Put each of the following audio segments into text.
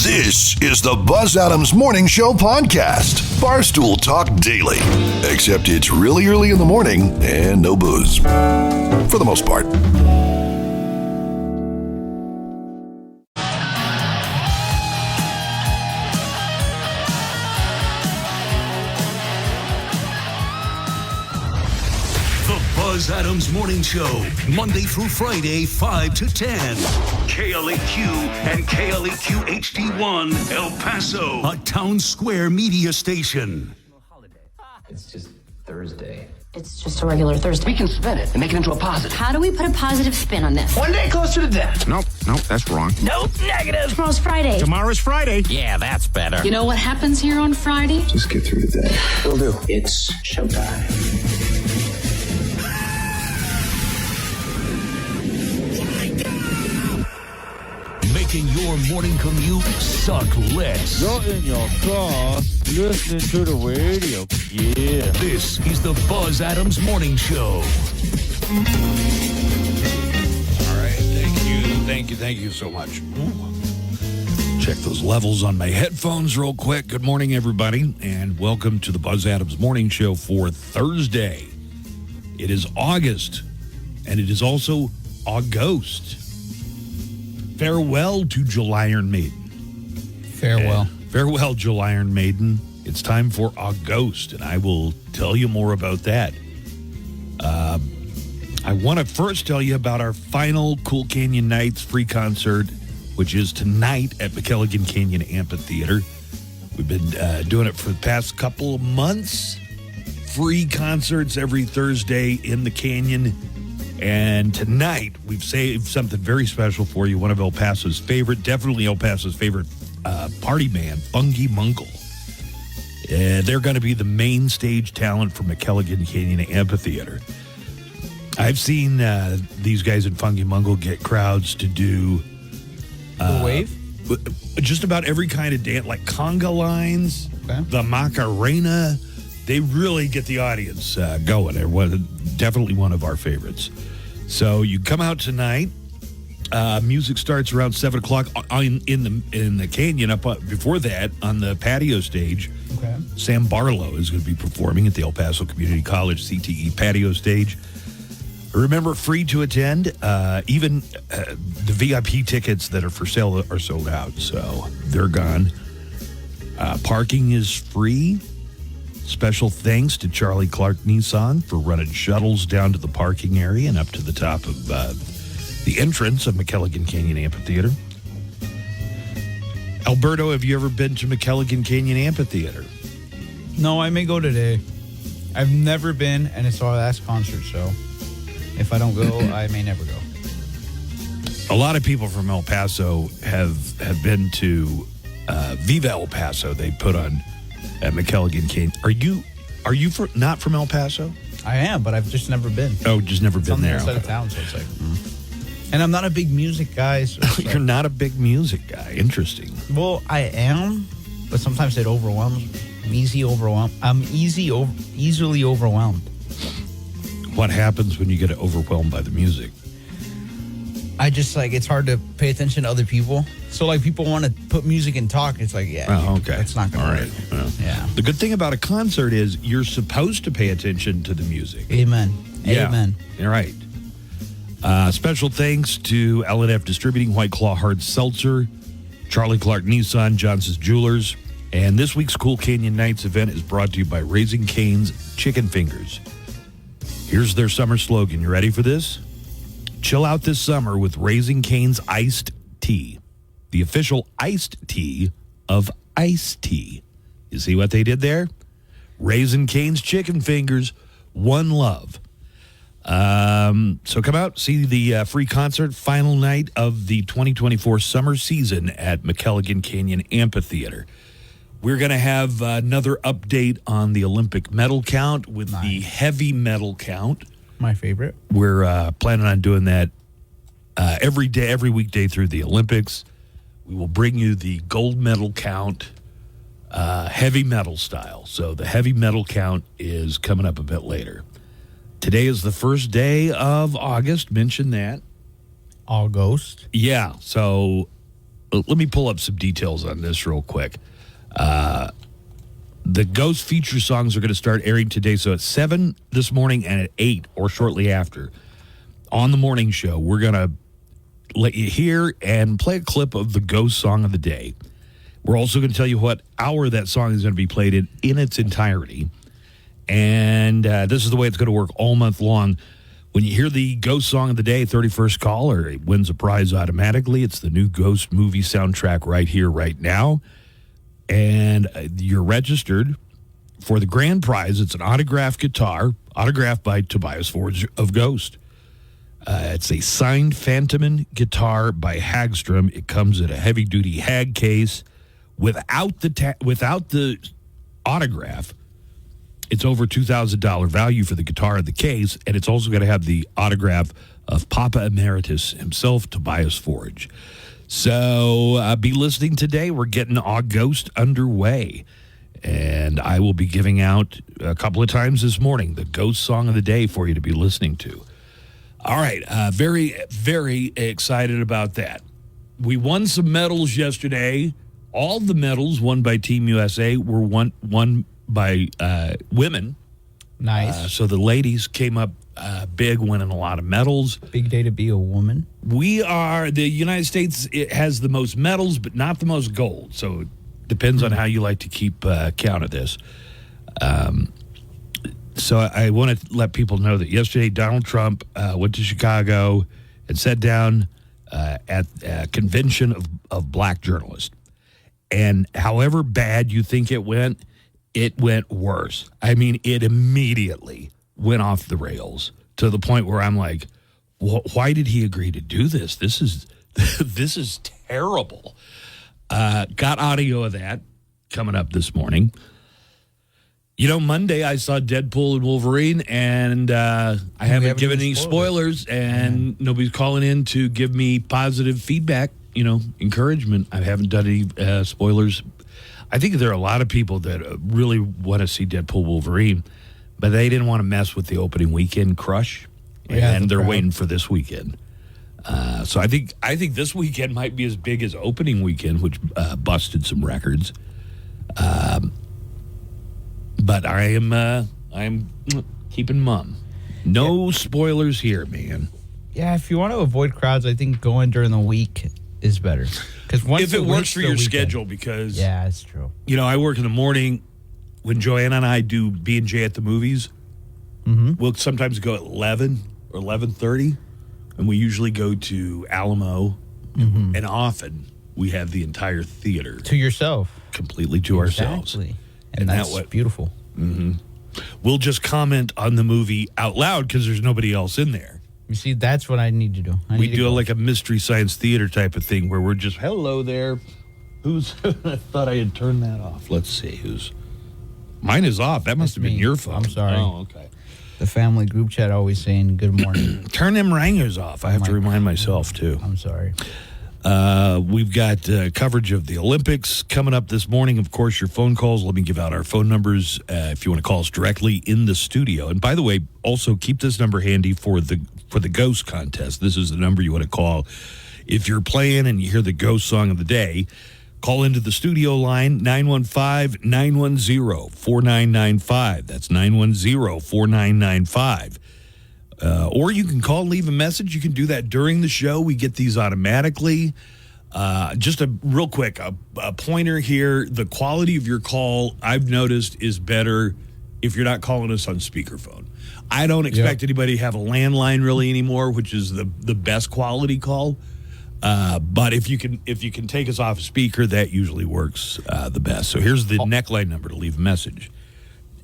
This is the Buzz Adams Morning Show podcast. Barstool Talk Daily. Except it's really early in the morning and no booze. For the most part. Buzz Adams Morning Show, Monday through Friday, 5 to 10. KLAQ and KLAQ HD1, El Paso, a town square media station. It's just Thursday. It's just a regular Thursday. We can spin it and make it into a positive. How do we put a positive spin on this? One day closer to death. Nope, that's wrong. Nope, negative. Tomorrow's Friday. Tomorrow's Friday. Yeah, that's better. You know what happens here on Friday? Just get through the day. Will do. It's showtime. Making your morning commute suck less. You're in your car, listening to the radio. Yeah. This is the Buzz Adams Morning Show. All right, thank you so much. Check those levels on my headphones real quick. Good morning, everybody, and welcome to the Buzz Adams Morning Show for Thursday. It is August, and it is also August. Farewell to July Iron Maiden. Farewell, July Iron Maiden. It's time for August, and I will tell you more about that. I want to first tell you about our final Cool Canyon Nights free concert, which is tonight at McKelligan Canyon Amphitheater. We've been doing it for the past couple of months. Free concerts every Thursday in the canyon. And tonight, we've saved something very special for you. One of El Paso's favorite, definitely El Paso's favorite party band, Funky Munkle. They're going to be the main stage talent for McKelligan Canyon Amphitheater. I've seen these guys in Funky Munkle get crowds to do... wave? Just about every kind of dance, like conga lines, okay. The Macarena. They really get the audience going. They're definitely one of our favorites. So you come out tonight. Music starts around 7 o'clock in the canyon. Up before that, on the patio stage, okay. Sam Barlow is going to be performing at the El Paso Community College CTE patio stage. Remember, free to attend. Even the VIP tickets that are for sale are sold out, so they're gone. Parking is free. Special thanks to Charlie Clark Nissan for running shuttles down to the parking area and up to the top of the entrance of McKelligan Canyon Amphitheater. Alberto, have you ever been to McKelligan Canyon Amphitheater? No, I may go today. I've never been, and it's our last concert, so if I don't go, I may never go. A lot of people from El Paso have been to Viva El Paso. They put on at McKelligan Canyon. Are you not from El Paso? I am, but I've just never been. Oh, just never been there. Outside of town, so it's like... And I'm not a big music guy. So You're not a big music guy. Interesting. Well, I am, but sometimes it overwhelms me. I'm easily overwhelmed. What happens when you get overwhelmed by the music? I just, it's hard to pay attention to other people. So, people want to put music and talk. It's like, yeah. Oh, okay. It's not going to work. Well, yeah. The good thing about a concert is you're supposed to pay attention to the music. Amen. Yeah. Amen. You're right. Special thanks to L&F Distributing, White Claw Hard Seltzer, Charlie Clark Nissan, Johnson's Jewelers. And this week's Cool Canyon Nights event is brought to you by Raising Cane's Chicken Fingers. Here's their summer slogan. You ready for this? Chill out this summer with Raising Cane's Iced Tea, the official iced tea of iced tea. You see what they did there? Raising Cane's Chicken Fingers, one love. So come out, see the free concert, final night of the 2024 summer season at McKelligan Canyon Amphitheater. We're going to have another update on the Olympic medal count with the heavy medal count. My favorite. We're planning on doing that every day, every weekday through the Olympics. We will bring you the gold medal count, heavy medal style. So the heavy medal count is coming up a bit later. Today is the first day of August. Mention that. August. Yeah. So let me pull up some details on this real quick. The Ghost feature songs are going to start airing today. So at 7 this morning and at 8 or shortly after on the morning show, we're going to let you hear and play a clip of the Ghost song of the day. We're also going to tell you what hour that song is going to be played in its entirety. And this is the way it's going to work all month long. When you hear the Ghost song of the day, 31st caller, it wins a prize automatically. It's the new Ghost movie soundtrack right here, right now. And you're registered for the grand prize. It's an autographed guitar, autographed by Tobias Forge of Ghost. It's a signed Phantoman guitar by Hagstrom. It comes in a heavy-duty Hag case. Without the autograph, it's over $2,000 value for the guitar and the case, and it's also going to have the autograph of Papa Emeritus himself, Tobias Forge. So be listening today. We're getting August underway, and I will be giving out a couple of times this morning the Ghost song of the day for you to be listening to. All right, very, very excited about that. We won some medals yesterday. All the medals won by Team USA were won by women. Nice. So the ladies came up big, winning a lot of medals. Big day to be a woman. The United States, it has the most medals, but not the most gold. So it depends on how you like to keep count of this. So I want to let people know that yesterday Donald Trump went to Chicago and sat down at a convention of black journalists. And however bad you think it went worse. I mean, it immediately went off the rails to the point where I'm like, why did he agree to do this? This is terrible. Got audio of that coming up this morning. You know, Monday I saw Deadpool and Wolverine, and I haven't given any spoilers, and nobody's calling in to give me positive feedback, encouragement. I haven't done any spoilers. I think there are a lot of people that really want to see Deadpool Wolverine, but they didn't want to mess with the opening weekend crush, and they're waiting for this weekend. So I think this weekend might be as big as opening weekend, which busted some records. But I am keeping mum. No spoilers here, man. Yeah, if you want to avoid crowds, I think going during the week is better. Because if it works for your schedule, because yeah, it's true. I work in the morning. When Joanna and I do B&J at the movies, we'll sometimes go at 11 or 11:30, and we usually go to Alamo, and often we have the entire theater to yourself, completely to ourselves. And that's beautiful. We'll just comment on the movie out loud because there's nobody else in there. You see, that's what I need to do. We do like a mystery science theater type of thing where we're just, hello there. Who's? I thought I had turned that off. Let's see who's. Mine is off. That must have been your phone. I'm sorry. Oh, okay. The family group chat always saying good morning. Turn them ringers off. I have to remind myself too. I'm sorry. We've got coverage of the Olympics coming up this morning. Of course, your phone calls. Let me give out our phone numbers if you want to call us directly in the studio. And by the way, also keep this number handy for the Ghost contest. This is the number you want to call if you're playing and you hear the Ghost song of the day. Call into the studio line, 915-910-4995. That's 910-4995. Or you can call and leave a message. You can do that during the show. We get these automatically. Just a real quick, a pointer here. The quality of your call, I've noticed, is better if you're not calling us on speakerphone. I don't expect anybody to have a landline really anymore, which is the best quality call. But if you can take us off speaker, that usually works the best. So here's the neckline number to leave a message.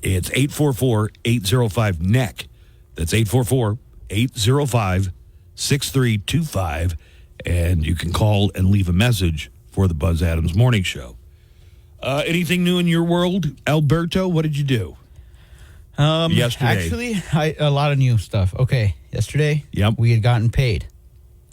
It's 844-805-NECK. That's 844-805-6325. And you can call and leave a message for the Buzz Adams Morning Show. Anything new in your world? Alberto, what did you do? Yesterday. Actually, a lot of new stuff. Okay, yesterday, we had gotten paid.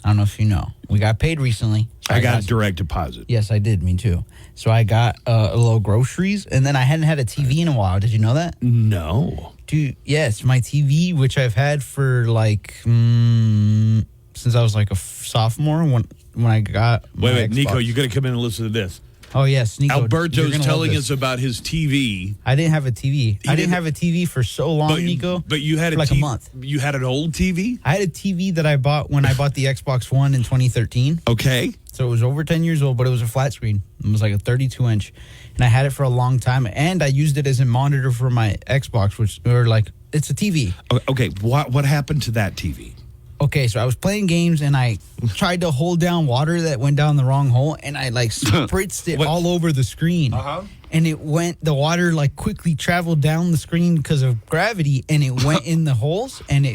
I don't know if you know. We got paid recently. So I got direct deposit. Yes, I did. Me too. So I got a little groceries, and then I hadn't had a TV in a while. Did you know that? No. Dude, yes, my TV, which I've had for since I was like a sophomore, got. Wait, my Nico, Xbox. you got to come in and listen to this. Oh yes, Nico. Alberto's telling us about his TV. I didn't have a TV. I didn't have a TV for so long, Nico. But you had for like a month. You had an old TV? I had a TV that I bought when I bought the Xbox One in 2013. Okay. So it was over 10 years old, but it was a flat screen. It was like a 32-inch. And I had it for a long time. And I used it as a monitor for my Xbox, it's a TV. Okay, what happened to that TV? Okay, so I was playing games, and I tried to hold down water that went down the wrong hole, and I, spritzed it all over the screen. Uh-huh. And the water, quickly traveled down the screen because of gravity, and it went in the holes, and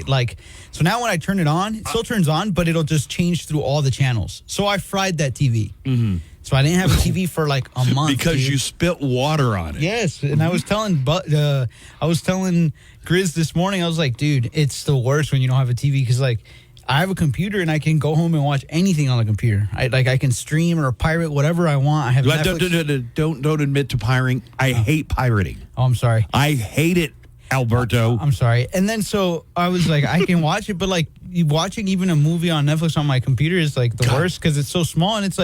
so now when I turn it on, it still turns on, but it'll just change through all the channels. So I fried that TV. Mm-hmm. So I didn't have a TV for, a month. Because you spit water on it. Yes, and I was telling Grizz this morning, I was like, dude, it's the worst when you don't have a TV because, I have a computer and I can go home and watch anything on the computer. I can stream or pirate whatever I want. I have Netflix. Don't admit to pirating. I hate pirating. Oh, I'm sorry. I hate it, Alberto. I'm sorry. And then so I was like, I can watch it, but watching even a movie on Netflix on my computer is the worst because it's so small and it's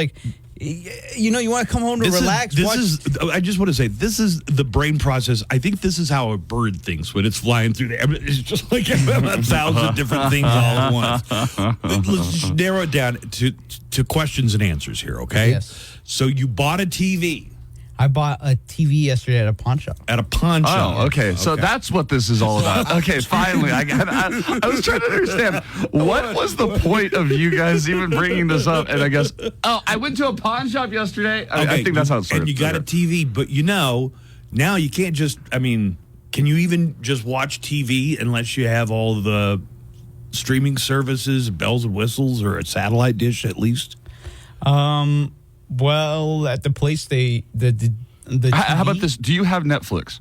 you want to come home to relax. I just want to say, this is the brain process. I think this is how a bird thinks when it's flying through the air. It's just like 1,000 different things all at once. Let's just narrow it down to questions and answers here, okay? Yes. So you bought a TV. I bought a TV yesterday at a pawn shop. At a pawn shop. Oh, okay. So that's what this is all about. Okay, finally. I was trying to understand what was the point of you guys even bringing this up. And I guess, I went to a pawn shop yesterday. I think that's how it started. And you got a TV, but now you can't just, can you even just watch TV unless you have all the streaming services, bells and whistles, or a satellite dish at least? Well, at the place the TV, how about this? Do you have Netflix?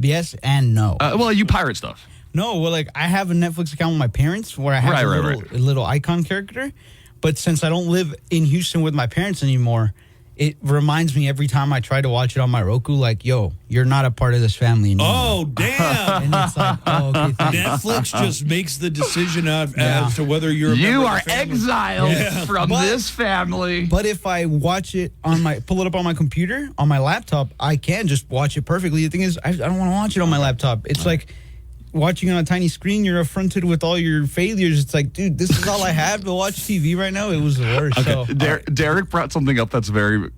Yes and no. Well, you pirate stuff. No, well, I have a Netflix account with my parents where I have a little icon character. But since I don't live in Houston with my parents anymore, it reminds me every time I try to watch it on my Roku, yo, you're not a part of this family anymore. Oh, damn. And it's okay, thanks. Netflix just makes the decision as to whether you're a member You of are the family. exiled from this family. But if I watch it pull it up on my computer, on my laptop, I can just watch it perfectly. The thing is, I don't want to watch it on my laptop. It's watching on a tiny screen, you're affronted with all your failures. It's dude, this is all I have to watch TV right now. It was the worst. Okay. So, Derek brought something up that's very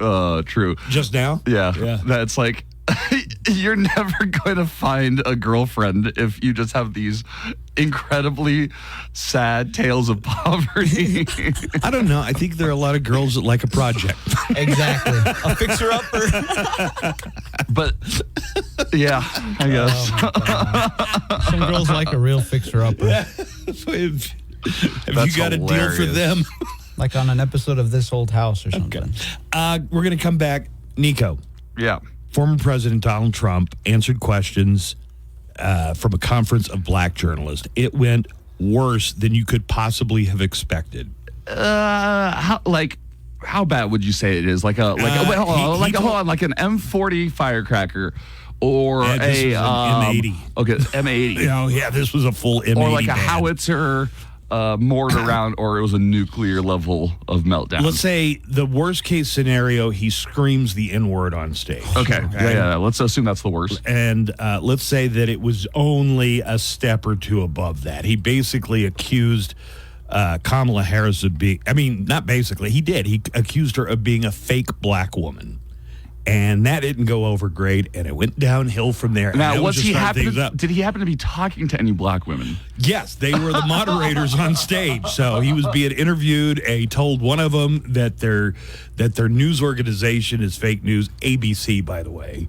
true. Just now? Yeah. That's you're never going to find a girlfriend if you just have these incredibly sad tales of poverty. I don't know. I think there are a lot of girls that like a project. Exactly. A fixer-upper. But, yeah, I guess. Oh, some girls like a real fixer-upper. Have you got a deal for them? Like on an episode of This Old House or something. Okay. We're going to come back. Nico. Yeah. Former President Donald Trump answered questions from a conference of black journalists. It went worse than you could possibly have expected. How bad would you say it is? Like an M40 firecracker, or an M80. Okay, M80. Yeah, this was a full M80. Or like a howitzer. Mortar round, or it was a nuclear level of meltdown. Let's say the worst case scenario, he screams the N-word on stage. Okay. Yeah. Let's assume that's the worst. And let's say that it was only a step or two above that. He basically accused Kamala Harris of being, not basically, he did. He accused her of being a fake black woman. And that didn't go over great, and it went downhill from there. Now, did he happen to be talking to any black women? Yes, they were the moderators on stage. So he was being interviewed, and he told one of them that their news organization is fake news. ABC, by the way.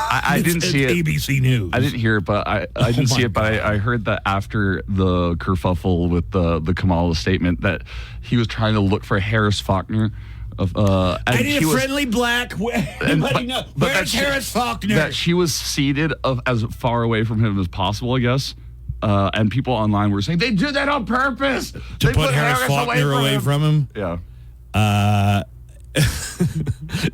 I didn't see it. ABC News. I didn't hear it, but I didn't see it. But I heard that after the kerfuffle with the Kamala statement, that he was trying to look for Harris Faulkner. I need a friendly black. Where's Harris Faulkner? That she was seated as far away from him as possible, I guess. And people online were saying they did that on purpose to put Harris Faulkner away from him. Yeah.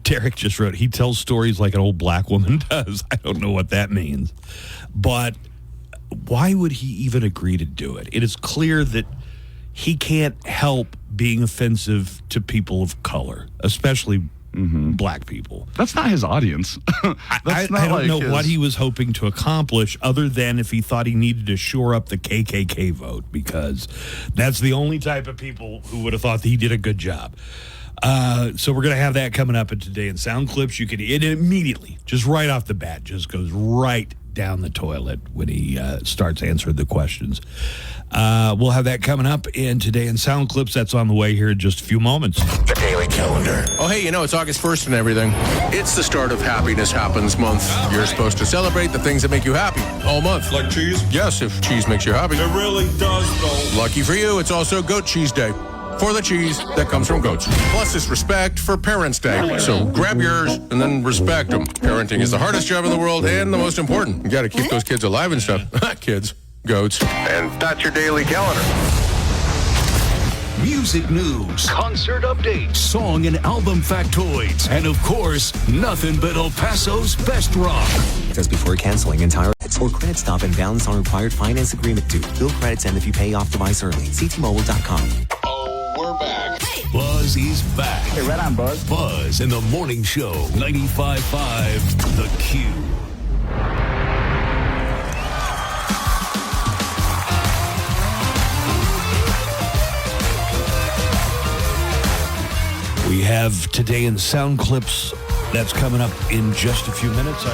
Derek just wrote, he tells stories like an old black woman does. I don't know what that means, but why would he even agree to do it? It is clear that he can't help being offensive to people of color, especially black people. That's not his audience. I don't know what he was hoping to accomplish other than if he thought he needed to shore up the KKK vote, because that's the only type of people who would have thought that he did a good job. So we're going to have that coming up in Today in Sound Clips. It immediately, just right off the bat, just goes right down the toilet when he starts answering the questions. We'll have that coming up in Today in Sound Clips. That's on the way here in just a few moments. The Daily Calendar. Oh, hey, it's August 1st and everything. It's the start of Happiness Happens Month. You're supposed to celebrate the things that make you happy all month. Like cheese? Yes, if cheese makes you happy. It really does, though. Lucky for you, it's also Goat Cheese Day. For the cheese that comes from goats. Plus, it's respect for Parents' Day. So grab yours and then respect them. Parenting is the hardest job in the world and the most important. You got to keep those kids alive and stuff. Kids, goats. And that's your Daily Calendar. Music news, concert updates, song and album factoids, and of course, nothing but El Paso's best rock. Says before canceling entire or credit stop and balance on required finance agreement due. Bill credits end if you pay off device early. Ctmobile.com. We're back. Buzz is back. Hey, right on, Buzz. Buzz in the morning show, 95.5 The Q. We have Today in Sound Clips. That's coming up in just a few minutes.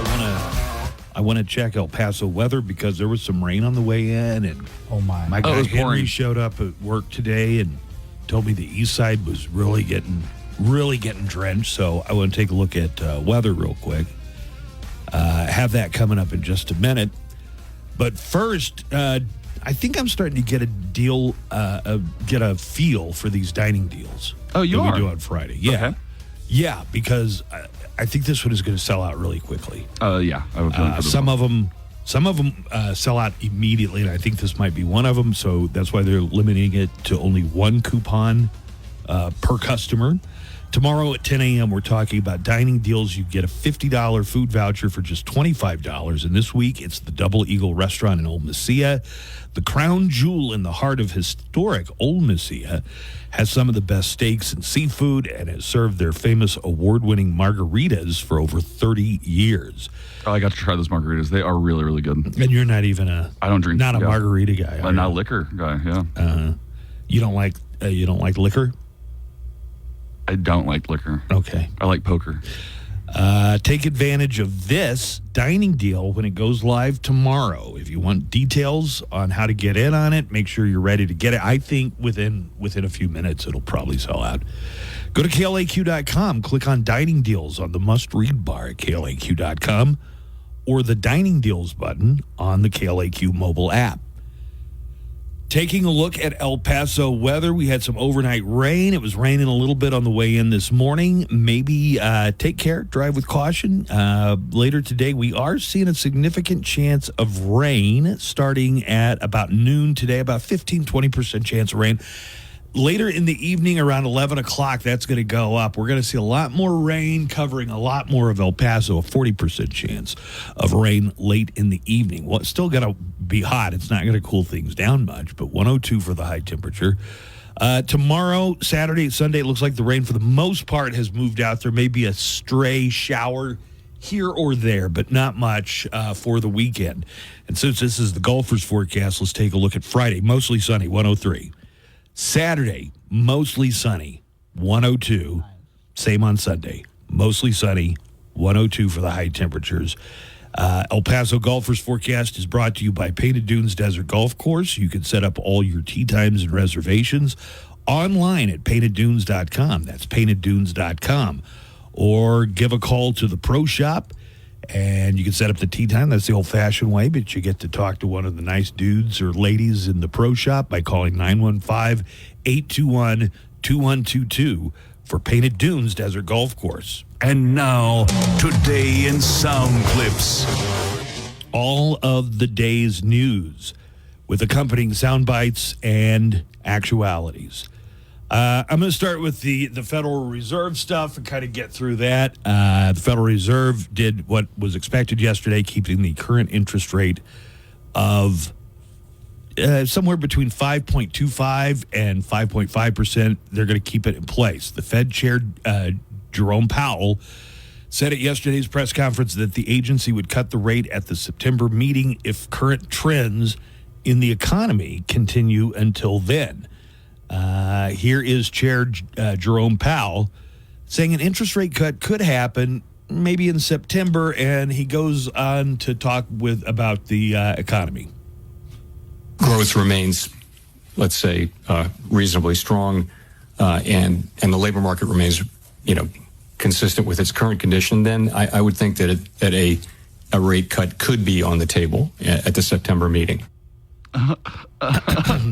I want to check El Paso weather because there was some rain on the way in, and my guy Henry showed up at work today and told me the east side was really getting drenched. So I want to take a look at weather real quick. Have that coming up in just a minute. But first, I think I'm starting to get a feel for these dining deals. Oh, you are? We do on Friday. Yeah. Okay. Yeah, because I think this one is going to sell out really quickly. Yeah. I would some of them sell out immediately, and I think this might be one of them. So that's why they're limiting it to only one coupon per customer. Tomorrow at 10 a.m., we're talking about dining deals. You get a $50 food voucher for just $25. And this week, it's the Double Eagle Restaurant in Old Messiah. The crown jewel in the heart of historic Old Messiah has some of the best steaks and seafood and has served their famous award-winning margaritas for over 30 years. Oh, I got to try those margaritas. They are really, really good. And you're not even I don't drink. Not a margarita guy. I'm not a liquor guy. Yeah. You don't like liquor? I don't like liquor. Okay. I like poker. Take advantage of this dining deal when it goes live tomorrow. If you want details on how to get in on it, make sure you're ready to get it. I think within a few minutes, it'll probably sell out. Go to KLAQ.com, click on dining deals on the must-read bar at KLAQ.com or the dining deals button on the KLAQ mobile app. Taking a look at El Paso weather, we had some overnight rain. It was raining a little bit on the way in this morning. Maybe take care, drive with caution. Later today, we are seeing a significant chance of rain starting at about noon today, about 15-20% chance of rain. Later in the evening, around 11 o'clock, that's going to go up. We're going to see a lot more rain covering a lot more of El Paso, a 40% chance of rain late in the evening. Well, it's still going to be hot. It's not going to cool things down much, but 102 for the high temperature. Tomorrow, Saturday, Sunday, it looks like the rain for the most part has moved out. There may be a stray shower here or there, but not much for the weekend. And since this is the golfer's forecast, let's take a look at Friday. Mostly sunny, 103. Saturday, mostly sunny, 102. Same on Sunday, mostly sunny, 102 for the high temperatures. El Paso Golfers Forecast is brought to you by Painted Dunes Desert Golf Course. You can set up all your tee times and reservations online at painteddunes.com. That's painteddunes.com. Or give a call to the Pro Shop, and you can set up the tee time. That's the old-fashioned way, but you get to talk to one of the nice dudes or ladies in the Pro Shop by calling 915-821-2122 for Painted Dunes Desert Golf Course. And now, Today in Sound Clips. All of the day's news with accompanying sound bites and actualities. I'm going to start with the Federal Reserve stuff and kind of get through that. The Federal Reserve did what was expected yesterday, keeping the current interest rate of somewhere between 5.25 and 5.5%. They're going to keep it in place. The Fed chair, Jerome Powell, said at yesterday's press conference that the agency would cut the rate at the September meeting if current trends in the economy continue until then. Here is Chair Jerome Powell saying an interest rate cut could happen maybe in September, and he goes on to talk about the economy. Growth remains, let's say, reasonably strong, and the labor market remains, consistent with its current condition. Then I would think that a rate cut could be on the table at the September meeting.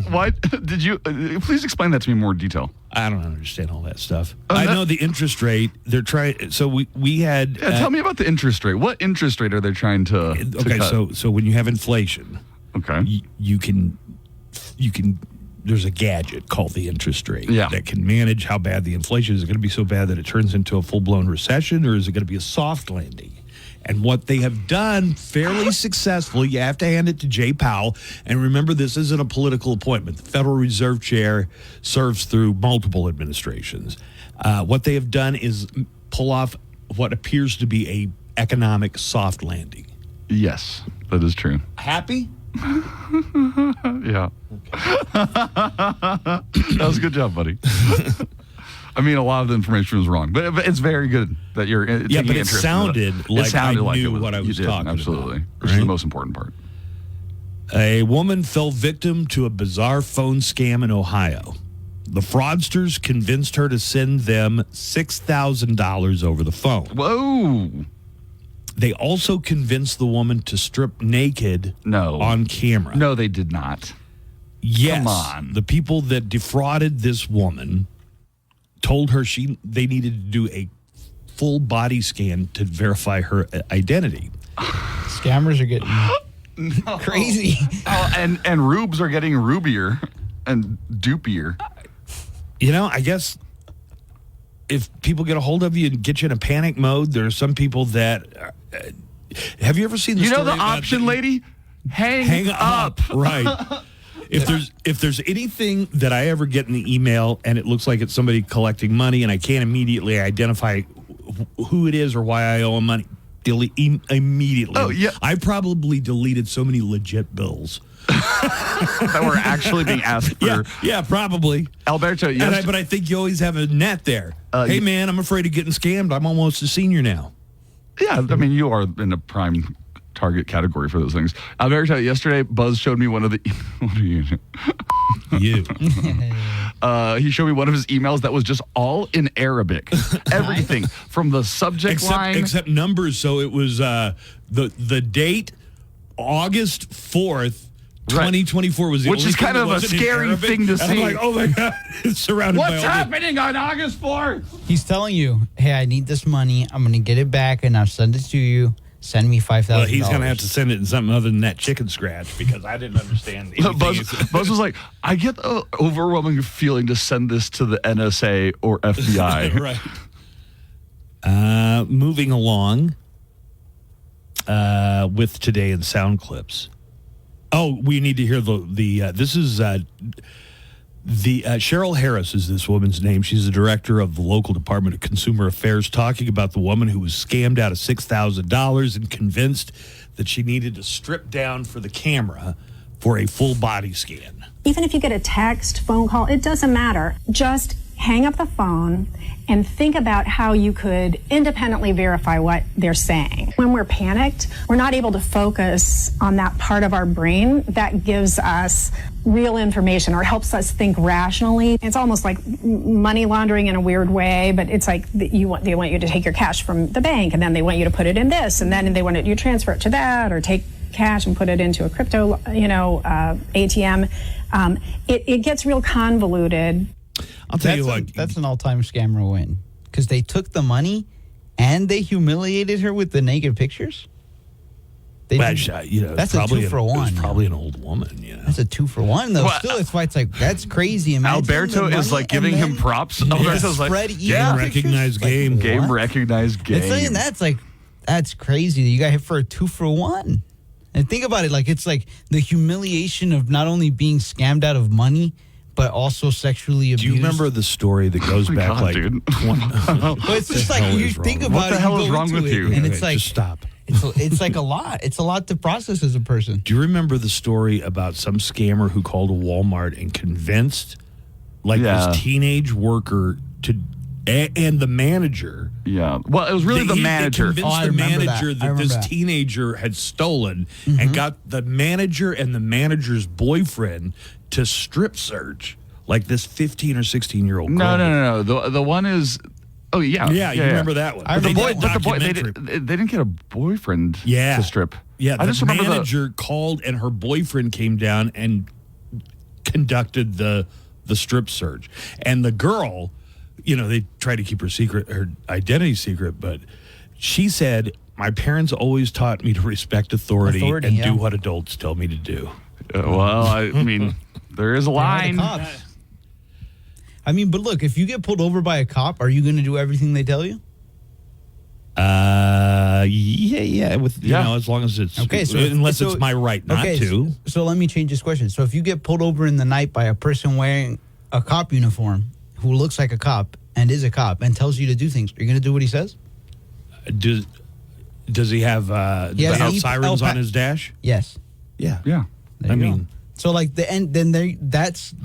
What did you? Please explain that to me in more detail. I don't understand all that stuff. I know the interest rate. They're trying. So we had. Tell me about the interest rate. What interest rate are they trying to cut? So when you have inflation, okay, you can. There's a gadget called the interest rate that can manage how bad the inflation is. Is it going to be so bad that it turns into a full-blown recession, or is it going to be a soft landing? And what they have done fairly successfully, you have to hand it to Jay Powell. And remember, this isn't a political appointment. The Federal Reserve Chair serves through multiple administrations. What they have done is pull off what appears to be a economic soft landing. Yes, that is true. Happy? Yeah. That was a good job, buddy. I mean, a lot of the information was wrong, but it's very good that you're taking but it interest sounded in like I knew it was, what I was talking absolutely, about. Which is the most important part. A woman fell victim to a bizarre phone scam in Ohio. The fraudsters convinced her to send them $6,000 over the phone. Whoa. They also convinced the woman to strip naked on camera. No, they did not. Yes. Come on. The people that defrauded this woman told her they needed to do a full body scan to verify her identity. Scammers are getting crazy. And rubes are getting rubier and dupier. I guess if people get a hold of you and get you in a panic mode, there are some people that... have you ever seen the story the option lady? Hang up. Right. If there's anything that I ever get in the email and it looks like it's somebody collecting money and I can't immediately identify who it is or why I owe them money, delete immediately. Oh, yeah. I probably deleted so many legit bills that were actually being asked for. Yeah, probably. Alberto, yes. But I think you always have a net there. Hey, man, I'm afraid of getting scammed. I'm almost a senior now. Yeah, I mean, you are in a prime target category for those things. Alberto, yesterday, Buzz showed me one of the... What are you? He showed me one of his emails that was just all in Arabic. Everything from the subject line. Except numbers. So it was the date, August 4th, 2024 was the Which only is kind thing of that a wasn't in scary Arabic. thing to And see. I'm like, oh my God, it's surrounded by all What's happening on August 4th? He's telling you, hey, I need this money. I'm going to get it back and I'll send it to you. Send me $5,000. Well, he's going to have to send it in something other than that chicken scratch because I didn't understand anything. Buzz was like, I get the overwhelming feeling to send this to the NSA or FBI. Right. Moving along with Today in Sound Clips. Oh, we need to hear this is Cheryl Harris is this woman's name. She's the director of the local Department of Consumer Affairs, talking about the woman who was scammed out of $6,000 and convinced that she needed to strip down for the camera for a full body scan. Even if you get a text, phone call, it doesn't matter. Just hang up the phone and think about how you could independently verify what they're saying. When we're panicked, we're not able to focus on that part of our brain that gives us real information or helps us think rationally. It's almost like money laundering in a weird way, but it's like they want you to take your cash from the bank and then they want you to put it in this and then they want you to transfer it to that or take cash and put it into a crypto, ATM. It gets real convoluted. I'll tell you what. That's an all-time scammer win. Because they took the money and they humiliated her with the naked pictures. That's probably a 2 for 1. It was probably an old woman, That's a 2 for 1, though. Well, Still, it's why it's like, that's crazy. Imagine Alberto is like giving him props. Alberto's like, game recognized game. Game recognized game. It's saying that's crazy. You got hit for a 2 for 1. And think about it, like it's like the humiliation of not only being scammed out of money, but also sexually abused. Do you remember the story that goes back God, like? dude. Well, it's just like you think about What the it. hell you is go wrong into with it, you? And it's like just stop. it's like a lot. It's a lot to process as a person. Do you remember the story about some scammer who called a Walmart and convinced this teenage worker to and the manager? Yeah. Well, it was really the manager. They convinced the manager that this teenager had stolen and got the manager and the manager's boyfriend to strip search like this 15 or 16-year-old girl. No. The one is. Oh yeah. Yeah, you remember that one. The boy, they didn't get a boyfriend to strip. Yeah, I just remember manager called and her boyfriend came down and conducted the strip search. And the girl, they tried to keep her identity secret, but she said, "My parents always taught me to respect authority and do what adults tell me to do." Well, I mean, there is a line. I mean, but look, if you get pulled over by a cop, are you going to do everything they tell you? Yeah. As long as it's unless it's my right not to. So let me change this question. So if you get pulled over in the night by a person wearing a cop uniform who looks like a cop and is a cop and tells you to do things, are you going to do what he says? Does he have sirens on his dash? Yes. Yeah. I mean. So like the end, then that's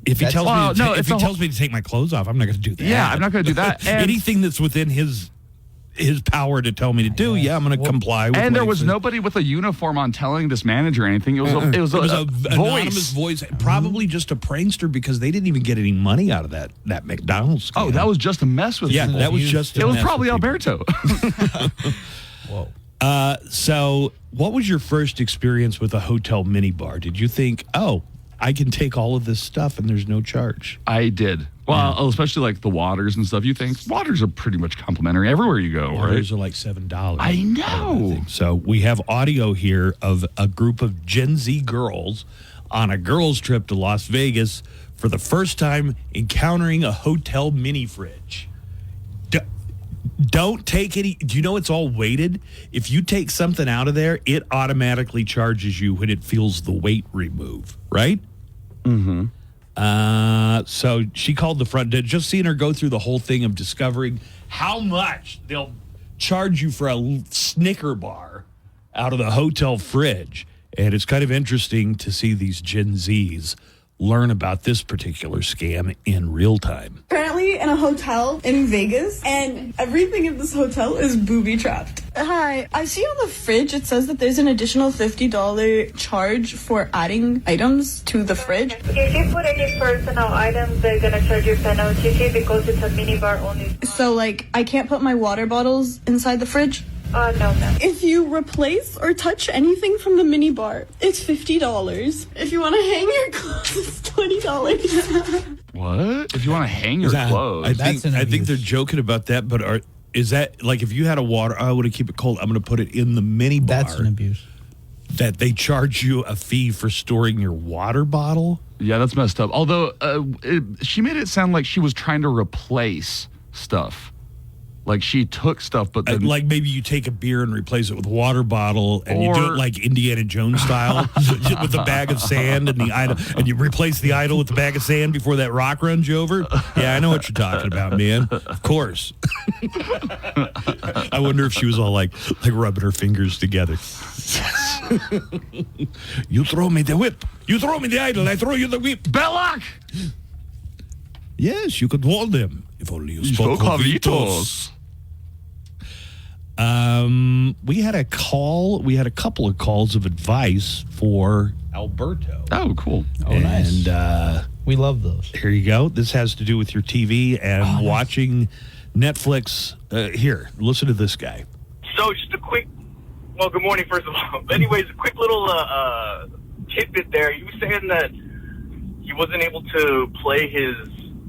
if he tells me if he tells me to take my clothes off, I'm not going to do that. Yeah, I'm not going to do that. And anything that's within his power to tell me to do, I'm going to comply with. And there was nobody with a uniform on telling this manager anything. It was a anonymous voice, probably just a prankster because they didn't even get any money out of that McDonald's scam. Oh, that was just a mess with. Yeah, that was just. It was probably Alberto. Whoa. So, what was your first experience with a hotel minibar? Did you think, I can take all of this stuff and there's no charge? I did. Well, especially like the waters and stuff. You think waters are pretty much complimentary everywhere you go, waters right? are like $7. I know. So we have audio here of a group of Gen Z girls on a girls' trip to Las Vegas for the first time encountering a hotel mini fridge. Don't take any. Do you know it's all weighted? If you take something out of there, it automatically charges you when it feels the weight remove, right? Mm-hmm. So she called the front desk, just seeing her go through the whole thing of discovering how much they'll charge you for a Snicker bar out of the hotel fridge. And it's kind of interesting to see these Gen Zs learn about this particular scam in real time. Currently in a hotel in Vegas, and everything in this hotel is booby-trapped. Hi, I see on the fridge it says that there's an additional $50 charge for adding items to the fridge. If you put any personal items, they're gonna charge you penalty fee because it's a minibar only. So, like, I can't put my water bottles inside the fridge? No. If you replace or touch anything from the minibar, it's $50. If you want to hang your clothes, it's $20. What? If you want to hang your clothes? I think they're joking about that, but is that like if you had a water, I want to keep it cold, I'm going to put it in the minibar. That's an abuse. That they charge you a fee for storing your water bottle? Yeah, that's messed up. Although she made it sound like she was trying to replace stuff. Like she took stuff, but then... like maybe you take a beer and replace it with a water bottle, and you do it like Indiana Jones style with a bag of sand and the idol, and you replace the idol with the bag of sand before that rock runs you over. Yeah, I know what you're talking about, man. Of course. I wonder if she was all like rubbing her fingers together. You throw me the whip. You throw me the idol. I throw you the whip. Belloc! Yes, you could hold them. If only you spoke Javitos. We had a call. We had a couple of calls of advice for Alberto. Oh, cool. Oh, nice. And we love those. Here you go. This has to do with your TV and watching Netflix. Here, listen to this guy. So just a quick, well, good morning, first of all. But anyways, a quick little tidbit there. He was saying that he wasn't able to play his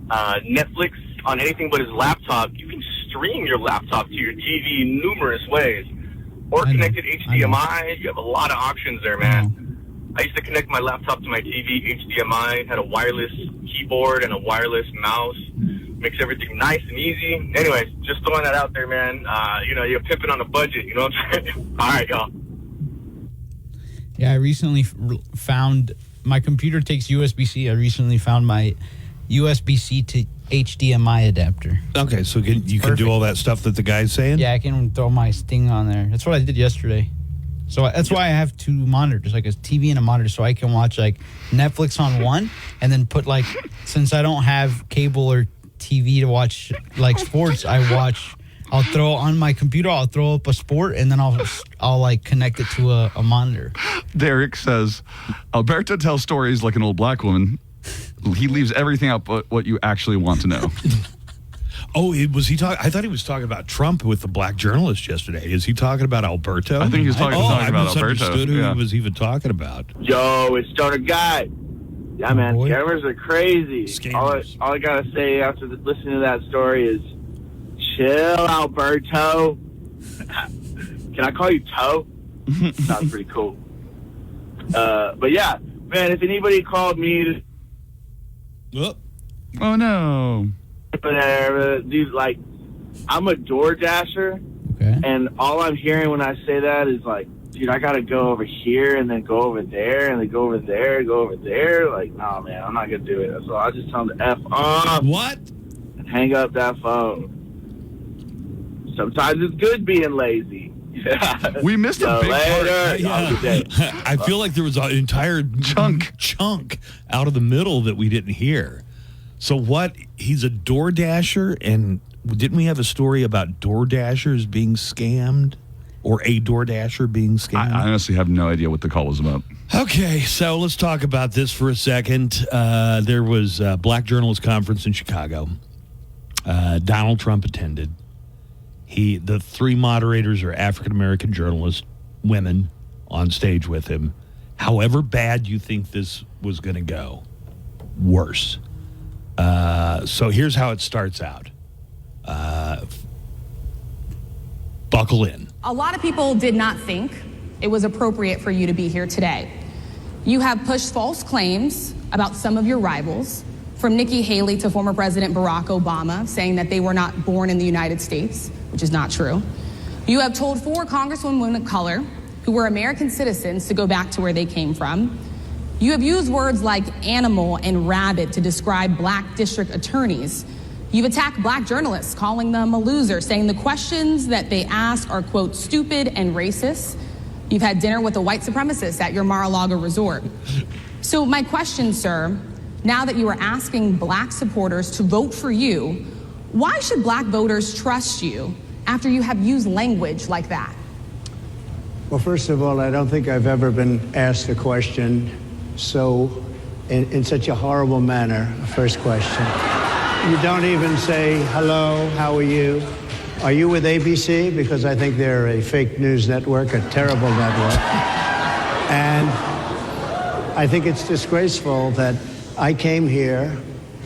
Netflix on anything but his laptop. You can stream your laptop to your TV numerous ways, or connected HDMI. You have a lot of options there, man. I used to connect my laptop to my TV HDMI, had a wireless keyboard and a wireless mouse. Makes everything nice and easy. Anyways, just throwing that out there, man. You're pimping on a budget, you know what I'm saying? All right, y'all. Yeah, I recently found my computer takes USB-C. I recently found my USB-C to HDMI adapter. Okay, so you can do all that stuff that the guy's saying? Yeah, I can throw my Sting on there. That's what I did yesterday. So that's why I have two monitors, like a TV and a monitor, so I can watch like Netflix on one, and then put like, since I don't have cable or TV to watch like sports, I'll throw on my computer, I'll throw up a sport, and then I'll like connect it to a monitor. Derek says, Alberto tells stories like an old black woman. He leaves everything out but what you actually want to know. Oh, I thought he was talking about Trump with the black journalist yesterday. Is he talking about Alberto? I think he was talking about Alberto. I misunderstood who he was even talking about. Yo, it's Stoner Guy. Yeah, man, scammers are crazy. Scammers. All I gotta say after listening to that story is, chill, Alberto. Can I call you Toe? Sounds pretty cool. But yeah, man, if anybody called me Oh no. Dude, like, I'm a door dasher, and all I'm hearing when I say that is like, dude, I gotta go over here and then go over there and then go over there and go over there. Like, nah, man, I'm not gonna do it. So I just tell them to F off. What? And hang up that phone. Sometimes it's good being lazy. We missed a big part. Yeah. I feel like there was an entire chunk out of the middle that we didn't hear. So what? He's a door dasher, and didn't we have a story about door dashers being scammed, or a door dasher being scammed? I honestly have no idea what the call was about. Okay, so let's talk about this for a second. There was a Black Journalist Conference in Chicago. Donald Trump attended. The three moderators are African-American journalists, women, on stage with him. However bad you think this was going to go, worse. So here's how it starts out. Buckle in. A lot of people did not think it was appropriate for you to be here today. You have pushed false claims about some of your rivals, from Nikki Haley to former President Barack Obama, saying that they were not born in the United States, which is not true. You have told 4 congresswomen of color who were American citizens to go back to where they came from. You have used words like animal and rabid to describe black district attorneys. You've attacked black journalists, calling them a loser, saying the questions that they ask are, quote, stupid and racist. You've had dinner with a white supremacist at your Mar-a-Lago resort. So my question, sir, now that you are asking black supporters to vote for you, why should black voters trust you after you have used language like that? Well, first of all, I don't think I've ever been asked a question in such a horrible manner. First question. You don't even say, hello, how are you? Are you with ABC? Because I think they're a fake news network, a terrible network. And I think it's disgraceful that I came here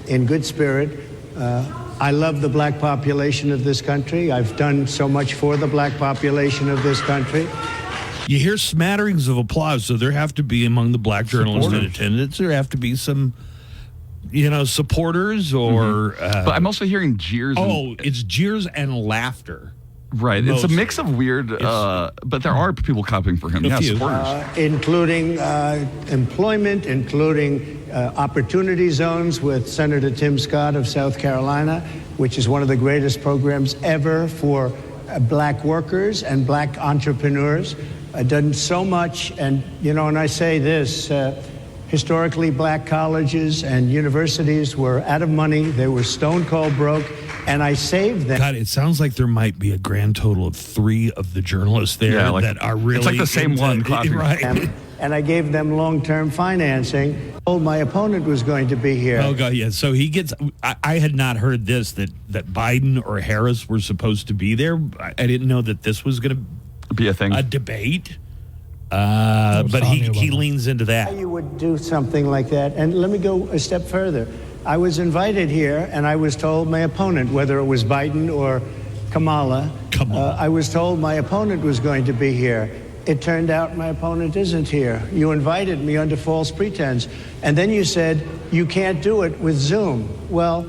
in good spirit. I love the black population of this country. I've done so much for the black population of this country. You hear smatterings of applause, so there have to be among the black journalists in attendance, there have to be some, supporters or... but I'm also hearing jeers. It's jeers and laughter. Right. Mostly. It's a mix of weird, but there are people clapping for him. Yeah, supporters. Including employment, including opportunity zones with Senator Tim Scott of South Carolina, which is one of the greatest programs ever for black workers and black entrepreneurs. Done so much, and I say this, historically black colleges and universities were out of money. They were stone cold broke, and I saved them. God, it sounds like there might be a grand total of 3 of the journalists there that are really... It's like the same one. Right. And I gave them long-term financing. Told my opponent was going to be here. Oh, God, yeah. So he gets... I had not heard this, that Biden or Harris were supposed to be there. I didn't know that this was going to be a thing. A debate. But he leans into that. You would do something like that. And let me go a step further. I was invited here, and I was told my opponent, whether it was Biden or Kamala, I was told my opponent was going to be here. It turned out my opponent isn't here. You invited me under false pretense. And then you said, you can't do it with Zoom. Well,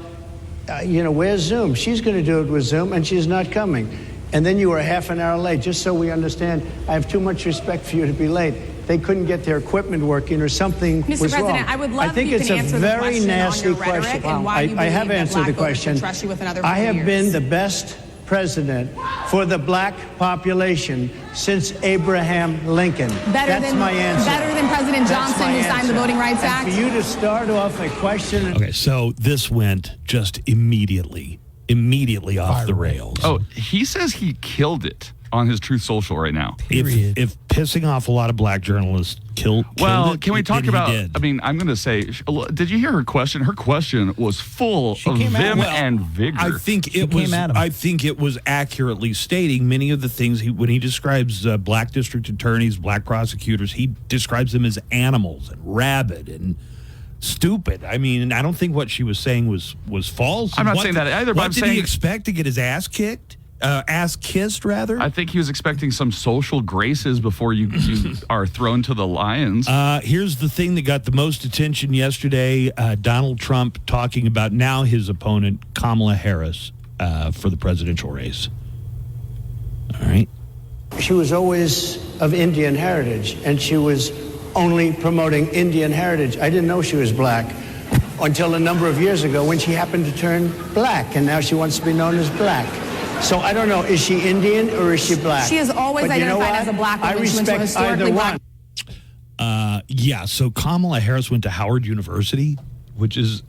where's Zoom? She's going to do it with Zoom, and she's not coming. And then you were half an hour late, just so we understand. I have too much respect for you to be late. they couldn't get their equipment working or something Mr. was President, wrong. I would love I think if you it's can a answer the very question nasty on your rhetoric question. and why you I have believe that answered black the voters question. should trust you with another 4 I have years. been the best president for the black population since Abraham Lincoln. That's my answer. Better than President That's Johnson, my who signed the answer. Voting Rights And Act. for you to start off a question. Okay, so this went just immediately off the rails. Oh, he says he killed it on his Truth Social right now. If pissing off a lot of black journalists killed it, can we talk then he about? did. I mean, I'm going to say, did you hear her question? Her question was full of vim and vigor. I think it was accurately stating many of the things when he describes black district attorneys, black prosecutors, he describes them as animals and rabid and stupid. I mean, I don't think what she was saying was false. I'm not saying that either, but What I'm did saying he expect to get his ass kicked? Ass kissed, rather? I think he was expecting some social graces before you are thrown to the lions. Here's the thing that got the most attention yesterday. Donald Trump talking about now his opponent, Kamala Harris, for the presidential race. All right. She was always of Indian heritage, and she was only promoting Indian heritage. I didn't know she was black until a number of years ago when she happened to turn black, and now she wants to be known as black. So I don't know, is she Indian or is she black? She has always But you know identified what? as a black I woman. She went to a respect either historically black. one. Yeah, so Kamala Harris went to Howard University, which is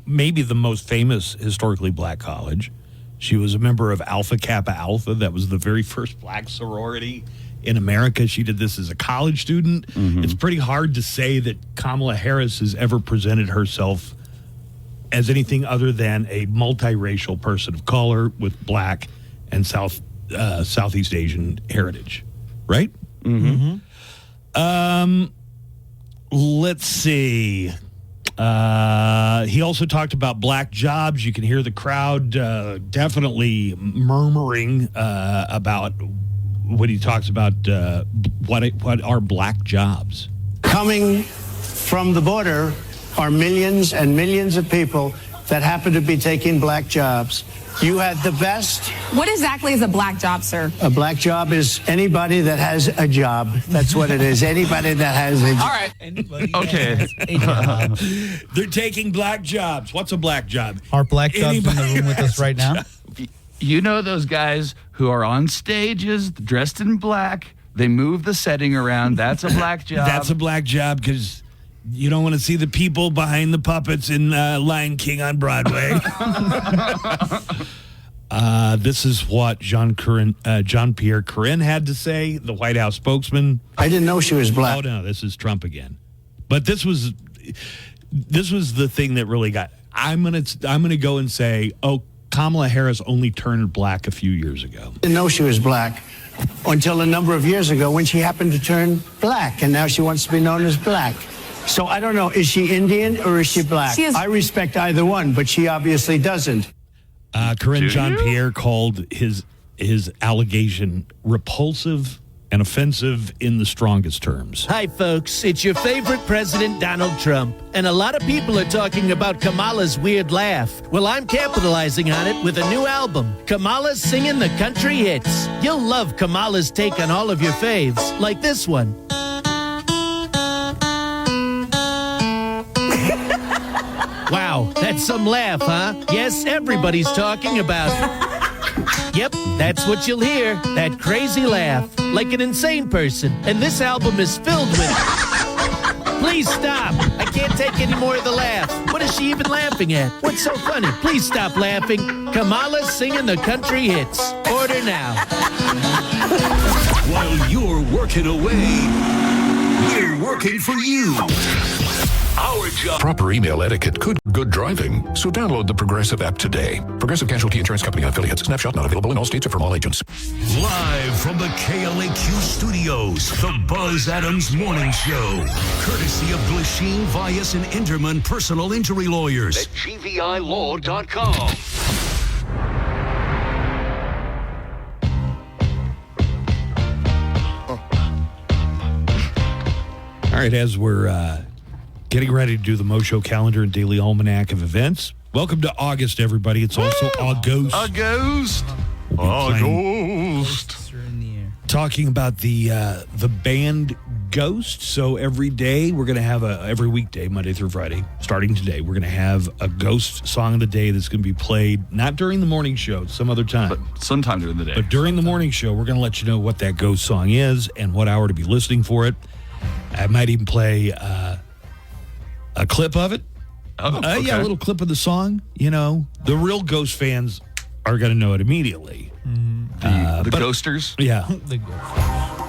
maybe the most famous historically black college. She was a member of Alpha Kappa Alpha. That was the very first black sorority in America. She did this as a college student. Mm-hmm. It's pretty hard to say that Kamala Harris has ever presented herself as anything other than a multiracial person of color with black and Southeast Asian heritage, right? Mm-hmm. Let's see. He also talked about black jobs. You can hear the crowd definitely murmuring about when he talks about what are black jobs. Coming from the border are millions and millions of people that happen to be taking black jobs. You had the best. What exactly is a black job, sir? A black job is anybody that has a job. That's what it is. Anybody that has a job. All right. Anybody Okay. that has a job. They're taking black jobs. What's a black job? Are black jobs in the Anybody room with has us right a now? job. You know those guys who are on stages dressed in black? They move the setting around. That's a black job. That's a black job because you don't want to see the people behind the puppets in Lion King on Broadway. This is what Jean-Pierre Corinne had to say, the White House spokesman. I didn't know she was black. Oh, no, this is Trump again. But this was the thing that really got. I'm gonna go and say, Kamala Harris only turned black a few years ago. Didn't know she was black until a number of years ago when she happened to turn black, and now she wants to be known as black. So I don't know, is she Indian or is she black? I respect either one, but she obviously doesn't. Corinne Jean-Pierre called his allegation repulsive and offensive in the strongest terms. Hi, folks. It's your favorite president, Donald Trump. And a lot of people are talking about Kamala's weird laugh. Well, I'm capitalizing on it with a new album, Kamala's Singing the Country Hits. You'll love Kamala's take on all of your faves, like this one. Wow, that's some laugh, huh? Yes, everybody's talking about it. Yep, that's what you'll hear. That crazy laugh, like an insane person. And this album is filled with it. Please stop. I can't take any more of the laugh. What is she even laughing at? What's so funny? Please stop laughing. Kamala's Singing the Country Hits. Order now. While you're working away, we're working for you. Our job. Proper email etiquette could good driving. So download the Progressive app today. Progressive Casualty Insurance Company affiliates. Snapshot not available in all states or from all agents. Live from the KLAQ studios, the Buzz Adams Morning Show. Courtesy of Glasheen, Vyas, and Inderman Personal Injury Lawyers at GVILaw.com. All right, as we're getting ready to do the Mo Show calendar and daily almanac of events, welcome to August, everybody. It's also August. August. Talking about the banned Ghost. So every day we're going to have every weekday, Monday through Friday, starting today, we're going to have a Ghost song of the day that's going to be played, not during the morning show, some other time. But sometime during the day. But during the morning show, we're going to let you know what that Ghost song is and what hour to be listening for it. I might even play a clip of it. Oh, okay. Yeah, a little clip of the song. You know, the real Ghost fans are going to know it immediately. The Ghosters? Yeah. The Ghosters.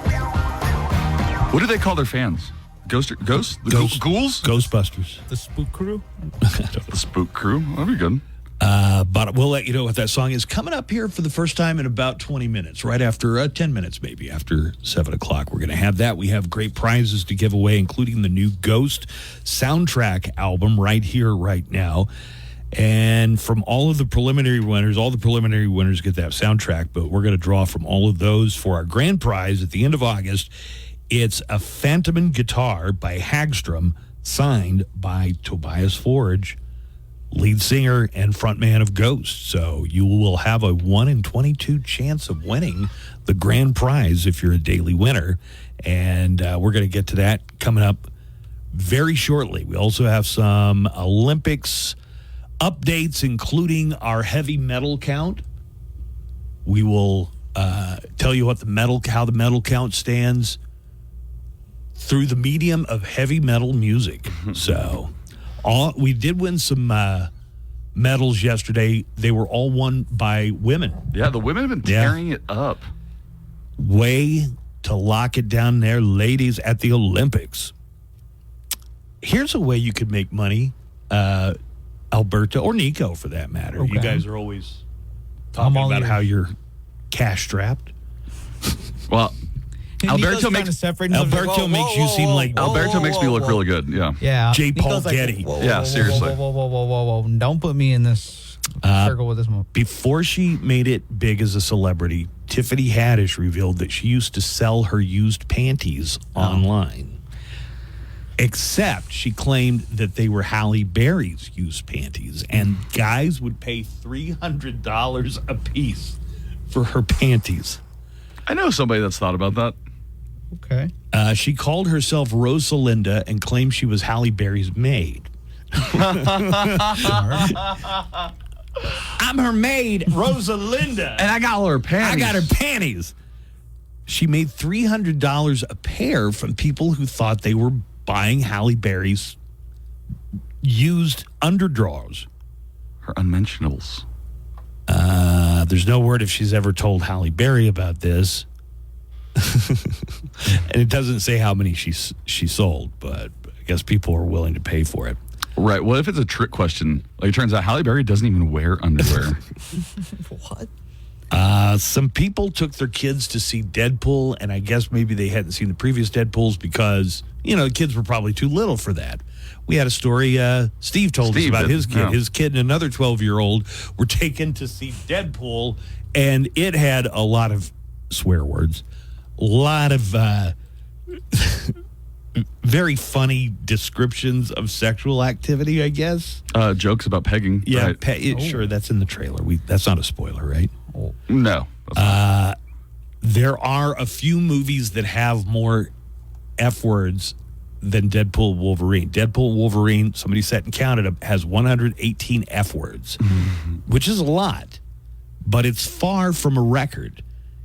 What do they call their fans? Ghosts? The ghouls? Ghostbusters. The Spook Crew? The Spook Crew? That'd be good. But we'll let you know what that song is coming up here for the first time in about 20 minutes, right after 10 minutes, maybe after 7 o'clock. We're going to have that. We have great prizes to give away, including the new Ghost soundtrack album right here, right now. And from all the preliminary winners get that soundtrack, but we're going to draw from all of those for our grand prize at the end of August. It's a Phantom guitar by Hagstrom, signed by Tobias Forge, lead singer and frontman of Ghost. So you will have a 1 in 22 chance of winning the grand prize if you're a daily winner. And we're going to get to that coming up very shortly. We also have some Olympics updates, including our heavy metal count. We will tell you how the metal count stands through the medium of heavy metal music. So we did win some medals yesterday. They were all won by women. Yeah, the women have been tearing it up. Way to lock it down there, ladies, at the Olympics. Here's a way you could make money, Alberta, or Nico for that matter. Okay. You guys are always talking about how you're cash strapped. Well, Alberto makes makes you seem like Alberto makes me look really good. Yeah. Yeah. J. Paul Nico's like, Getty. Yeah, seriously. Whoa. Don't put me in this circle with this one. Before she made it big as a celebrity, Tiffany Haddish revealed that she used to sell her used panties online. Except she claimed that they were Halle Berry's used panties, and guys would pay $300 a piece for her panties. I know somebody that's thought about that. Okay. She called herself Rosalinda and claimed she was Halle Berry's maid. I'm her maid, Rosalinda. And I got all her panties. I got her panties. She made $300 a pair from people who thought they were buying Halle Berry's used underdrawers. Her unmentionables. There's no word if she's ever told Halle Berry about this. And it doesn't say how many she sold, but I guess people are willing to pay for it. Right. What if it's a trick question? Like, it turns out Halle Berry doesn't even wear underwear. What? Some people took their kids to see Deadpool, and I guess maybe they hadn't seen the previous Deadpools because, the kids were probably too little for that. We had a story Steve told us about his kid. Yeah. His kid and another 12-year-old were taken to see Deadpool, and it had a lot of swear words, a lot of very funny descriptions of sexual activity, I guess. Jokes about pegging. Yeah, right. sure, that's in the trailer. That's not a spoiler, right? No. There are a few movies that have more F words than Deadpool and Wolverine. Deadpool and Wolverine, somebody sat and counted them, has 118 F words, which is a lot, but it's far from a record.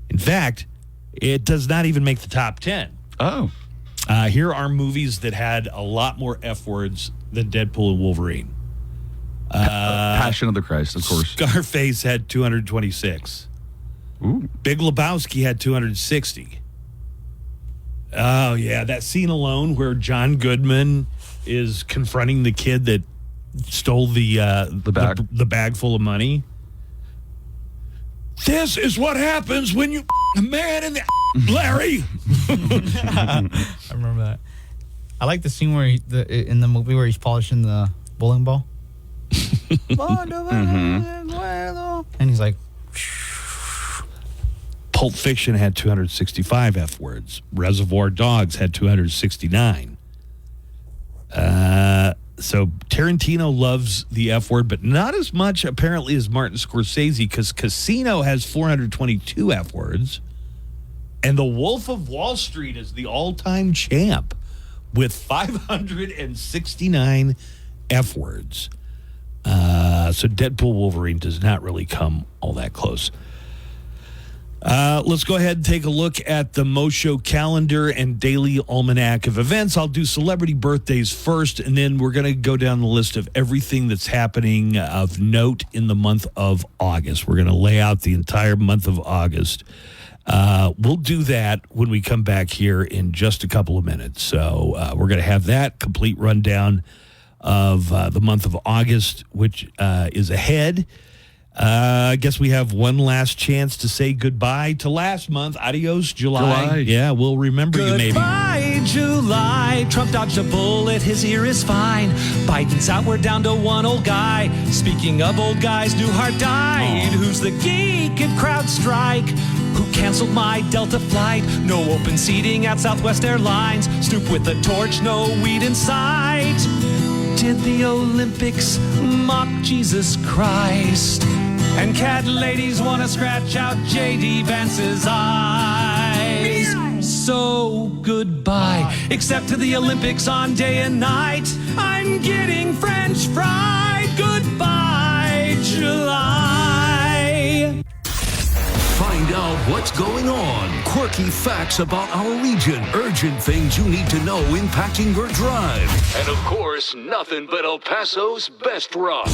In fact, it does not even make the top 10. Oh. Here are movies that had a lot more F words than Deadpool and Wolverine. Passion of the Christ, of course. Scarface had 226. Ooh. Big Lebowski had 260. Oh, yeah, that scene alone where John Goodman is confronting the kid that stole the bag full of money. This is what happens when you a man in the Larry. I remember that. I like the scene where in the movie where he's polishing the bowling ball. And he's like, Pulp Fiction had 265 F words. Reservoir Dogs had 269. So Tarantino loves the F word, but not as much apparently as Martin Scorsese, because Casino has 422 F words. And the Wolf of Wall Street is the all-time champ with 569 F words. So Deadpool Wolverine does not really come all that close. Let's go ahead and take a look at the Mo Show calendar and daily almanac of events. I'll do celebrity birthdays first, and then we're going to go down the list of everything that's happening of note in the month of August. We're going to lay out the entire month of August. We'll do that when we come back here in just a couple of minutes. So we're going to have that complete rundown of the month of August, which is ahead. I guess we have one last chance to say goodbye to last month. Adios, July. Yeah, we'll remember you maybe. Goodbye, July. Trump dodged a bullet, his ear is fine. Biden's out, we're down to one old guy. Speaking of old guys, Newhart died. Who's the geek at CrowdStrike? Who canceled my Delta flight? No open seating at Southwest Airlines. Stoop with a torch, no weed in sight. Did the Olympics mock Jesus Christ? And cat ladies want to scratch out J.D. Vance's eyes. So goodbye, except to the Olympics on day and night. I'm getting French fried. Goodbye, July. Find out what's going on. Quirky facts about our region. Urgent things you need to know impacting your drive. And of course, nothing but El Paso's best rock.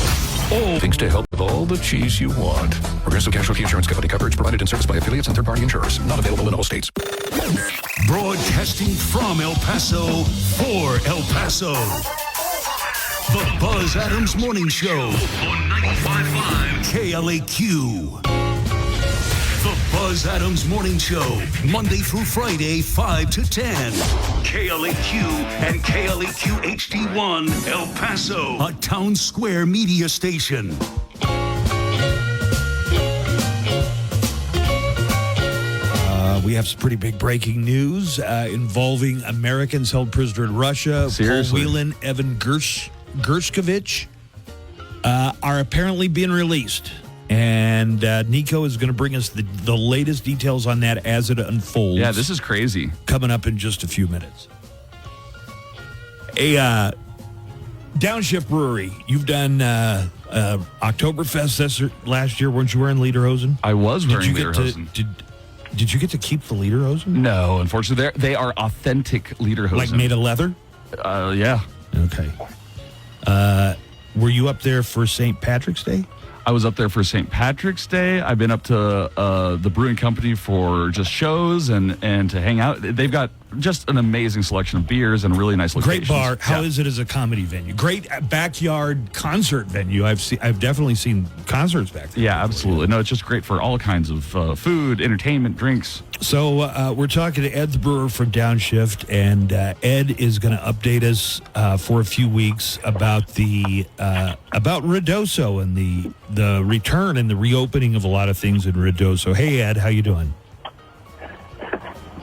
Oh, things to help with all the cheese you want. Progressive Casualty Insurance Company coverage provided in service by affiliates and third-party insurers. Not available in all states. Broadcasting from El Paso for El Paso. The Buzz Adams Morning Show on 95.5 KLAQ. The Buzz Adams Morning Show, Monday through Friday, 5 to 10. KLAQ and KLAQ HD1, El Paso, a town square media station. We have some pretty big breaking news involving Americans held prisoner in Russia. Seriously? Paul Whelan, Evan Gershkovich are apparently being released. And Nico is going to bring us the latest details on that as it unfolds. Yeah, this is crazy. Coming up in just a few minutes. A Downshift Brewery. You've done Oktoberfest last year. Weren't you wearing lederhosen? I was wearing lederhosen. Did you get to keep the lederhosen? No, unfortunately. They are authentic lederhosen. Like made of leather? Yeah. Okay. Were you up there for St. Patrick's Day? I was up there for St. Patrick's Day. I've been up to the brewing company for just shows and to hang out. They've got just an amazing selection of beers and a really nice location. Great bar. How is it as a comedy venue? Great backyard concert venue. I've definitely seen concerts back there. Yeah, absolutely. No, it's just great for all kinds of food, entertainment, drinks. So we're talking to Ed the brewer from Downshift, and Ed is going to update us for a few weeks about about Ruidoso and the return and the reopening of a lot of things in Ruidoso. Hey, Ed, how you doing?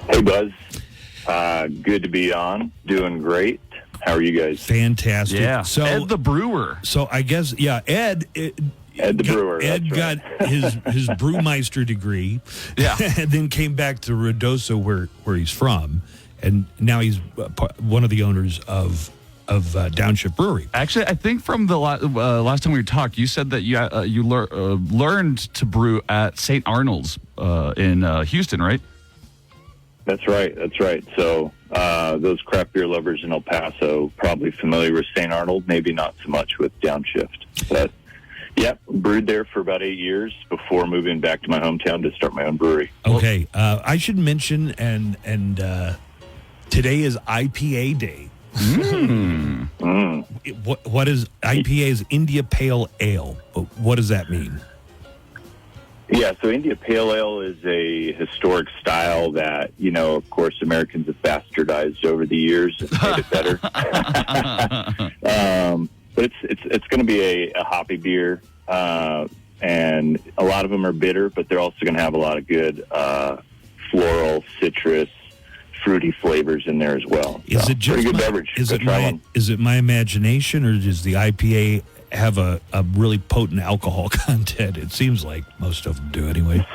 Hey, Buzz. Good to be on. Doing great. How are you guys? Fantastic. Yeah. So Ed the brewer. So I guess Ed the brewer. Ed got his brewmeister degree. Yeah. And then came back to Ruidoso where he's from, and now he's one of the owners of Downshift Brewery. Actually, I think from the last time we talked, you said that you learned to brew at St. Arnold's in Houston, right? That's right. So those craft beer lovers in El Paso probably familiar with St. Arnold, maybe not so much with Downshift. But, yeah, brewed there for about 8 years before moving back to my hometown to start my own brewery. Okay. I should mention, and today is IPA Day. What is IPA? Is India Pale Ale. What does that mean? Yeah, so India Pale Ale is a historic style that, of course, Americans have bastardized over the years and made it better. But it's going to be a hoppy beer, and a lot of them are bitter, but they're also going to have a lot of good floral, citrus, fruity flavors in there as well. Is it just pretty good beverage. Is it my imagination, or does the IPA have a really potent alcohol content? It seems like most of them do anyway.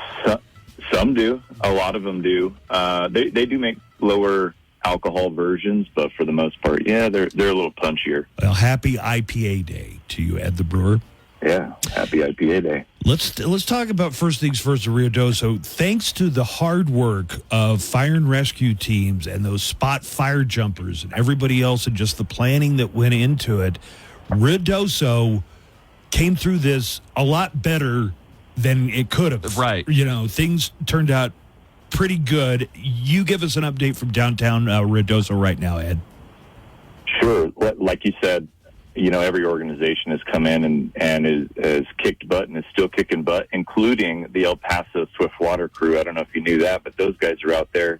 Some Some do. A lot of them do. They do make lower alcohol versions, but for the most part, yeah, they're a little punchier. Well, happy IPA day to you, Ed the Brewer. Yeah, happy IPA day. Let's talk about first things first at Rio Doso. Thanks to the hard work of fire and rescue teams and those spot fire jumpers and everybody else and just the planning that went into it, Rio Doso came through this a lot better than it could have. Right. You know, things turned out pretty good. You give us an update from downtown Rio Doso right now, Ed. Sure. Like you said, you know, every organization has come in and has kicked butt and is still kicking butt, including the El Paso Swift Water crew. I don't know if you knew that, but those guys are out there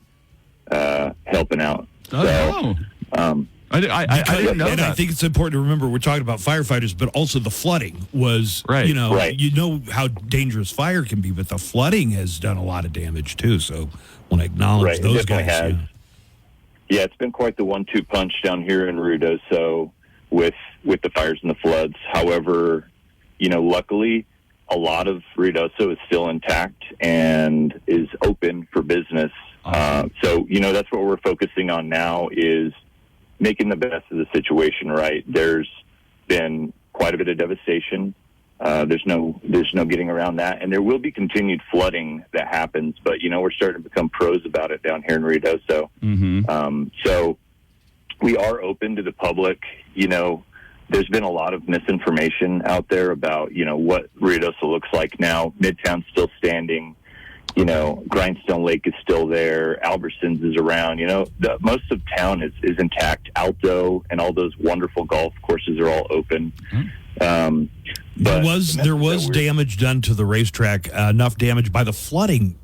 helping out. I didn't know and that. I think it's important to remember we're talking about firefighters, but also the flooding was, you know, you know how dangerous fire can be, but the flooding has done a lot of damage too. So I want to acknowledge those guys. Has. Yeah, it's been quite the 1-2 punch down here in Rio Doso with the fires and the floods. However, you know, luckily a lot of Rio Doso is still intact and is open for business. So, you know, that's what we're focusing on now is making the best of the situation, right? There's been quite a bit of devastation. There's no getting around that. And there will be continued flooding that happens, but, you know, we're starting to become pros about it down here in Rio Doso. So we are open to the public. You know, there's been a lot of misinformation out there about, you know, what Rio Doso looks like now. Midtown's still standing. You know, Grindstone Lake is still there. Albertsons is around. You know, most of town is intact. Alto and all those wonderful golf courses are all open. There was damage done to the racetrack, enough damage by the flooding,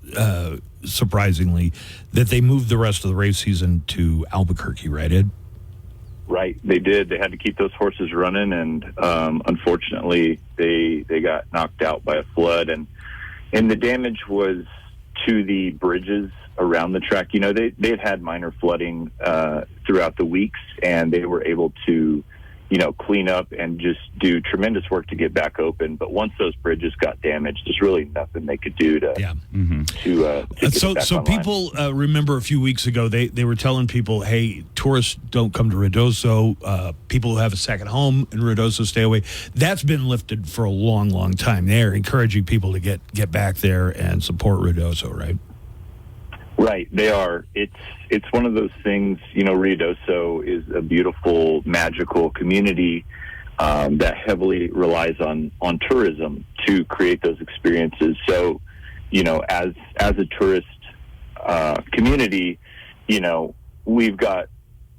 surprisingly, that they moved the rest of the race season to Albuquerque, right, Ed? Right, they did. They had to keep those horses running, and unfortunately, they got knocked out by a flood, and the damage was to the bridges around the track. You know, they had minor flooding throughout the weeks, and they were able to, you know, clean up and just do tremendous work to get back open. But once those bridges got damaged, there's really nothing they could do to get it back So online. people remember a few weeks ago they were telling people, hey, tourists don't come to Rio Doso. People who have a second home in Rio Doso stay away. That's been lifted for a long, long time. They're encouraging people to get back there and support Rio Doso, right? Right, they are. It's one of those things, you know, Rio Doso is a beautiful, magical community that heavily relies on tourism to create those experiences. So, you know, as a tourist community, you know, we've got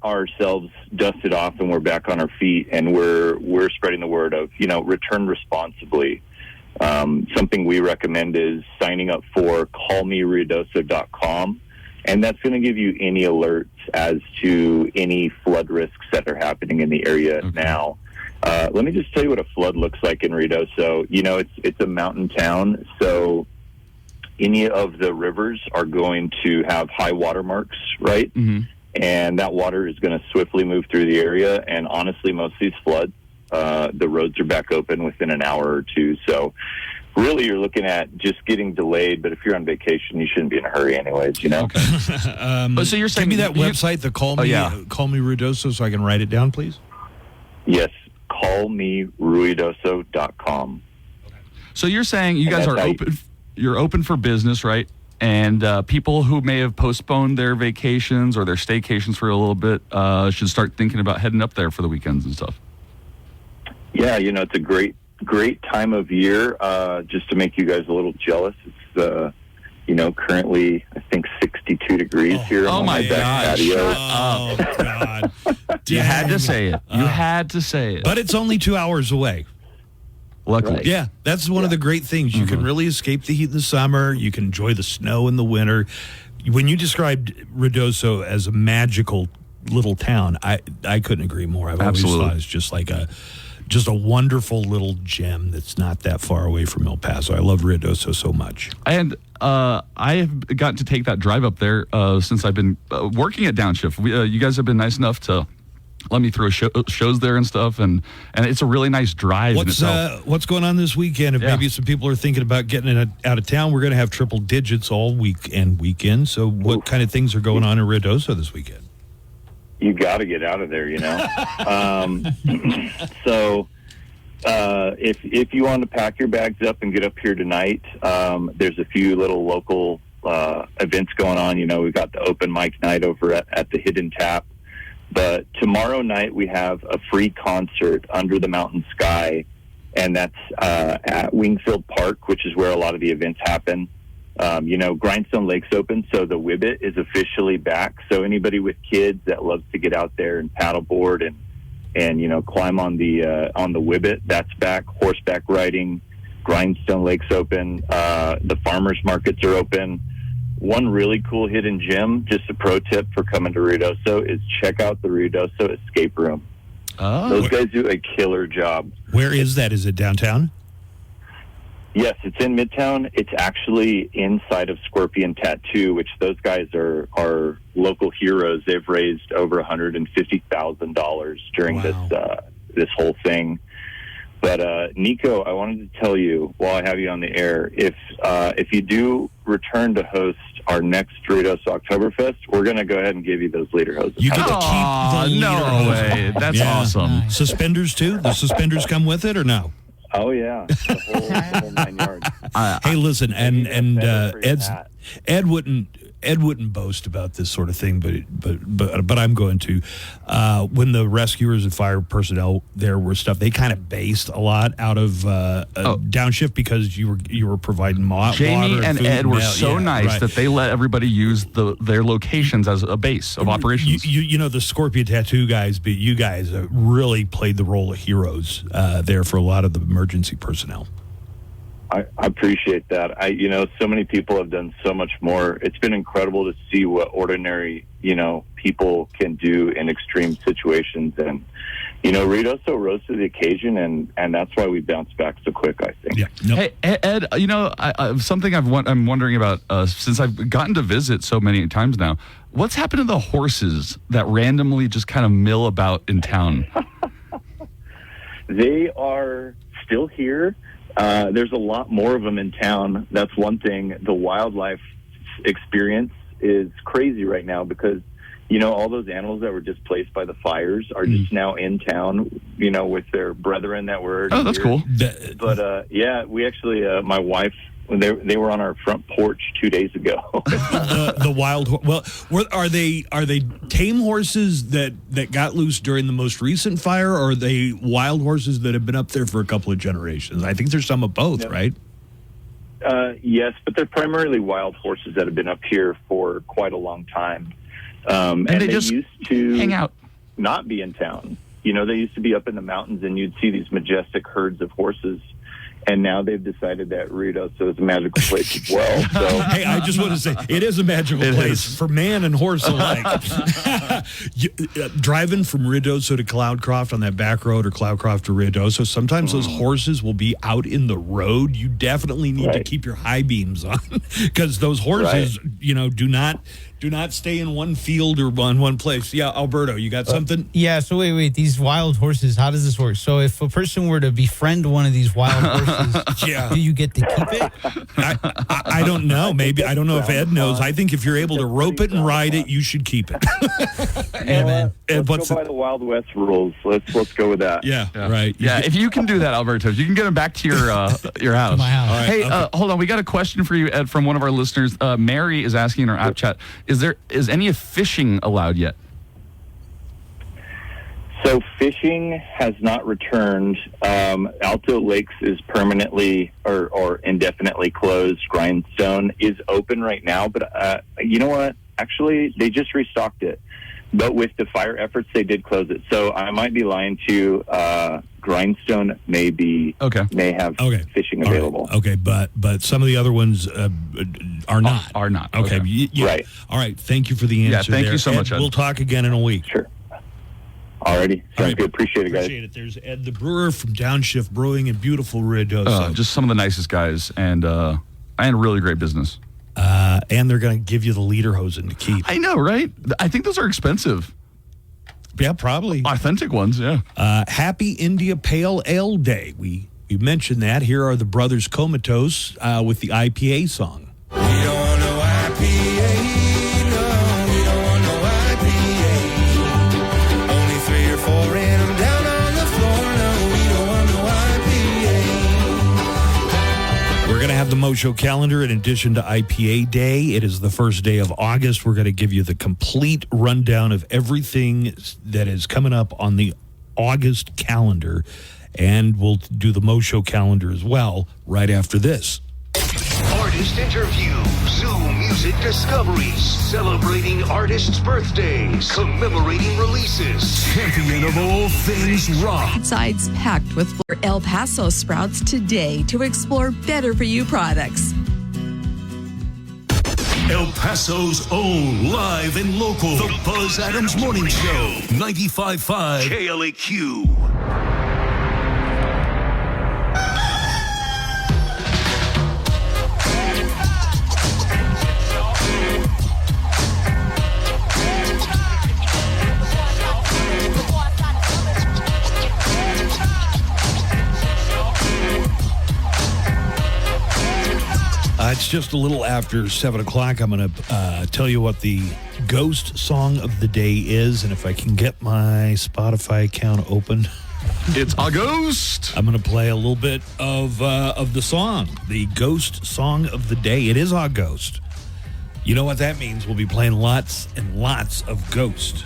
ourselves dusted off and we're back on our feet and we're spreading the word of, you know, return responsibly. Something we recommend is signing up for callmeriodoso.com, and that's going to give you any alerts as to any flood risks that are happening in the area now. Let me just tell you what a flood looks like in Rio Doso. You know, it's a mountain town, so any of the rivers are going to have high water marks, right? And that water is going to swiftly move through the area, and honestly, most of these floods, the roads are back open within an hour or two. So really you're looking at just getting delayed, but if you're on vacation, you shouldn't be in a hurry anyways, you know? But so you're saying give me that website, the Call Me Rio Doso, so I can write it down, please? Yes, callmeriodoso.com. So you're saying you guys are open, you're open for business, right? And people who may have postponed their vacations or their staycations for a little bit should start thinking about heading up there for the weekends and stuff. Yeah, you know, it's a great time of year. Just to make you guys a little jealous, it's you know, currently I think 62 degrees here on my back patio. Oh God! You had to say it. You had to say it. But it's only 2 hours away. Luckily, yeah, that's one of the great things. You can really escape the heat in the summer. You can enjoy the snow in the winter. When you described Rio Doso as a magical little town, I couldn't agree more. I've always thought it's just like a wonderful little gem that's not that far away from El Paso. I love Rio Doso so much. And I have gotten to take that drive up there since I've been working at Downshift. You guys have been nice enough to let me throw shows there and stuff, and it's a really nice drive in itself. What's going on this weekend? If maybe some people are thinking about getting out of town, we're going to have triple digits all week and weekend. So what kind of things are going on in Ruidoso this weekend? You got to get out of there, So if you want to pack your bags up and get up here tonight, there's a few little local events going on. We've got the open mic night over at the Hidden Tap. But tomorrow night we have a free concert under the mountain sky, and that's at Wingfield Park, which is where a lot of the events happen. Grindstone Lake's open, so the Whibbit is officially back. So anybody with kids that loves to get out there and paddleboard and climb on the Whibbit, that's back. Horseback riding, Grindstone Lake's open. The farmers markets are open. One really cool hidden gem, just a pro tip for coming to Ruidoso, is check out the Ruidoso Escape Room. Oh. Those guys do a killer job. Where is that? Is it downtown? Yes, it's in Midtown. It's actually inside of Scorpion Tattoo, which those guys are local heroes. They've raised over $150,000 during this whole thing. But Nico, I wanted to tell you while I have you on the air, if you do return to host our next Ruidoso Oktoberfest, we're going to go ahead and give you those leader hoses. You get to keep the no way. That's awesome. Nice. Suspenders too? The suspenders come with it or no? Oh yeah, the whole 9 yards. Hey, listen, and Ed wouldn't boast about this sort of thing, but I'm going to. When the rescuers and fire personnel there were stuff, they kind of based a lot out of downshift because you were providing Jamie water and food Ed were so nice that they let everybody use their locations as a base of operations. The Scorpion Tattoo guys, but you guys really played the role of heroes there for a lot of the emergency personnel. I appreciate that. So many people have done so much more. It's been incredible to see what ordinary, people can do in extreme situations. And, Ruidoso rose to the occasion, and that's why we bounced back so quick, I think. Yeah. Hey, Ed, something I'm wondering about since I've gotten to visit so many times now. What's happened to the horses that randomly just kind of mill about in town? They are still here. There's a lot more of them in town. That's one thing. The wildlife experience is crazy right now because, all those animals that were displaced by the fires are just now in town, with their brethren that were. Oh, that's cool. But, we actually, my wife, they were on our front porch 2 days ago. the wild. Well, are they tame horses that got loose during the most recent fire, or are they wild horses that have been up there for a couple of generations? I think there's some of both, right? Yes, but they're primarily wild horses that have been up here for quite a long time, and they just used to hang out, not be in town. They used to be up in the mountains, and you'd see these majestic herds of horses. And now they've decided that Ruidoso is a magical place as well. So, hey, I just want to say it is a magical place for man and horse alike. Driving from Ruidoso to Cloudcroft on that back road, or Cloudcroft to Ruidoso, sometimes those horses will be out in the road. You definitely need to keep your high beams on because those horses, do not stay in one field or on one place. Yeah, Alberto, you got something? Yeah, so wait. These wild horses, how does this work? So if a person were to befriend one of these wild horses, do you get to keep it? I don't know. Maybe. I don't know if Ed knows. I think if you're able to rope it and ride it, you should keep it. Let's go by the Wild West rules. Let's go with that. Yeah. Right. Yeah, if you can do that, Alberto, if you can get them back to your house. My house. Right, hey, hold on. We got a question for you, Ed, from one of our listeners. Mary is asking in our app chat, is any fishing allowed yet? So fishing has not returned. Alto Lakes is permanently or indefinitely closed. Grindstone is open right now, but you know what? Actually, they just restocked it. But with the fire efforts, they did close it. So I might be lying to you. Grindstone may have fishing available. Right. Okay, but some of the other ones are not. Are not. Okay. Right. All right. Thank you for the answer. Yeah, thank you so much, Ed. We'll talk again in a week. Sure. Alrighty. Sounds good. Appreciate it, guys. Appreciate it. There's Ed the Brewer from Downshift Brewing in beautiful Ruidoso. Just some of the nicest guys and really great business. And they're going to give you the lederhosen to keep. I know, right? I think those are expensive. Yeah, probably. Authentic ones, yeah. Happy India Pale Ale Day. We mentioned that. Here are the Brothers Comatose with the IPA song. We don't want no IPA, no, we don't want no IPA. Only 3 or 4 in them down on the floor, no, we don't want no IPA. We're going to have the Mo Show calendar in addition to IPA Day. It is the first day of August. We're going to give you the complete rundown of everything that is coming up on the August calendar. And we'll do the Mo Show calendar as well right after this. Artist interviews, Zoom music discoveries, celebrating artists' birthdays, commemorating releases, champion of all things rock. Sides packed with El Paso Sprouts today to explore better for you products. El Paso's own live and local, The Buzz Adams Morning Show, 95.5 KLAQ. It's just a little after 7 o'clock. I'm going to tell you what the ghost song of the day is. And if I can get my Spotify account open. It's a ghost. I'm going to play a little bit of the song, the ghost song of the day. It is a ghost. You know what that means? We'll be playing lots and lots of Ghost.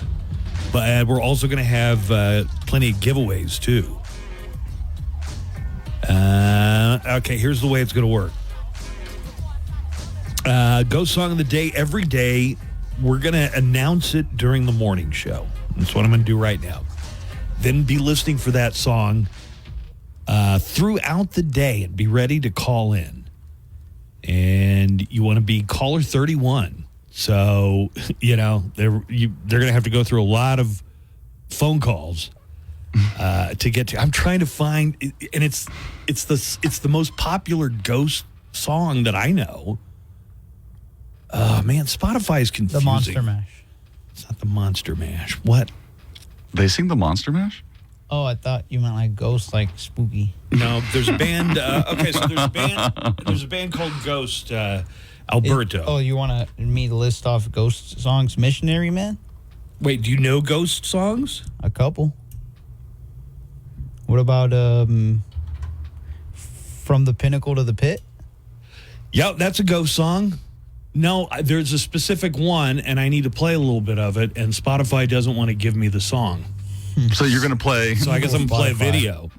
But we're also going to have plenty of giveaways, too. Okay, here's the way it's going to work. Ghost Song of the Day every day. We're going to announce it during the morning show. That's what I'm going to do right now. Then be listening for that song throughout the day and be ready to call in. And you want to be caller 31. So, you know, they're going to have to go through a lot of phone calls to get to. I'm trying to find, and it's the most popular Ghost song that I know. Oh, man, Spotify is confusing. The Monster Mash. It's not the Monster Mash. What? They sing the Monster Mash? Oh, I thought you meant like Ghost, like spooky. No, there's a band. Okay, so there's a band called Ghost, Alberto. You want me to list off Ghost songs? Missionary Man? Wait, do you know Ghost songs? A couple. What about From the Pinnacle to the Pit? Yeah, that's a Ghost song. No, there's a specific one, and I need to play a little bit of it, and Spotify doesn't want to give me the song. So you're going to play... So I guess I'm going to play a video.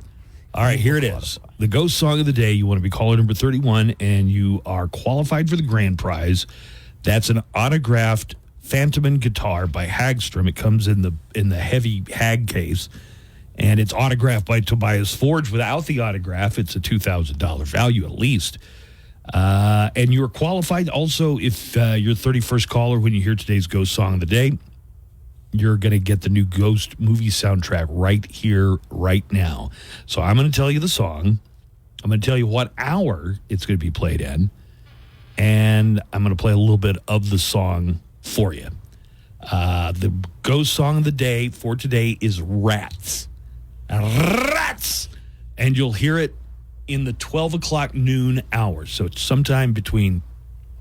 All right, here it is. The Ghost Song of the Day. You want to be caller number 31, and you are qualified for the grand prize. That's an autographed Phantom guitar by Hagstrom. It comes in the heavy Hag case, and it's autographed by Tobias Forge. Without the autograph, it's a $2,000 value at least. And you're qualified also if you're the 31st caller when you hear today's Ghost Song of the Day. You're going to get the new Ghost movie soundtrack right here, right now. So I'm going to tell you the song. I'm going to tell you what hour it's going to be played in. And I'm going to play a little bit of the song for you. The Ghost Song of the Day for today is Rats. Rats! And you'll hear it in the 12 o'clock noon hour. So it's sometime between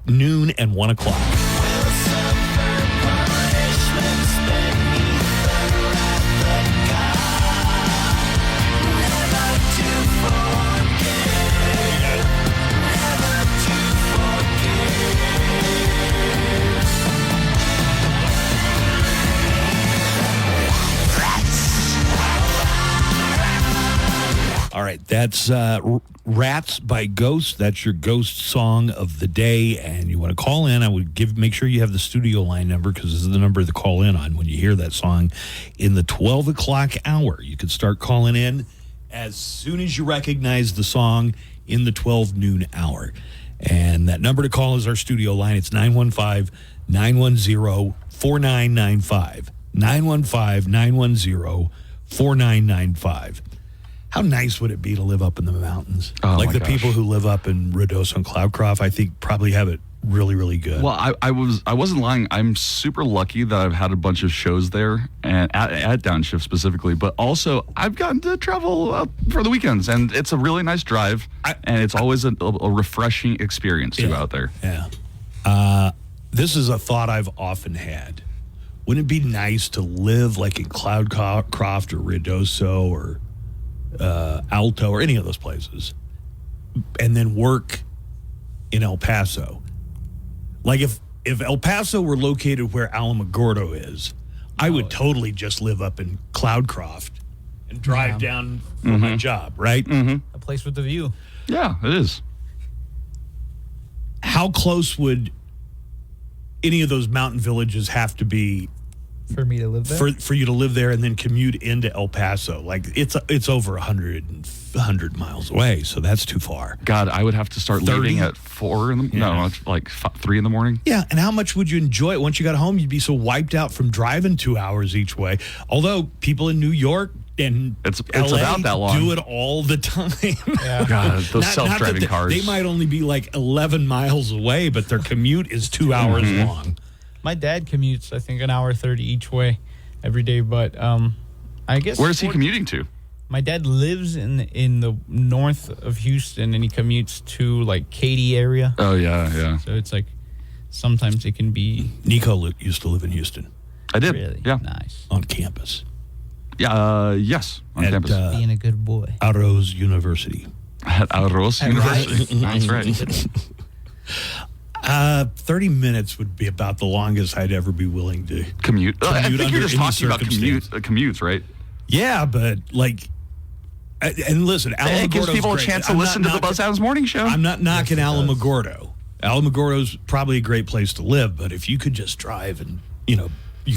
noon and 1 o'clock. All right, that's Rats by Ghost. That's your Ghost Song of the Day. And you want to call in, I would make sure you have the studio line number because this is the number to call in on when you hear that song in the 12 o'clock hour. You can start calling in as soon as you recognize the song in the 12 noon hour. And that number to call is our studio line. It's 915-910-4995. 915-910-4995. How nice would it be to live up in the mountains? Oh, like my the gosh. people who live up in Ruidoso and Cloudcroft, I think probably have it really, really good. Well, I wasn't lying. I'm super lucky that I've had a bunch of shows there and at Downshift specifically, but also I've gotten to travel for the weekends, and it's a really nice drive, and it's always a refreshing experience too out there. Yeah. This is a thought I've often had. Wouldn't it be nice to live like in Cloudcroft or Ruidoso or Alto or any of those places, and then work in El Paso? Like if El Paso were located where Alamogordo is, I would totally just live up in Cloudcroft and drive down for my job, right? A place with the view. Yeah, it is. How close would any of those mountain villages have to be for me to live there? For you to live there and then commute into El Paso? Like it's over 100 miles away, so that's too far. God, I would have to start leaving at 4 in the no, like 3 in the morning. Yeah, and how much would you enjoy it once you got home? You'd be so wiped out from driving 2 hours each way. Although people in New York and it's LA about that long. do it all the time. Yeah. God, those self-driving that cars. They might only be like 11 miles away, but their commute is 2 hours long. My dad commutes, I think, an hour 30 each way every day. But I guess where is he commuting to? My dad lives in the north of Houston, and he commutes to like Katy area. Oh yeah. So it's like sometimes it can be. Nico used to live in Houston. I did. Really? Yeah. Nice. On campus. Yeah. Yes. On campus. Being a good boy. Arroz University. At Arroz University. That's right. 30 minutes would be about the longest I'd ever be willing to commute. I think under you're just any talking about commutes, right? Yeah, but like, and listen, it gives people a chance to listen to the Buzz Adams Morning Show. I'm not knocking Alamogordo. Alamogordo's probably a great place to live, but if you could just drive and, you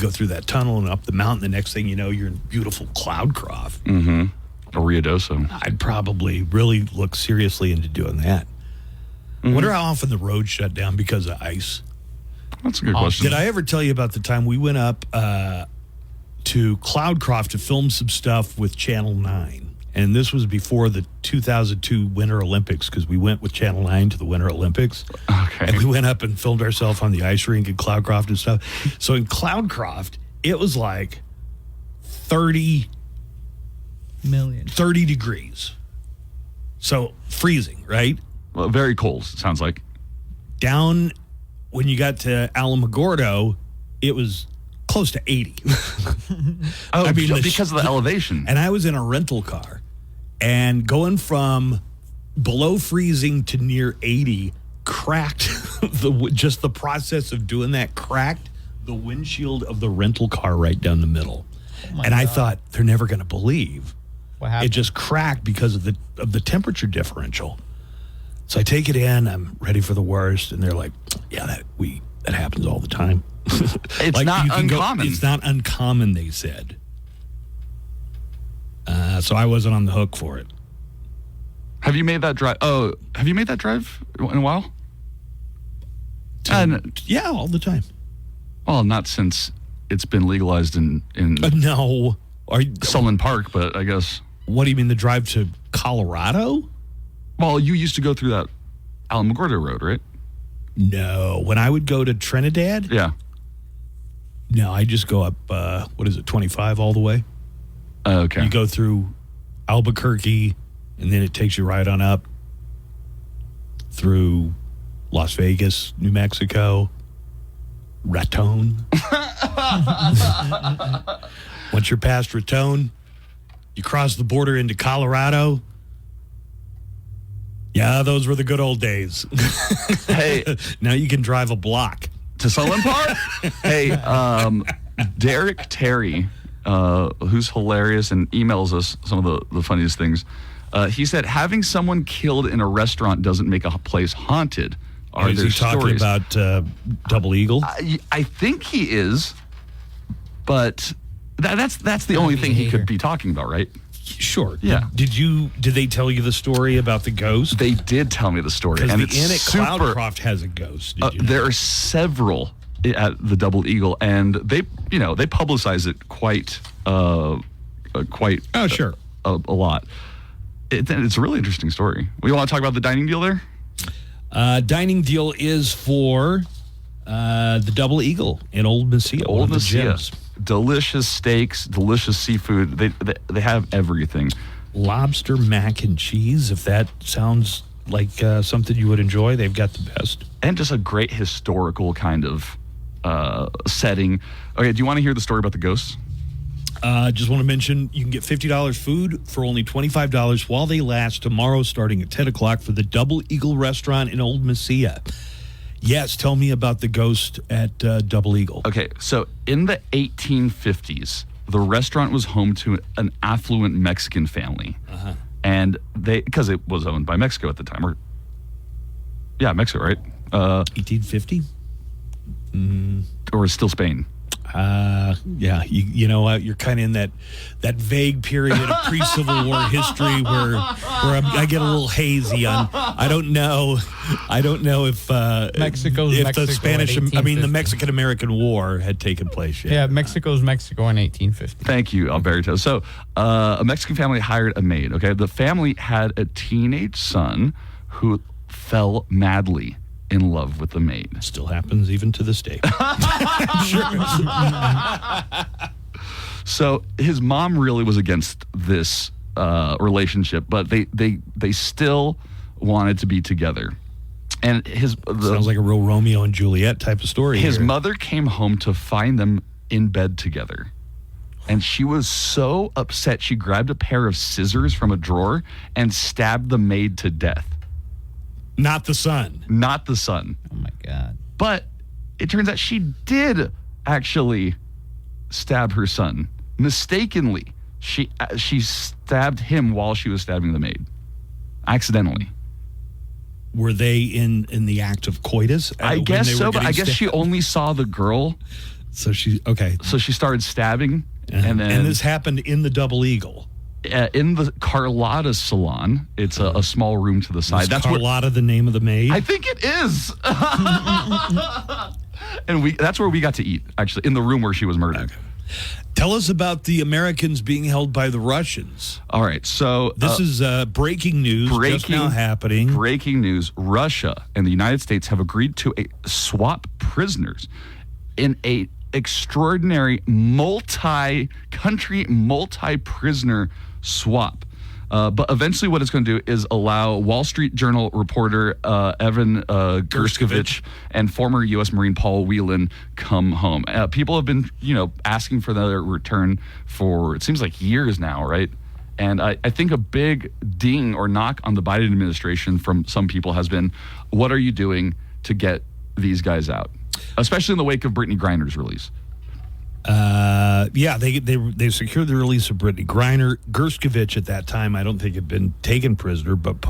go through that tunnel and up the mountain, the next thing you know, you're in beautiful Cloudcroft. Mm-hmm. Or Ruidoso. I'd probably really look seriously into doing that. I wonder how often the road shut down because of ice. That's a good question. Did I ever tell you about the time we went up to Cloudcroft to film some stuff with Channel 9? And this was before the 2002 Winter Olympics, because we went with Channel 9 to the Winter Olympics. Okay. And we went up and filmed ourselves on the ice rink in Cloudcroft and stuff. So in Cloudcroft, it was like 30 degrees. So freezing, right? Well, very cold, it sounds like. Down when you got to Alamogordo, it was close to 80. I mean, because of the elevation. And I was in a rental car, and going from below freezing to near 80 cracked just the process of doing that cracked the windshield of the rental car right down the middle. And I thought, they're never going to believe what happened. It just cracked because of the temperature differential. So I take it in, I'm ready for the worst, and they're like, yeah, that happens all the time. It's like not uncommon. It's not uncommon, they said. So I wasn't on the hook for it. Have you made that drive? Oh, have you made that drive in a while? Yeah, all the time. Well, not since it's been legalized in no, Sullivan Park, but I guess. What do you mean, the drive to Colorado? Well, you used to go through that Alamogordo Road, right? No. When I would go to Trinidad? Yeah. No, I just go up, 25 all the way? Okay. You go through Albuquerque, and then it takes you right on up through Las Vegas, New Mexico, Raton. Once you're past Raton, you cross the border into Colorado. Yeah, those were the good old days. Hey, now you can drive a block to Sullivan Park. Hey, Derek Terry, who's hilarious and emails us some of the funniest things. He said, having someone killed in a restaurant doesn't make a place haunted. Are is there he talking stories about Double Eagle? I think he is, but that's the only thing he could be talking about, right? Sure. Yeah. Did they tell you the story about the ghost? They did tell me the story. And And the it's inn at super, Cloudcroft has a ghost. Did you know? There are several at the Double Eagle, and they publicize it quite. Sure. A lot. It's a really interesting story. We want to talk about the dining deal there? Dining deal is for the Double Eagle in Old Mesilla. Old Mesilla. Delicious steaks, delicious seafood. They have everything. Lobster mac and cheese, if that sounds like something you would enjoy, they've got the best. And just a great historical kind of setting. Okay, do you want to hear the story about the ghosts? Just want to mention you can get $50 food for only $25 while they last tomorrow starting at 10 o'clock for the Double Eagle restaurant in Old Mesilla. Yes, tell me about the ghost at Double Eagle. Okay, so in the 1850s, the restaurant was home to an affluent Mexican family. And because it was owned by Mexico at the time. Mexico, right? 1850? Or still Spain? Yeah, you know what? You're kind of in that vague period of pre-Civil War history where I get a little hazy on. I don't know if Mexico's if Mexico the Spanish, in the Mexican-American War had taken place yet. Yeah, Mexico's Mexico in 1850. Thank you, Alberto. So, a Mexican family hired a maid. Okay, the family had a teenage son who fell madly in love with the maid. Still happens even to this day. So his mom really was against this relationship, but they still wanted to be together. And sounds like a real Romeo and Juliet type of story. His mother came home to find them in bed together. And she was so upset, she grabbed a pair of scissors from a drawer and stabbed the maid to death. Not the son. Not the son. Oh, my God. But it turns out she did actually stab her son. Mistakenly. She stabbed him while she was stabbing the maid. Accidentally. Were they in the act of coitus? I guess so, but I guess she only saw the girl. So she started stabbing. And this happened in the Double Eagle. In the Carlotta salon. It's a small room to the side. That's Carlotta the name of the maid? I think it is. And that's where we got to eat, actually, in the room where she was murdered. Okay. Tell us about the Americans being held by the Russians. All right, so this is breaking news just now happening. Breaking news. Russia and the United States have agreed to swap prisoners in a extraordinary multi-country, multi-prisoner swap. But eventually what it's going to do is allow Wall Street Journal reporter Evan Gershkovich and former U.S. Marine Paul Whelan come home. People have been, asking for their return for, it seems like years now, right? And I think a big ding or knock on the Biden administration from some people has been, what are you doing to get these guys out? Especially in the wake of Brittany Griner's release. They secured the release of Brittany Griner. Gershkovich at that time, I don't think had been taken prisoner, but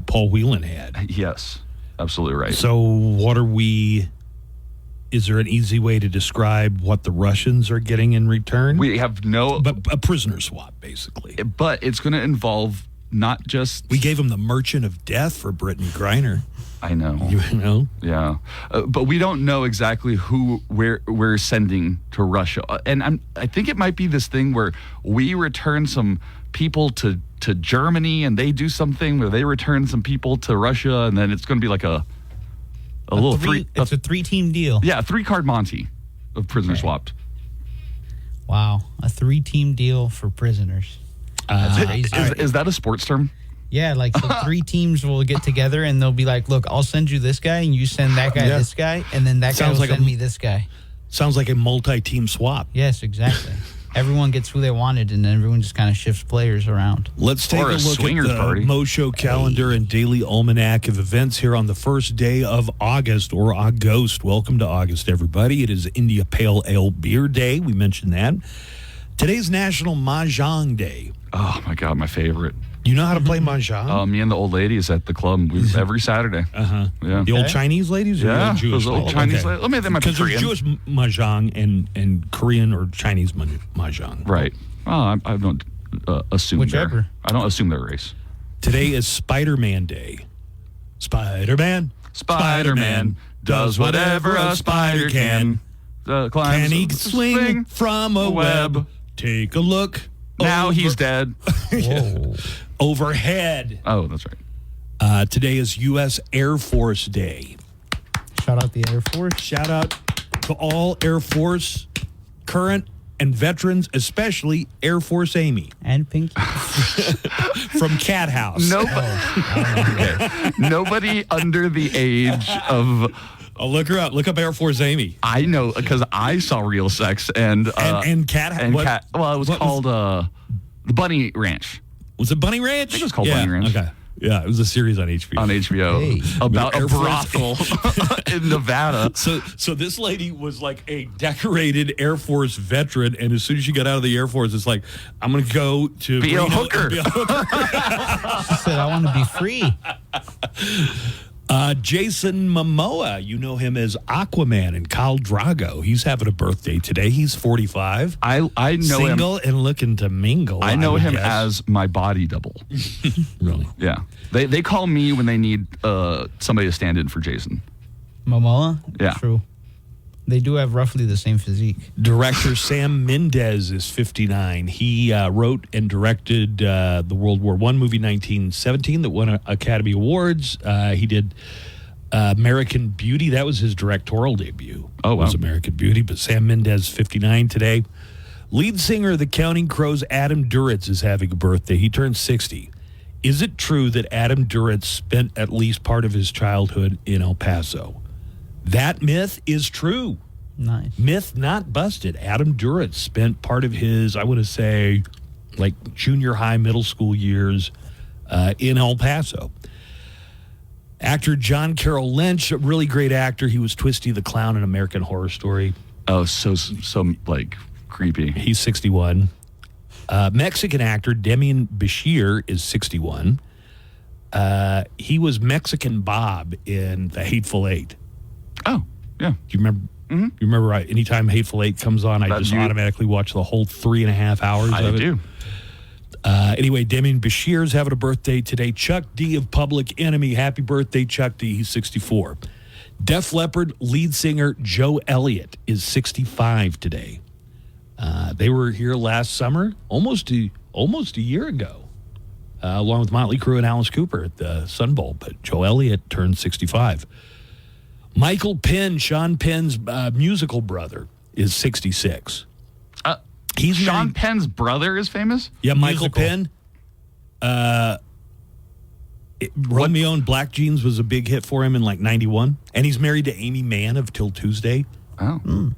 Paul Whelan had. Yes, absolutely right. So is there an easy way to describe what the Russians are getting in return? We have but a prisoner swap, basically. But it's going to involve not just... We gave him the Merchant of Death for Brittany Griner. I know. You know? Yeah. But we don't know exactly who we're sending to Russia. And I think it might be this thing where we return some people to Germany and they do something where they return some people to Russia, and then it's going to be like a little It's a 3-team deal. Yeah, a 3-card Monty of prisoner swapped. Wow. A 3-team deal for prisoners. That's crazy. Is that a sports term? Yeah, like so 3 teams will get together and they'll be like, look, I'll send you this guy and you send that guy this guy, and then that guy will send me this guy. Sounds like a multi-team swap. Yes, exactly. Everyone gets who they wanted, and then everyone just kind of shifts players around. Let's take a look at the Mo Show calendar and daily almanac of events here on the first day of August, or August. Welcome to August, everybody. It is India Pale Ale Beer Day. We mentioned that. Today's National Mahjong Day. Oh, my God, my favorite. You know how to play Mahjong? Me and the old ladies at the club every Saturday. Yeah. The old Chinese ladies? Or yeah, the Jewish those old Chinese ladies. Let me they might be Korean. Because there's Jewish Mahjong and Korean or Chinese Mahjong. Right. Well, I don't assume whichever. I don't assume their race. Today is Spider-Man Day. Spider-Man does whatever a spider can. Can he swing from a web? Take a look. Now he's dead. Overhead. Oh, that's right. Today is U.S. Air Force Day. Shout out the Air Force. Shout out to all Air Force current and veterans, especially Air Force Amy. And Pinky. From Cat House. Nobody under the age of... Oh, look her up. Look up Air Force Amy. I know, because I saw Real Sex and Cat. And Cat. Well, it was called the Bunny Ranch. Was it Bunny Ranch? I think it was called Bunny Ranch. Okay. Yeah, it was a series on HBO. On HBO about a brothel in Nevada. So this lady was like a decorated Air Force veteran, and as soon as she got out of the Air Force, it's like, I'm going to go to be a hooker. She said, I want to be free. Jason Momoa, you know him as Aquaman and Khal Drago. He's having a birthday today. He's 45. I know Single him. and looking to mingle. I know him guess. as my body double. Really? Yeah. They call me when they need somebody to stand in for Jason. Momoa? Yeah. True. They do have roughly the same physique. Director Sam Mendes is 59. He wrote and directed the World War I movie 1917 that won Academy Awards. He did American Beauty. That was his directorial debut. Oh, wow. Was American Beauty. But Sam Mendes, 59 today. Lead singer of the Counting Crows, Adam Duritz, is having a birthday. He turned 60. Is it true that Adam Duritz spent at least part of his childhood in El Paso? That myth is true. Nice. Myth not busted. Adam Duritz spent part of his, I want to say, like junior high, middle school years in El Paso. Actor John Carroll Lynch, a really great actor. He was Twisty the Clown in American Horror Story. Oh, so like creepy. He's 61. Mexican actor Demian Bashir is 61. He was Mexican Bob in The Hateful Eight. Oh, yeah. Do you remember? Mm-hmm. You remember? Anytime Hateful Eight comes on, I just automatically watch the whole 3.5 hours of it. I do. Anyway, Demian Bashir's having a birthday today. Chuck D of Public Enemy. Happy birthday, Chuck D. He's 64. Def Leppard lead singer Joe Elliott is 65 today. They were here last summer, almost a year ago, along with Motley Crue and Alice Cooper at the Sun Bowl. But Joe Elliott turned 65. Michael Penn, Sean Penn's musical brother, is 66. He's Sean Penn's brother is famous? Yeah, Michael Penn. Romeo and Black Jeans was a big hit for him in like 91. And he's married to Amy Mann of Till Tuesday. Oh.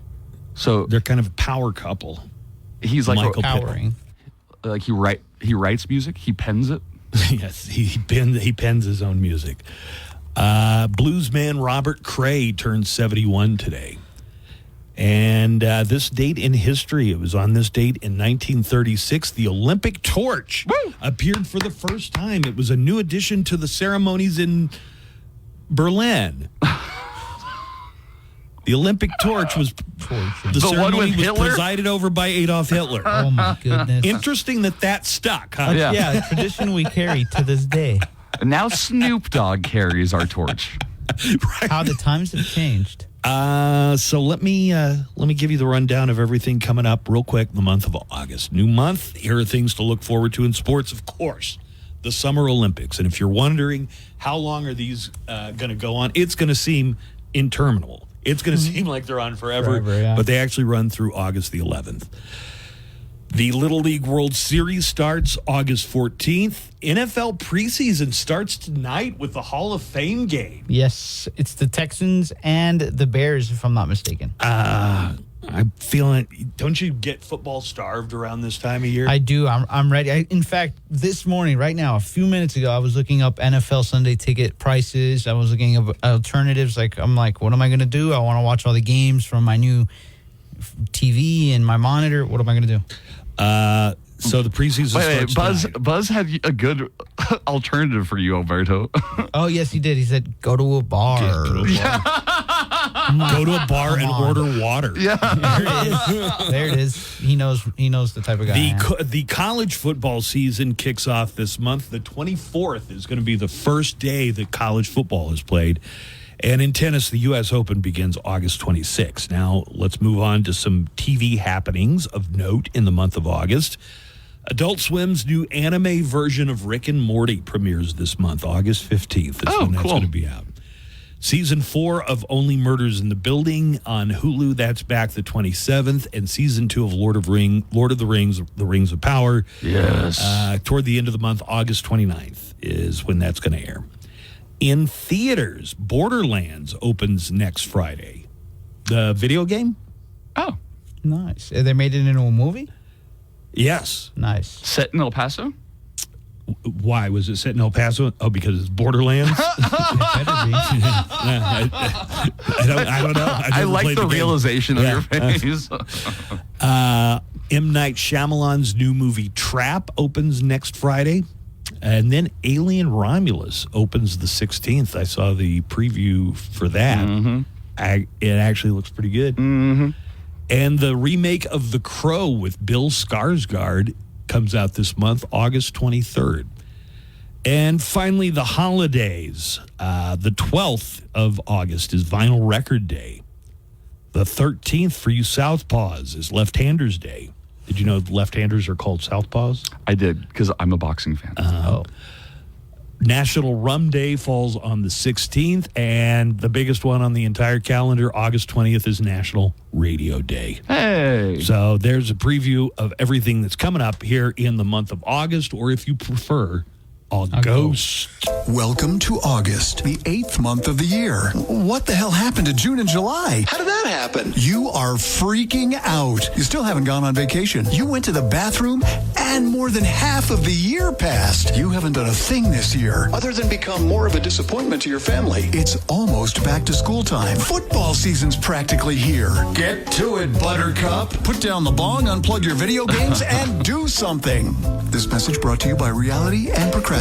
So they're kind of a power couple. He's like Michael powering. Like he writes music, he pens it. Yes, he pens his own music. Bluesman Robert Cray turned 71 today. And this date in history, it was on this date in 1936, the Olympic torch appeared for the first time. It was a new addition to the ceremonies in Berlin. The Olympic torch was the ceremony one with was Hitler? presided over by Adolf Hitler. Oh, my goodness. Interesting that stuck, huh? Yeah, a tradition we carry to this day. And now Snoop Dogg carries our torch. Right. How the times have changed. So let me give you the rundown of everything coming up real quick. The month of August, new month. Here are things to look forward to in sports. Of course, the Summer Olympics. And if you're wondering how long are these going to go on, it's going to seem interminable. It's going to seem like they're on forever, but they actually run through August the 11th. The Little League World Series starts August 14th. NFL preseason starts tonight with the Hall of Fame game. Yes, it's the Texans and the Bears, if I'm not mistaken. I'm feeling. Don't you get football starved around this time of year? I do. I'm ready. In fact, this morning, right now, a few minutes ago, I was looking up NFL Sunday ticket prices. I was looking up alternatives. I'm like, what am I going to do? I want to watch all the games from my new TV and my monitor. What am I going to do? So the preseason starts tonight. Buzz had a good alternative for you, Alberto. Oh, yes, he did. He said, go to a bar. Go to a bar and order water. Yeah. There it is. He knows the type of guy. The college football season kicks off this month. The 24th is going to be the first day that college football is played. And in tennis, the U.S. Open begins August 26th. Now, let's move on to some TV happenings of note in the month of August. Adult Swim's new anime version of Rick and Morty premieres this month, August 15th. That's when that's going to be out. Season 4 of Only Murders in the Building on Hulu, that's back the 27th. And Season 2 of Lord of the Rings, The Rings of Power. Yes. Toward the end of the month, August 29th is when that's going to air. In theaters, Borderlands opens next Friday. The video game? Oh. Nice. They made it into a movie? Yes. Nice. Set in El Paso? Why was it set in El Paso? Oh, because it's Borderlands? I don't know. I like the realization of your face. M. Night Shyamalan's new movie Trap opens next Friday. And then Alien Romulus opens the 16th. I saw the preview for that. Mm-hmm. It actually looks pretty good. Mm-hmm. And the remake of The Crow with Bill Skarsgård comes out this month, August 23rd. And finally, the holidays. The 12th of August is Vinyl Record Day. The 13th for you Southpaws is Left-Handers Day. Did you know left-handers are called Southpaws? I did, because I'm a boxing fan. National Rum Day falls on the 16th, and the biggest one on the entire calendar, August 20th, is National Radio Day. Hey! So there's a preview of everything that's coming up here in the month of August, or if you prefer, August. Welcome to August, the 8th month of the year. What the hell happened to June and July? How did that happen? You are freaking out. You still haven't gone on vacation. You went to the bathroom and more than half of the year passed. You haven't done a thing this year other than become more of a disappointment to your family. It's almost back to school time. Football season's practically here. Get to it, Buttercup. Put down the bong, unplug your video games, and do something. This message brought to you by Reality and Procrastinators.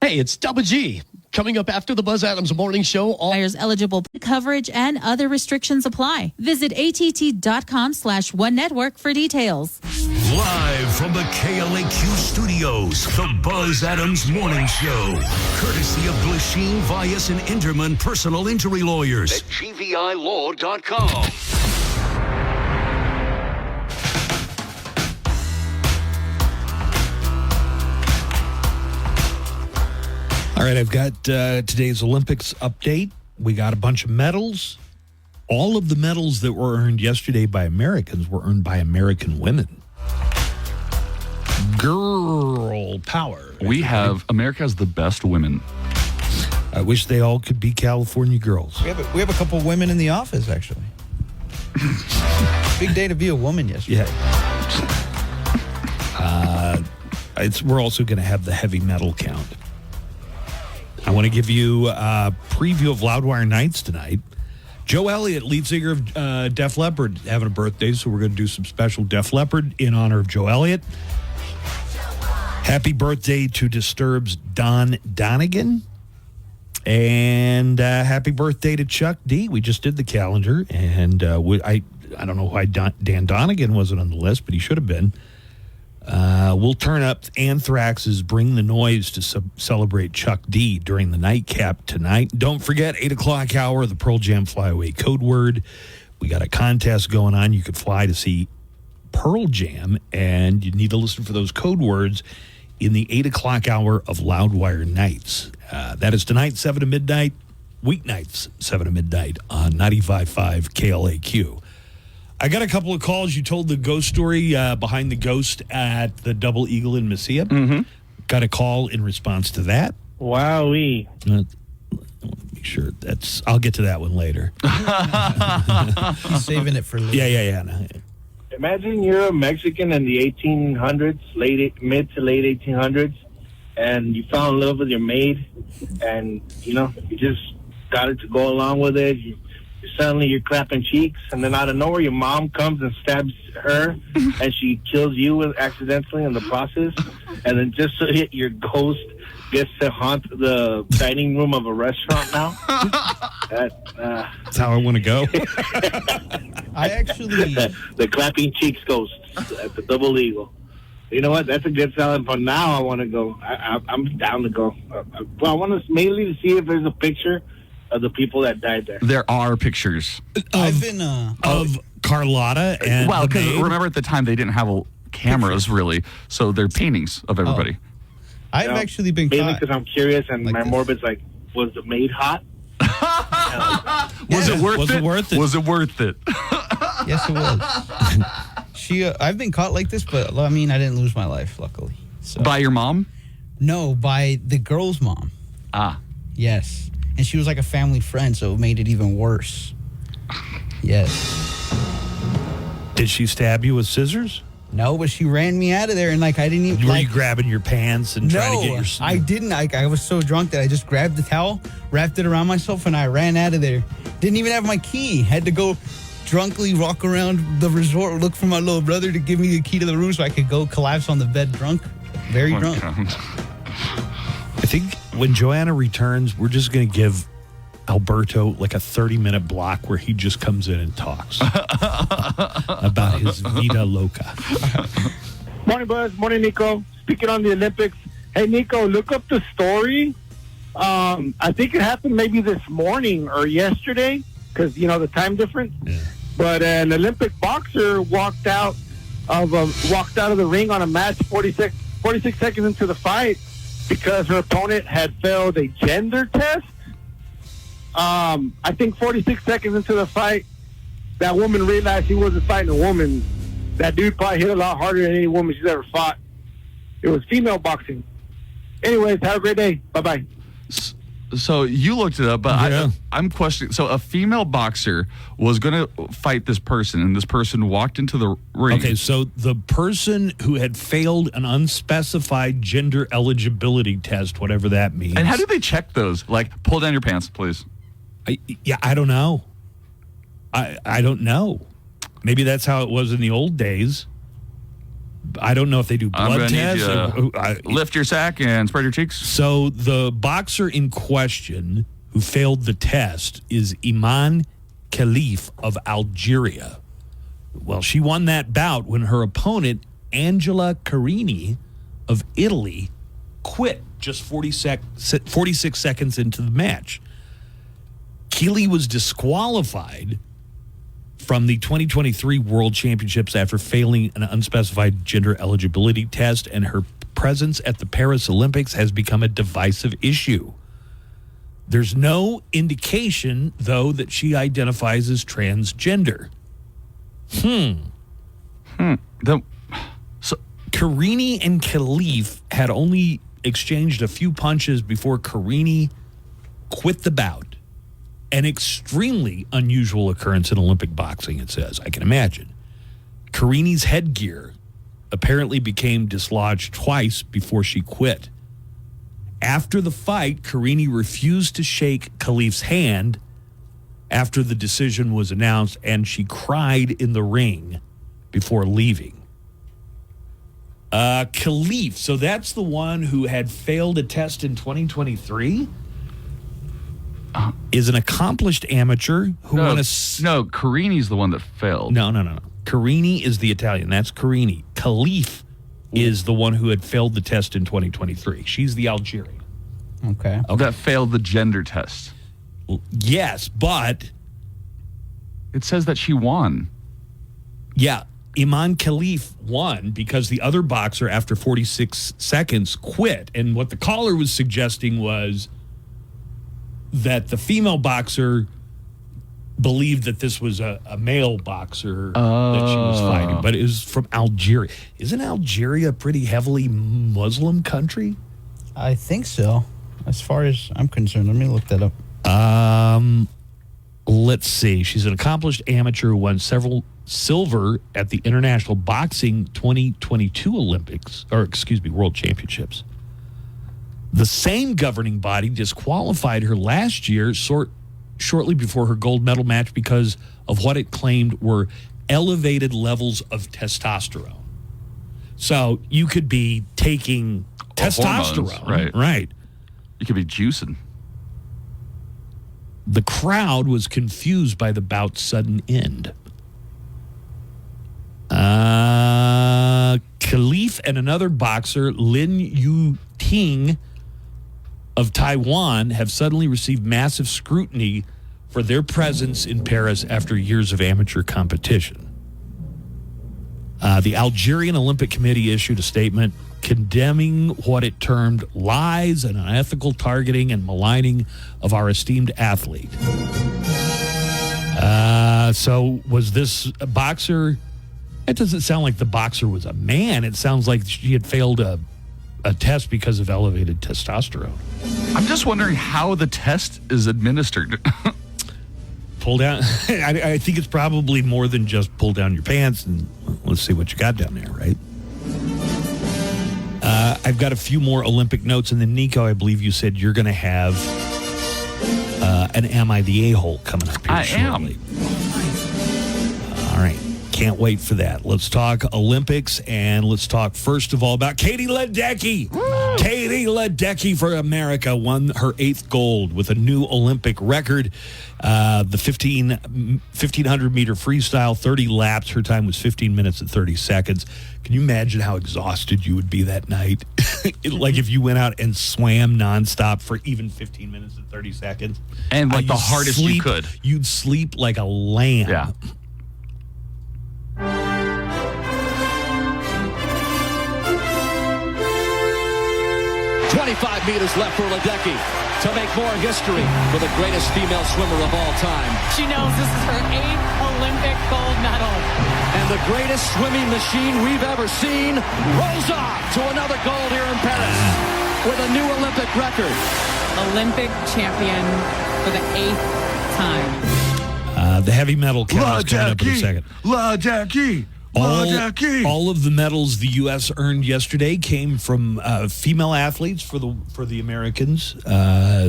Hey, it's Double G. Coming up after the Buzz Adams Morning Show, all buyers eligible coverage and other restrictions apply. Visit att.com/onenetwork for details. Live from the KLAQ studios, the Buzz Adams Morning Show. Courtesy of Glasheen, Vyas, and Inderman Personal Injury Lawyers at GVILaw.com. All right, I've got today's Olympics update. We got a bunch of medals. All of the medals that were earned yesterday by Americans were earned by American women. Girl power. America has the best women. I wish they all could be California girls. We have a couple women in the office, actually. Big day to be a woman yesterday. Yeah. We're also going to have the heavy metal count. I want to give you a preview of Loudwire Nights tonight. Joe Elliott, lead singer of Def Leppard, having a birthday, so we're going to do some special Def Leppard in honor of Joe Elliott. Happy birthday to Disturbed's Don Donegan. And happy birthday to Chuck D. We just did the calendar, and I don't know why Dan Donegan wasn't on the list, but he should have been. We'll turn up Anthrax's Bring the Noise to celebrate Chuck D during the nightcap tonight. Don't forget, 8 o'clock hour, the Pearl Jam Flyaway Code Word. We got a contest going on. You could fly to see Pearl Jam, and you need to listen for those code words in the 8 o'clock hour of Loudwire Nights. That is tonight, 7 to midnight, weeknights, 7 to midnight on 95.5 KLAQ. I got a couple of calls. You told the ghost story behind the ghost at the Double Eagle in Mesilla. Mm-hmm. Got a call in response to that. Wowee. Make sure I'll get to that one later. He's saving it for later. Yeah. No. Imagine you're a Mexican in the 1800s, mid to late 1800s, and you fell in love with your maid, and, you just got it to go along with it. Suddenly you're clapping cheeks, and then out of nowhere your mom comes and stabs her, and she kills you accidentally in the process, and then just so your ghost gets to haunt the dining room of a restaurant now. That's how I want to go. I actually... the clapping cheeks ghost at the Double Eagle. You know what? That's a good selling point. Now I want to go. I'm down to go. Well, I want to mainly to see if there's a picture of the people that died there. There are pictures I've been of Carlotta and well, the because maid? remember at the time they didn't have cameras really, so they're paintings of everybody. I've actually been mainly caught. because I'm curious, and my morbid's like, was the maid hot? Was it worth Was it? it worth it? Was it worth it? Yes, it was. I've been caught like this, but I mean, I didn't lose my life, luckily. So. By your mom? No, by the girl's mom. Ah. Yes. And she was like a family friend, so it made it even worse. Yes. Did she stab you with scissors? No, but she ran me out of there, and like I didn't even. Were you grabbing your pants and trying to get your? I didn't. I was so drunk that I just grabbed the towel, wrapped it around myself, and I ran out of there. Didn't even have my key. Had to go drunkly walk around the resort, look for my little brother to give me the key to the room so I could go collapse on the bed drunk. Very drunk. I think when Joanna returns, we're just going to give Alberto like a 30-minute block where he just comes in and talks about his vida loca. Morning, Buzz. Morning, Nico. Speaking on the Olympics. Hey, Nico, look up the story. I think it happened maybe this morning or yesterday because, the time difference. Yeah. But an Olympic boxer walked out of the ring on a match 46 seconds into the fight because her opponent had failed a gender test. I think 46 seconds into the fight, that woman realized she wasn't fighting a woman. That dude probably hit a lot harder than any woman she's ever fought. It was female boxing. Anyways, have a great day. Bye-bye. So you looked it up, but Yeah. I'm questioning. So a female boxer was going to fight this person, and this person walked into the ring. Okay, so the person who had failed an unspecified gender eligibility test, whatever that means. And how do they check those? Like, pull down your pants, please. I don't know. I don't know. Maybe that's how it was in the old days. I don't know if they do I'm blood gonna need tests. you to lift your sack and spread your cheeks. So the boxer in question who failed the test is Iman Khalif of Algeria. Well, she won that bout when her opponent, Angela Carini of Italy, quit just 46 seconds into the match. Keeley was disqualified from the 2023 World Championships after failing an unspecified gender eligibility test, and her presence at the Paris Olympics has become a divisive issue. There's no indication, though, that she identifies as transgender. So Carini and Khalif had only exchanged a few punches before Carini quit the bout. An extremely unusual occurrence in Olympic boxing, it says. I can imagine. Carini's headgear apparently became dislodged twice before she quit. After the fight, Carini refused to shake Khalif's hand after the decision was announced, and she cried in the ring before leaving. Khalif, so that's the one who had failed a test in 2023? Is an accomplished amateur who won a... No, Carini's the one that failed. No. Carini is the Italian. That's Carini. Khalif is the one who had failed the test in 2023. She's the Algerian. Okay. That failed the gender test. Yes, but... It says that she won. Yeah, Iman Khalif won because the other boxer, after 46 seconds, quit. And what the caller was suggesting was that the female boxer believed that this was a male boxer that she was fighting, but it was from Algeria. Isn't Algeria a pretty heavily Muslim country? I think so. As far as I'm concerned, let me look that up. Let's see. She's an accomplished amateur who won several silver at the International Boxing 2022 World Championships. The same governing body disqualified her last year shortly before her gold medal match because of what it claimed were elevated levels of testosterone. So you could be taking testosterone. Hormones, right. You could be juicing. The crowd was confused by the bout's sudden end. Khalif and another boxer, Lin Yu Ting, of Taiwan have suddenly received massive scrutiny for their presence in Paris after years of amateur competition. The Algerian Olympic Committee issued a statement condemning what it termed lies and unethical targeting and maligning of our esteemed athlete. So was this a boxer? It doesn't sound like the boxer was a man. It sounds like she had failed a test because of elevated testosterone. I'm just wondering how the test is administered. Pull down. I think it's probably more than just pull down your pants and let's see what you got down there, right? I've got a few more Olympic notes, and then Nico, I believe you said you're going to have an Am I the A-hole coming up here shortly. All right. Can't wait for that. Let's talk Olympics, and let's talk first of all about Katie Ledecky. Woo! Katie Ledecky for America won her 8th gold with a new Olympic record. The 1,500-meter freestyle, 30 laps. Her time was 15 minutes and 30 seconds. Can you imagine how exhausted you would be that night? Like if you went out and swam nonstop for even 15 minutes and 30 seconds. And like the hardest you could. You'd sleep like a lamb. Yeah. 25 meters left for Ledecky to make more history for the greatest female swimmer of all time. She knows this is her 8th Olympic gold medal. And the greatest swimming machine we've ever seen rolls on to another gold here in Paris with a new Olympic record. Olympic champion for the 8th time. The heavy medal count is coming up in a second. Ledecky. All of the medals the U.S. earned yesterday came from female athletes for the Americans.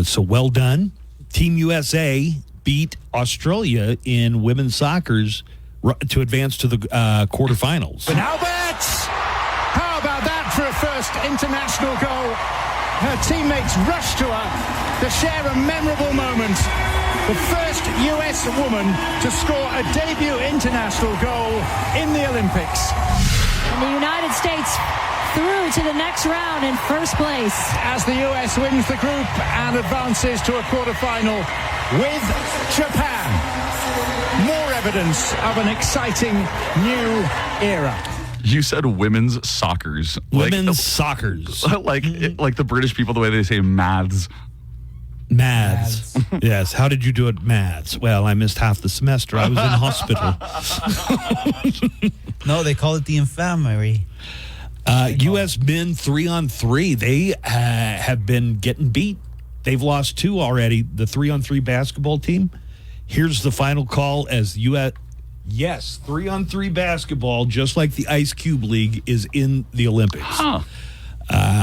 So well done. Team USA beat Australia in women's soccer's to advance to the quarterfinals. And Alberts, how about that for a first international goal? Her teammates rushed to her to share a memorable moment. The first U.S. woman to score a debut international goal in the Olympics. And the United States through to the next round in first place. As the U.S. wins the group and advances to a quarterfinal with Japan. More evidence of an exciting new era. You said women's soccers. Women's soccers. Like the British people, the way they say maths. Maths. Yes. How did you do at maths? Well, I missed half the semester. I was in hospital. No, they call it the infirmary. U.S. men 3-on-3. They have been getting beat. They've lost 2 already. The 3-on-3 basketball team. Here's the final call as U.S. Yes, 3-on-3 basketball, just like the Ice Cube League, is in the Olympics. Huh.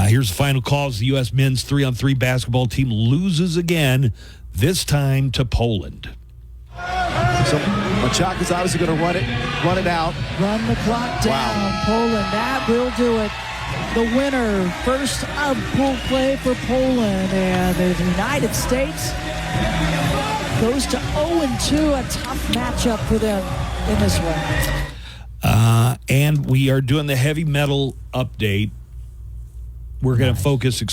Here's the final call as the U.S. men's 3-on-3 basketball team loses again, this time to Poland. So Machaka's obviously going to run it out. Run the clock down. Wow. Poland, that will do it. The winner, first of pool play for Poland, and the United States goes to 0-2, a tough matchup for them in this one. And we are doing the heavy metal update. We're going to focus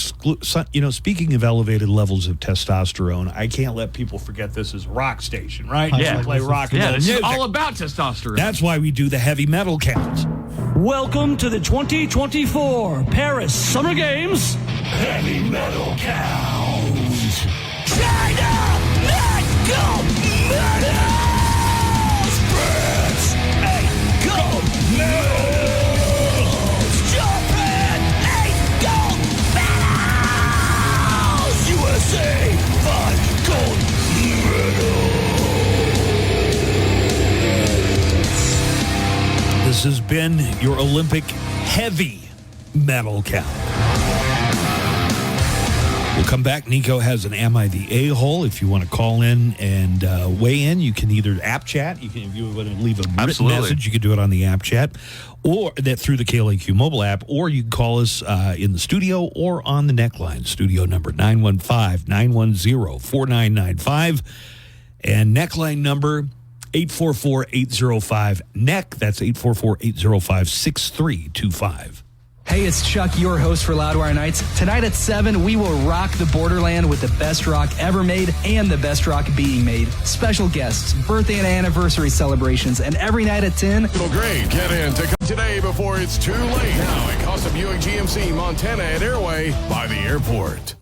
speaking of elevated levels of testosterone, I can't let people forget this is a rock station, right? Yeah. You play rock and roll it's music. all about testosterone. That's why we do the heavy metal count. Welcome to the 2024 Paris Summer Games Heavy Metal Count. China, let go medals. France, 8 gold medals. Japan, 8 gold medals. USA, 5 gold medals. This has been your Olympic heavy metal count. We'll come back. Nico has an Am I the A-hole? If you want to call in and weigh in, you can either app chat. If you want to leave a written message, you can do it on the app chat or that through the KLAQ mobile app, or you can call us in the studio or on the neckline. Studio number 915-910-4995 and neckline number 844-805-NECK. That's 844-805-6325. Hey, it's Chuck, your host for Loudwire Nights. Tonight at 7, we will rock the borderland with the best rock ever made and the best rock being made. Special guests, birthday and anniversary celebrations, and every night at 10. Well, great. Get in to today before it's too late. Now at Costa Buick GMC, Montana and Airway by the airport.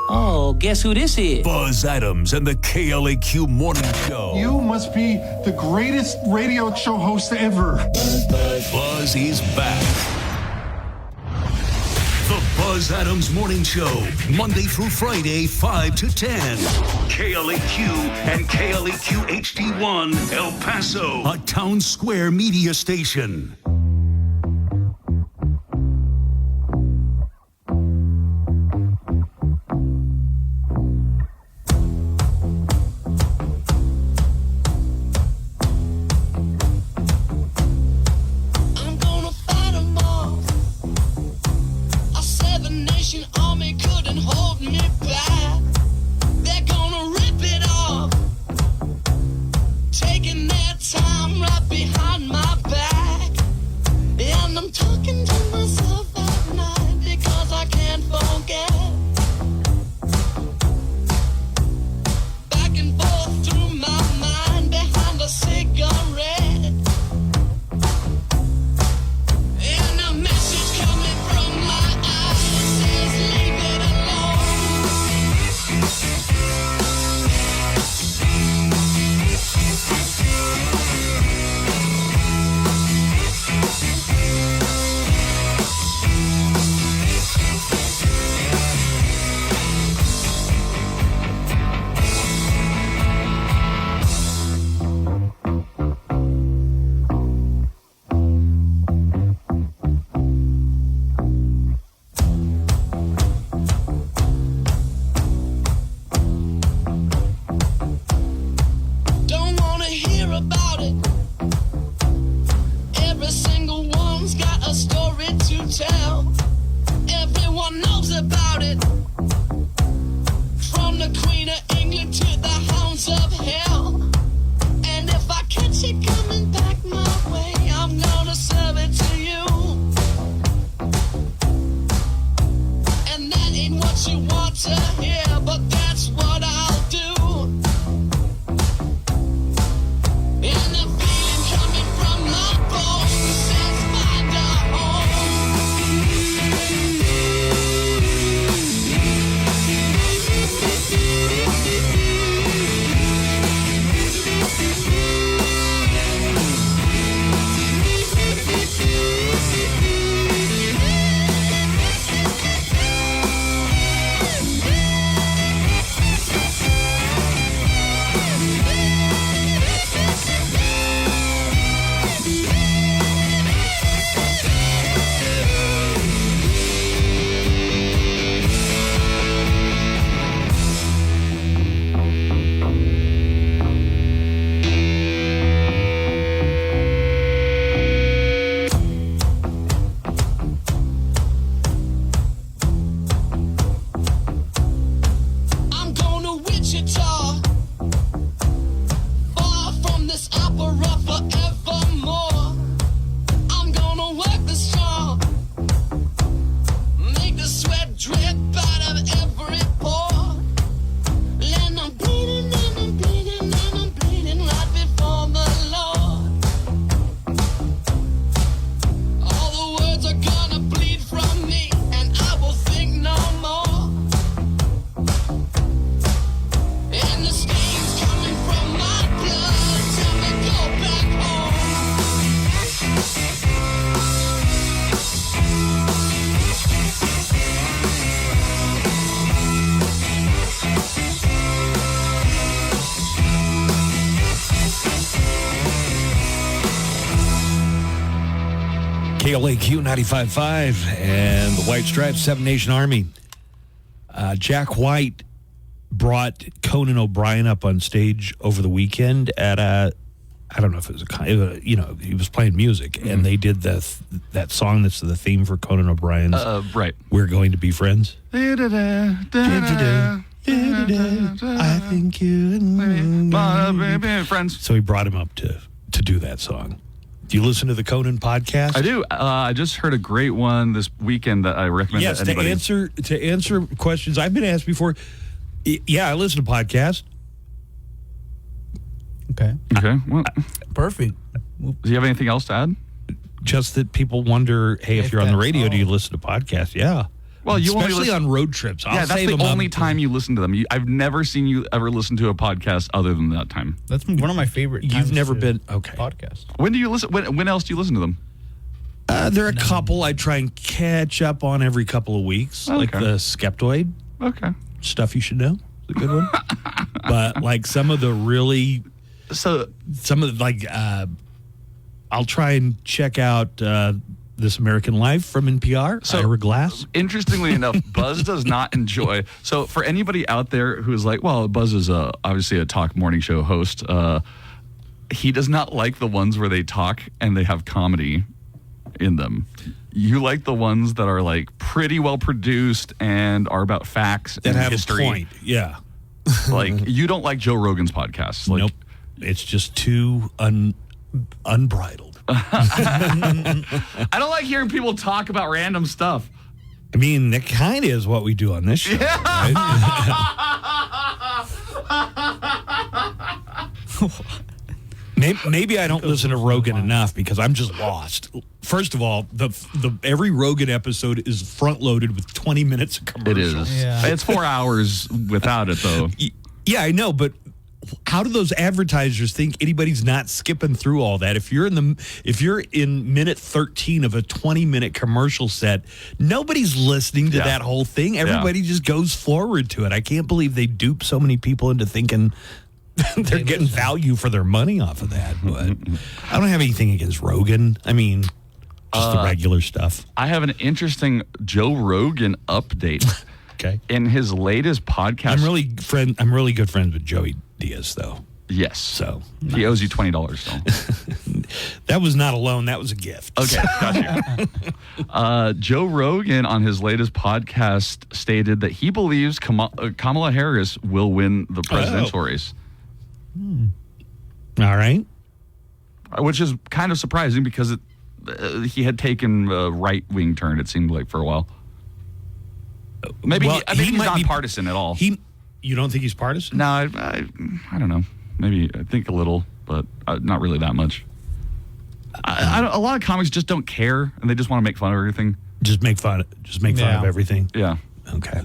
Oh, guess who this is? Buzz Adams and the KLAQ Morning Show. You must be the greatest radio show host ever. Buzz is back. The Buzz Adams Morning Show, Monday through Friday, 5 to 10. KLAQ and KLAQ HD1, El Paso, a town square media station. KLAQ 95.5 and the White Stripes, Seven Nation Army. Jack White brought Conan O'Brien up on stage over the weekend at a, I don't know if it was he was playing music, and they did that song that's the theme for Conan O'Brien's right. We're Going to Be Friends. I think you and friends. So he brought him up to do that song. Do you listen to the Conan podcast? I do. I just heard a great one this weekend that I recommend. Yes, to anybody. to answer questions I've been asked before. Yeah, I listen to podcasts. Okay. Well, perfect. Do you have anything else to add? Just that people wonder, hey, if you're on the radio, do you listen to podcasts? Yeah. Well, you especially only listen on road trips. Yeah, that's the only time you listen to them. I've never seen you ever listen to a podcast other than that time. That's one of my favorite. You've never been podcast. When do you listen? When else do you listen to them? There are a couple I try and catch up on every couple of weeks, like the Skeptoid. Okay. Stuff you should know. It's a good one. But like some of the really, I'll try and check out This American Life from NPR, Ira Glass. Interestingly enough, Buzz does not enjoy. So for anybody out there who's like, well, Buzz is obviously a talk morning show host. He does not like the ones where they talk and they have comedy in them. You like the ones that are like pretty well produced and are about facts That and have history. a point. Yeah. Like you don't like Joe Rogan's podcasts. Like, nope. It's just too unbridled. I don't like hearing people talk about random stuff. I mean, that kind of is what we do on this show. Right? Maybe I don't listen to Rogan enough because I'm just lost. First of all, the every Rogan episode is front loaded with 20 minutes of commercials. It is. Yeah. It's 4 hours without it, though. Yeah, I know, but how do those advertisers think anybody's not skipping through all that? If you're in minute 13 of a 20-minute commercial set, nobody's listening to that whole thing. Everybody just goes forward to it. I can't believe they dupe so many people into thinking they're getting value for their money off of that. But I don't have anything against Rogan. I mean, just the regular stuff. I have an interesting Joe Rogan update. Okay. In his latest podcast, I'm really good friends with Joey Diaz, though. Yes. So he owes you $20. So. That was not a loan. That was a gift. Okay, gotcha. Joe Rogan on his latest podcast stated that he believes Kamala Harris will win the presidential race. All right. Which is kind of surprising because he had taken a right-wing turn, it seemed like, for a while. Maybe he's not partisan at all. You don't think he's partisan? No, I don't know. Maybe I think a little, but not really that much. A lot of comics just don't care, and they just want to make fun of everything. Just make fun of everything. Yeah. Okay.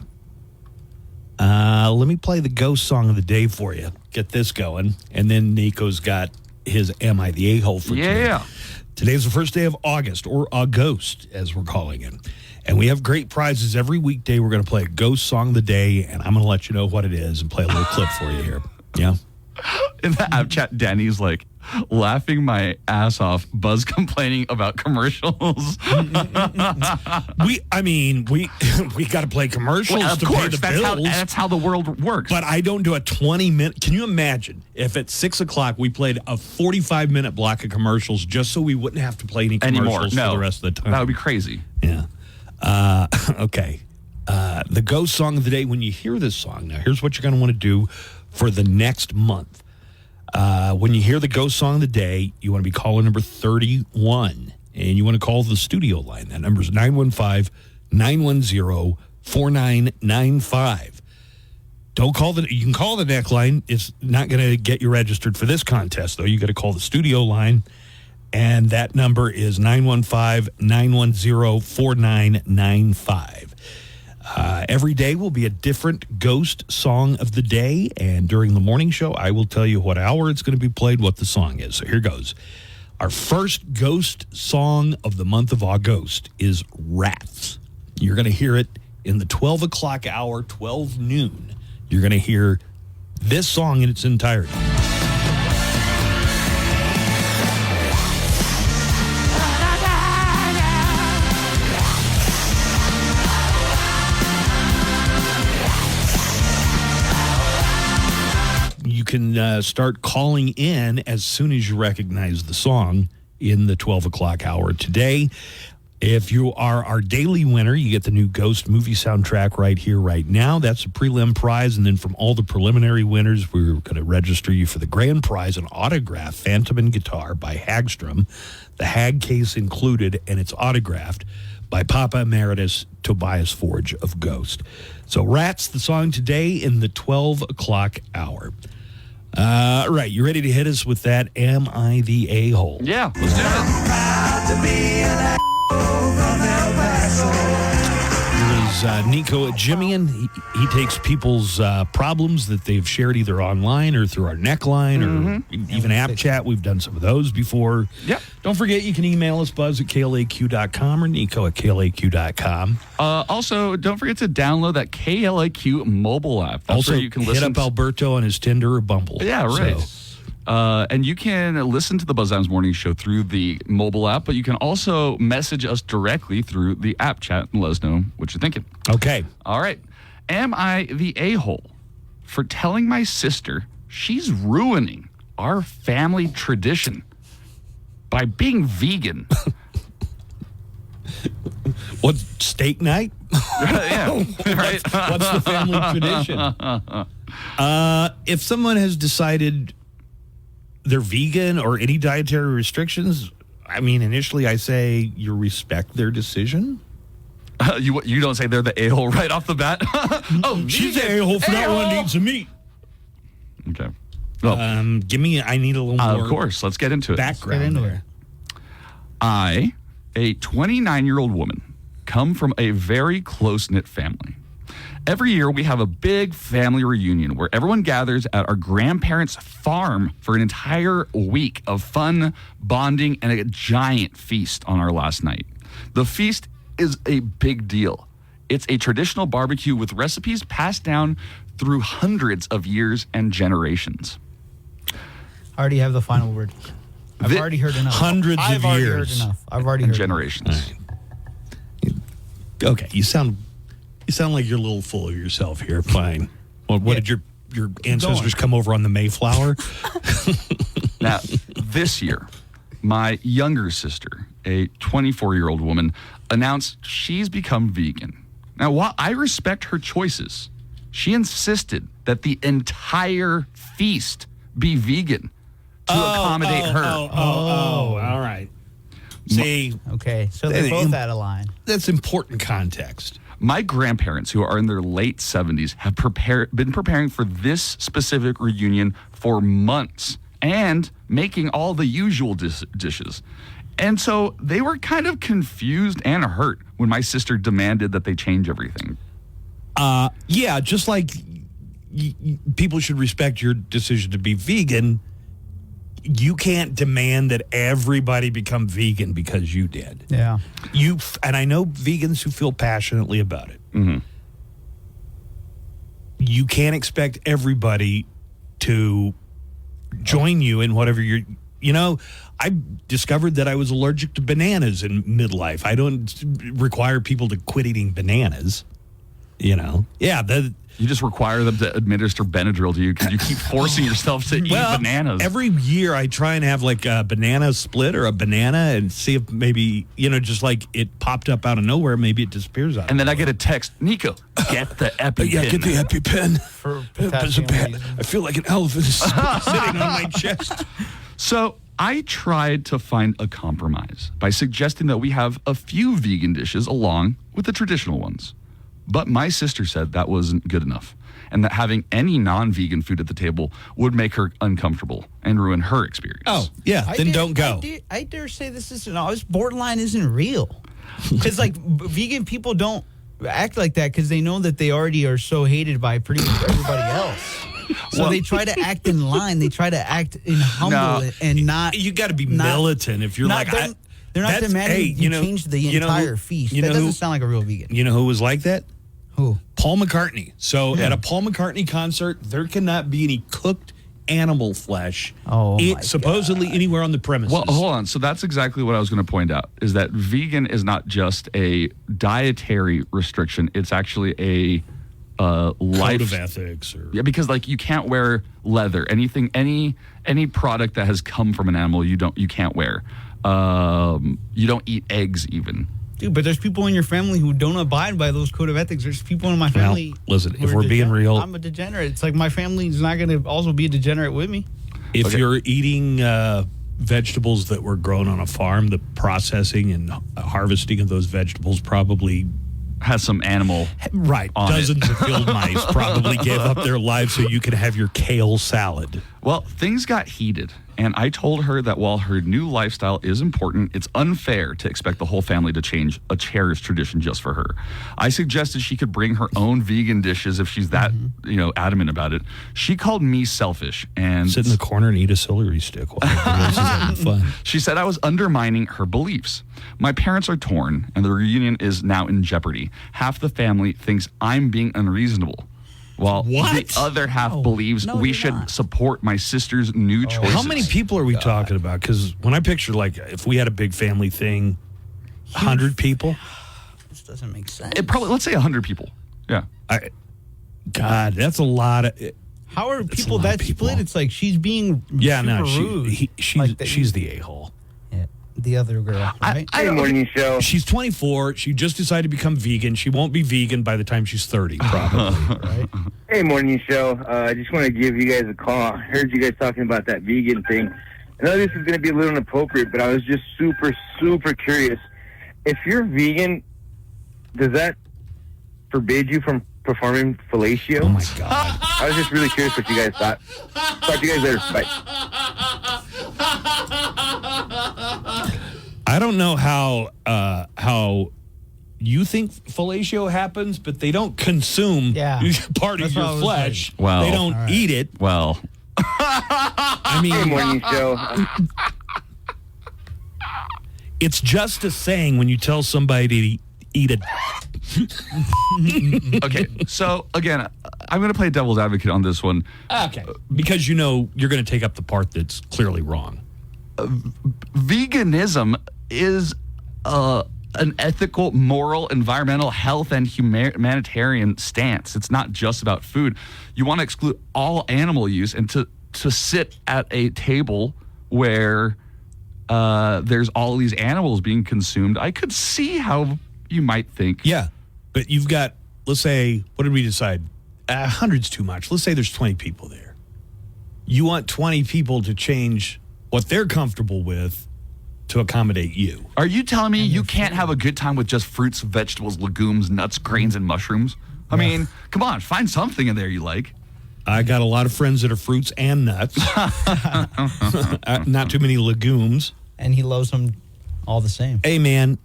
Let me play the ghost song of the day for you. Get this going, and then Nico's got his "Am I the A-hole" for today. Yeah. Today's the first day of August, or August, as we're calling it. And we have great prizes every weekday. We're going to play a ghost song of the day, and I'm going to let you know what it is and play a little clip for you here. Yeah. In the app chat, Danny's like laughing my ass off. Buzz complaining about commercials. we got to play commercials to pay the bills. That's how the world works. But I don't do a 20-minute. Can you imagine if at 6 o'clock we played a 45-minute block of commercials just so we wouldn't have to play any commercials for the rest of the time? That would be crazy. Yeah. Okay. The ghost song of the day. When you hear this song, now here's what you're going to want to do for the next month. When you hear the ghost song of the day, you want to be calling number 31, and you want to call the studio line. That number is 915-910-4995. Don't call you can call the neck line. It's not going to get you registered for this contest, though. You got to call the studio line, and that number is 915-910-4995. Every day will be a different ghost song of the day, and during the morning show, I will tell you what hour it's going to be played, what the song is. So here goes. Our first ghost song of the month of August is Rats. You're going to hear it in the 12 o'clock hour, 12 noon. You're going to hear this song in its entirety. You can start calling in as soon as you recognize the song in the 12 o'clock hour today. If you are our daily winner, you get the new Ghost movie soundtrack right here, right now. That's a prelim prize. And then from all the preliminary winners, we're going to register you for the grand prize, an autograph Phantom and Guitar by Hagstrom, the Hag case included, and it's autographed by Papa Emeritus Tobias Forge of Ghost. So Rats, the song today in the 12 o'clock hour. Right, you ready to hit us with that Am I the A-hole? Yeah, let's do it. Nico Jimian. He takes people's problems that they've shared either online or through our neckline or even app chat. We've done some of those before. Yep. Don't forget, you can email us, Buzz at KLAQ.com or Nico at KLAQ.com. Also, don't forget to download that KLAQ mobile app. That's Also, where you can hit listen up Alberto on his Tinder or Bumble. Yeah, right. So, and you can listen to the Buzz Adams Morning Show through the mobile app, but you can also message us directly through the app chat and let us know what you're thinking. Okay. All right. Am I the a-hole for telling my sister she's ruining our family tradition by being vegan? What, steak night? Yeah, right. What's the family tradition? If someone has decided they're vegan or any dietary restrictions, I mean, initially I say you respect their decision. You don't say they're the a-hole right off the bat? Oh, she's the a-hole for not wanting to eat some meat. Okay. Well, I need a little more. Of course, let's get into it. Background there. I, a 29-year-old woman, come from a very close-knit family. Every year, we have a big family reunion where everyone gathers at our grandparents' farm for an entire week of fun, bonding, and a giant feast on our last night. The feast is a big deal. It's a traditional barbecue with recipes passed down through hundreds of years and generations. I already have the final word. I've already heard enough. Hundreds of years. I've already heard generations. Okay, you sound like you're a little full of yourself here. Fine. Well, what did your ancestors come over on the Mayflower? Now, this year, my younger sister, a 24-year-old woman, announced she's become vegan. Now, while I respect her choices, she insisted that the entire feast be vegan to accommodate her. All right. See, okay, so they're both out of line. That's important context. My grandparents, who are in their late 70s, have been preparing for this specific reunion for months and making all the usual dishes. And so they were kind of confused and hurt when my sister demanded that they change everything. Yeah, just like people should respect your decision to be vegan, you can't demand that everybody become vegan because you did. Yeah. And I know vegans who feel passionately about it. Mm-hmm. You can't expect everybody to join you in whatever you're... I discovered that I was allergic to bananas in midlife. I don't require people to quit eating bananas. Yeah, you just require them to administer Benadryl to you because you keep forcing yourself to eat bananas. Every year I try and have like a banana split or a banana and see if maybe, just like it popped up out of nowhere, maybe it disappears out. And then I get a text, Nico, get the EpiPen. Yeah, get the EpiPen. For potassium. I feel like an elephant is sitting on my chest. So I tried to find a compromise by suggesting that we have a few vegan dishes along with the traditional ones. But my sister said that wasn't good enough and that having any non-vegan food at the table would make her uncomfortable and ruin her experience. Oh, yeah, then don't go. I dare say this borderline isn't real. Because, vegan people don't act like that because they know that they already are so hated by pretty much everybody else. So they try to act in line. They try to act in humble and not... You got to be militant if you're like... They're not demanding you change the entire feast. That doesn't sound like a real vegan. You know who was like that? Who? Paul McCartney. So at a Paul McCartney concert, there cannot be any cooked animal flesh supposedly anywhere on the premises. Well, hold on. So that's exactly what I was going to point out, is that vegan is not just a dietary restriction. It's actually a life... Code of ethics. Yeah, because you can't wear leather. Anything, any product that has come from an animal, you can't wear. You don't eat eggs even. Dude, but there's people in your family who don't abide by those code of ethics. There's people in my family. Well, listen, who if are we're being real, I'm a degenerate. It's like my family's not going to also be a degenerate with me. if you're eating vegetables that were grown on a farm, the processing and harvesting of those vegetables probably has some animal. Right. Dozens of field mice probably gave up their lives so you could have your kale salad. Well, things got heated, and I told her that while her new lifestyle is important, it's unfair to expect the whole family to change a cherished tradition just for her. I suggested she could bring her own vegan dishes if she's that, adamant about it. She called me selfish and sit in the corner and eat a celery stick while everyone else is having fun. She said I was undermining her beliefs. My parents are torn, and the reunion is now in jeopardy. Half the family thinks I'm being unreasonable, while the other half believes we should support my sister's new choices. How many people are we talking about? Because when I picture, like, if we had a big family thing, 100 people? This doesn't make sense. It probably, let's say 100 people. Yeah. God, that's a lot of... How are people that split? It's like she's being rude. She's the a-hole. The other girl, right? Morning show. She's 24. She just decided to become vegan. She won't be vegan by the time she's 30, probably. Right? Hey, morning show. I just want to give you guys a call. I heard you guys talking about that vegan thing. I know this is going to be a little inappropriate, but I was just super, super curious. If you're vegan, does that forbid you from performing fellatio? Oh, my God. I was just really curious what you guys thought. Talk to you guys later. Bye. I don't know how you think fellatio happens, but they don't consume part of your flesh. Well, they don't eat it. Well, I mean, hey, morning show. It's just a saying when you tell somebody to eat it. Okay, so again, I'm going to play devil's advocate on this one. Okay, because you're going to take up the part that's clearly wrong. Veganism is an ethical, moral, environmental, health, and humanitarian stance. It's not just about food. You want to exclude all animal use, and to sit at a table where there's all these animals being consumed, I could see how you might think. Yeah, but you've got, let's say, what did we decide? 100's too much. Let's say there's 20 people there. You want 20 people to change what they're comfortable with to accommodate you. Are you telling me you can't have a good time with just fruits, vegetables, legumes, nuts, grains, and mushrooms? I mean, come on, find something in there you like. I got a lot of friends that are fruits and nuts. Not too many legumes. And he loves them all the same. Hey, man,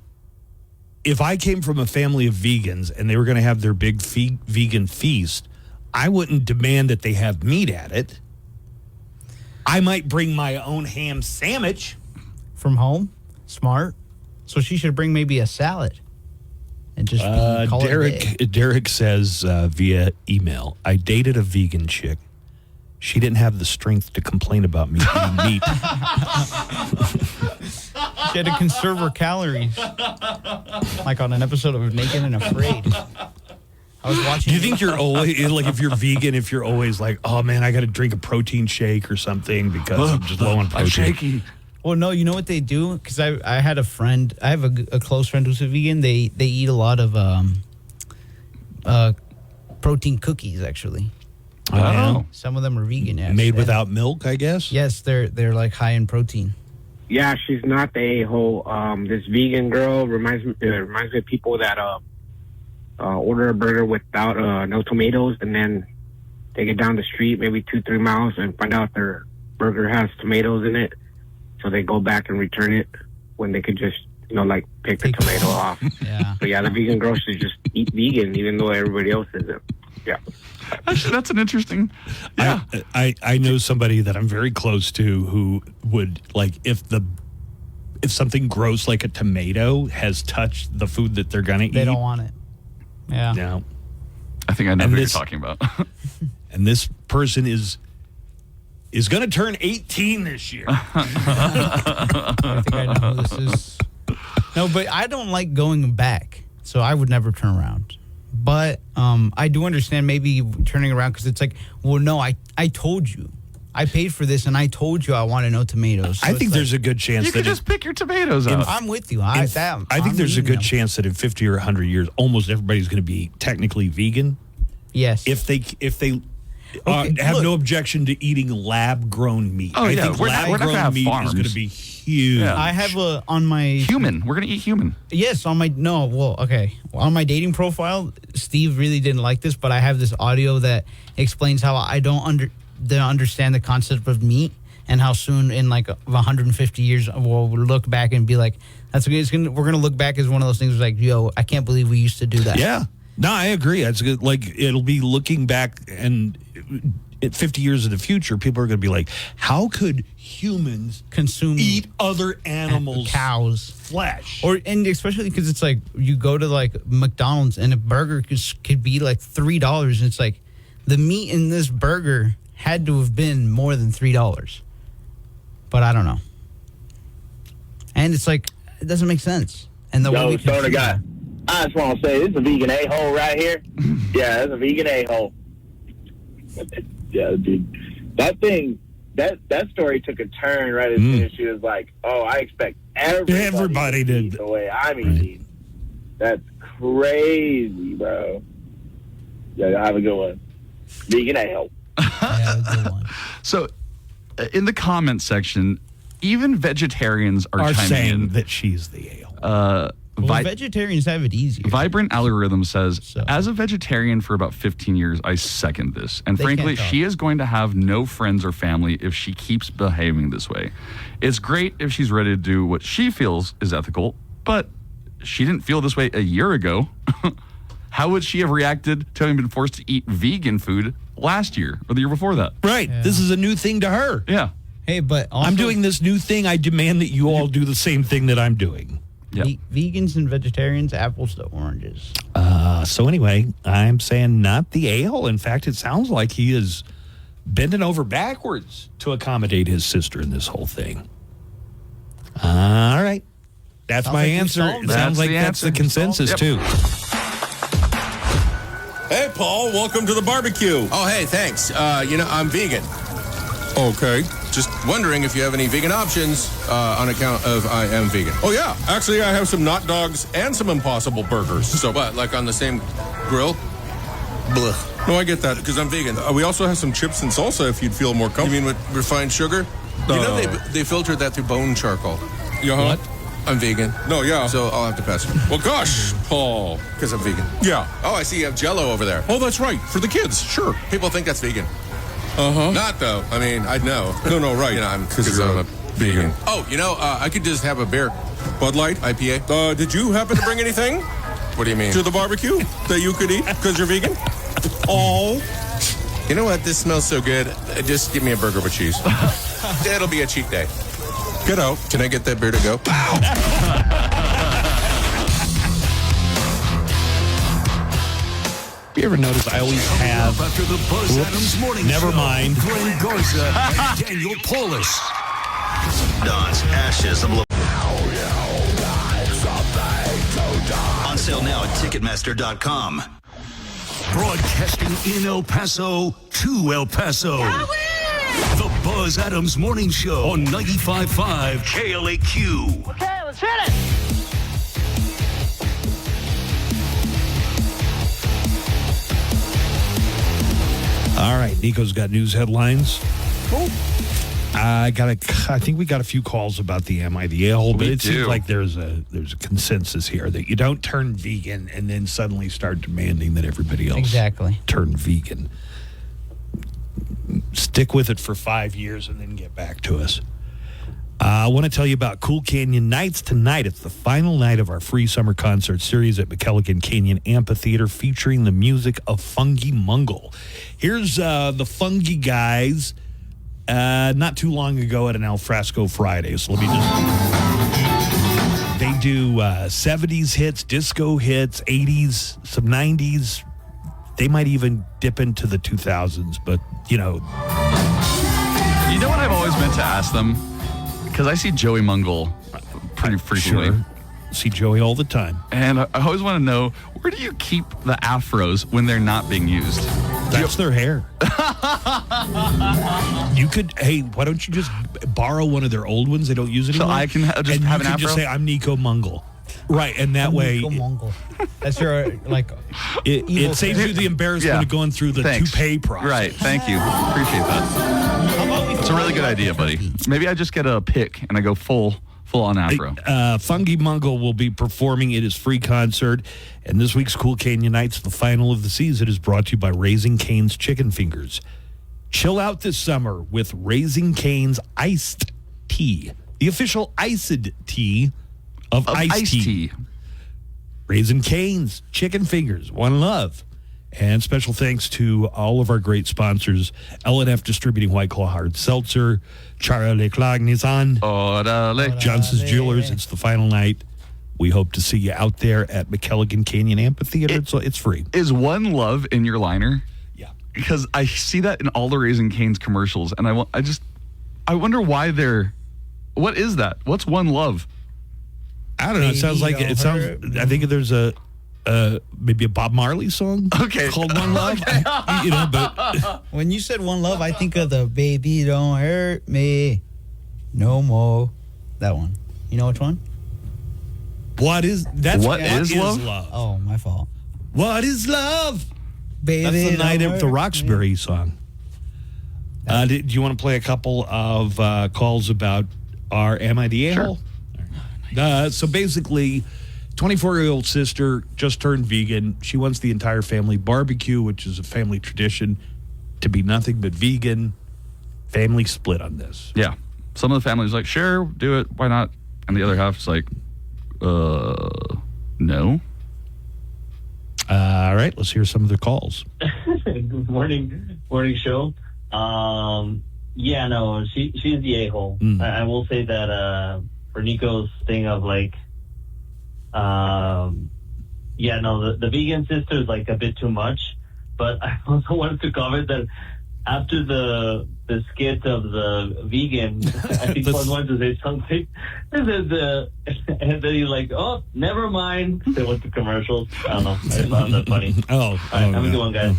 if I came from a family of vegans and they were going to have their big vegan feast, I wouldn't demand that they have meat at it. I might bring my own ham sandwich. From home? Smart. So she should bring maybe a salad. And just call Derek says via email, I dated a vegan chick. She didn't have the strength to complain about me eating meat. She had to conserve her calories. Like on an episode of Naked and Afraid. I was watching. Do you think you're always, like, if you're vegan, if you're always like, oh man, I got to drink a protein shake or something because I'm just low on protein? I'm shaky. Well, no, you know what they do? Because I had a friend, I have a close friend who's a vegan. They eat a lot of protein cookies, actually. Oh. Some of them are vegan, yes. Made without milk, I guess? Yes, they're like high in protein. Yeah, she's not the a-hole. This vegan girl reminds me of people that order a burger without no tomatoes, and then take it down the street maybe 2-3 miles and find out their burger has tomatoes in it. So they go back and return it when they could just, like pick the tomato off. Yeah. But yeah, the vegan girl should just eat vegan even though everybody else isn't. Yeah. Actually, that's an interesting. Yeah. I know somebody that I'm very close to who would, like, if something gross like a tomato has touched the food that they're gonna eat, they don't want it. Yeah. No. I think I know who you're talking about. And this person is going to turn 18 this year. I think I know who this is. No, but I don't like going back, so I would never turn around. But I do understand maybe turning around because it's like, well, no, I told you. I paid for this, and I told you I wanted no tomatoes. So I think there's a good chance You that could just pick your tomatoes out. I'm with you. I think there's a good chance that in 50 or 100 years, almost everybody's going to be technically vegan. Yes. If they have no objection to eating lab-grown meat. Oh, I yeah. think We're not gonna lab-grown have meat farms. is going to be huge. Yeah. I have on my human. We're going to eat human. Yes, on my on my dating profile, Steve really didn't like this, but I have this audio that explains how I don't understand the concept of meat and how soon in like 150 years we'll look back and be like, we're gonna look back as one of those things like, yo, I can't believe we used to do that. Yeah. No, I agree. That's good. Like, it'll be looking back, and at 50 years in the future, people are going to be like, how could humans eat other animals' cows flesh? And especially because it's like you go to like McDonald's and a burger could be like $3, and it's like the meat in this burger had to have been more than $3, but I don't know. And it's like it doesn't make sense. And the way we Stoner guy, I just want to say this is a vegan a-hole right here. Yeah, that's a vegan a-hole. Yeah, dude, that thing, that story took a turn right as soon as she was like, "Oh, I expect everybody to eat the way I'm eating." That's crazy, bro. Yeah, have a good one. Vegan a-hole. So, in the comments section, even vegetarians are chiming saying in that she's the ale. Vegetarians have it easier. Vibrant Algorithm says, as a vegetarian for about 15 years, I second this. And They frankly, can't talk. she is going to have no friends or family if she keeps behaving this way. It's great if she's ready to do what she feels is ethical, but she didn't feel this way a year ago. How would she have reacted to having been forced to eat vegan food last year or the year before that? Right. Yeah. This is a new thing to her. Yeah. Hey, but also, I'm doing this new thing. I demand that you all do the same thing that I'm doing. Yeah. Vegans and vegetarians, apples to oranges. So anyway, I'm saying not the ale. In fact, it sounds like he is bending over backwards to accommodate his sister in this whole thing. All right. That's Sounds my like we answer. solved It it. sounds That's like the that's the answer. consensus, Yep. too. Hey, Paul, welcome to the barbecue. Oh, hey, thanks. I'm vegan. Okay. Just wondering if you have any vegan options on account of I am vegan. Oh, yeah. Actually, I have some Not Dogs and some Impossible Burgers. So what, like on the same grill? Blech. No, I get that because I'm vegan. We also have some chips and salsa if you'd feel more comfortable. You mean with refined sugar? You know they filtered that through bone charcoal. What? I'm vegan. No, yeah. So I'll have to pass. Well, gosh, Paul. Because I'm vegan. Yeah. Oh, I see you have Jell-O over there. Oh, that's right. For the kids, sure. People think that's vegan. Uh-huh. Not, though. I mean, I'd know. No, right. Because I'm a vegan. Oh, I could just have a beer. Bud Light, IPA. Did you happen to bring anything? What do you mean? To the barbecue that you could eat because you're vegan? Oh. You know what? This smells so good. Just give me a burger with cheese. It'll be a cheat day. Get out. Can I get that beer to go? You ever notice I always have... After the Buzz Adams Morning Never Show, mind. Glenn Garza and Daniel Paulus. Don's Ashes of On sale now at Ticketmaster.com. Broadcasting in El Paso to El Paso. The Buzz Adams Morning Show on 95.5 KLAQ. Okay, let's hit it. All right, Nico's got news headlines. Cool. I think we got a few calls about the Am I the A-hole, but We it seems do. like there's a consensus here that you don't turn vegan and then suddenly start demanding that everybody else turn vegan. Stick with it for 5 years and then get back to us. I want to tell you about Cool Canyon Nights tonight. It's the final night of our free summer concert series at McKellican Canyon Amphitheater featuring the music of Fungi Mungle. Here's the Fungi guys not too long ago at an Al Fresco Friday. So let me just... They do 70s hits, disco hits, 80s, some 90s. They might even dip into the 2000s, but, You know what I've always meant to ask them? Because I see Joey Mungle pretty frequently. Sure. See Joey all the time. And I always want to know, where do you keep the afros when they're not being used? That's their hair. You could, hey, why don't you just borrow one of their old ones they don't use anymore? So I can just and have you an can just afro? say, I'm Nico Mungle. Right, and that way... Mongol. That's your, like... It saves you the embarrassment of going through the toupee process. Right, thank you. Appreciate that. It's a really good idea, buddy. Maybe I just get a pick and I go full on afro. Fungi Mungle will be performing at his free concert, and this week's Cool Canyon Nights, the final of the season, is brought to you by Raising Cane's Chicken Fingers. Chill out this summer with Raising Cane's Iced Tea, the official iced tea of iced tea. Raising Cane's Chicken Fingers, one love. And special thanks to all of our great sponsors, L&F Distributing White Claw Hard Seltzer, KLAQ Nissan, Johnson's Jewelers. It's the final night. We hope to see you out there at McKelligan Canyon Amphitheater. It's free. Is One Love in your liner? Yeah. Because I see that in all the Raising Cane's commercials, and I wonder why they're... What is that? What's One Love? I don't know. It sounds like I think there's maybe a Bob Marley song called One Love. Okay. But when you said One Love, I think of the Baby Don't Hurt Me No More. That one. You know which one? What is love? Oh, my fault. What is love? Baby, that's the Night of the hurt Roxbury song. Do you want to play a couple of calls about our Am I the A-hole? Sure. So basically, 24-year-old sister just turned vegan. She wants the entire family barbecue, which is a family tradition, to be nothing but vegan. Family split on this. Yeah. Some of the family's like, sure, do it. Why not? And the other half is like, no. All right, let's hear some of the calls. Good morning show. Yeah, no, she's the a-hole. I will say that for Nico's thing of like, yeah, no, the vegan sister is like a bit too much. But I also wanted to comment that after the skit of the vegan, I think someone wanted to say something, and then he's like, "Oh, never mind." They went to commercials. I don't know. I found that funny. Have a good one, guys.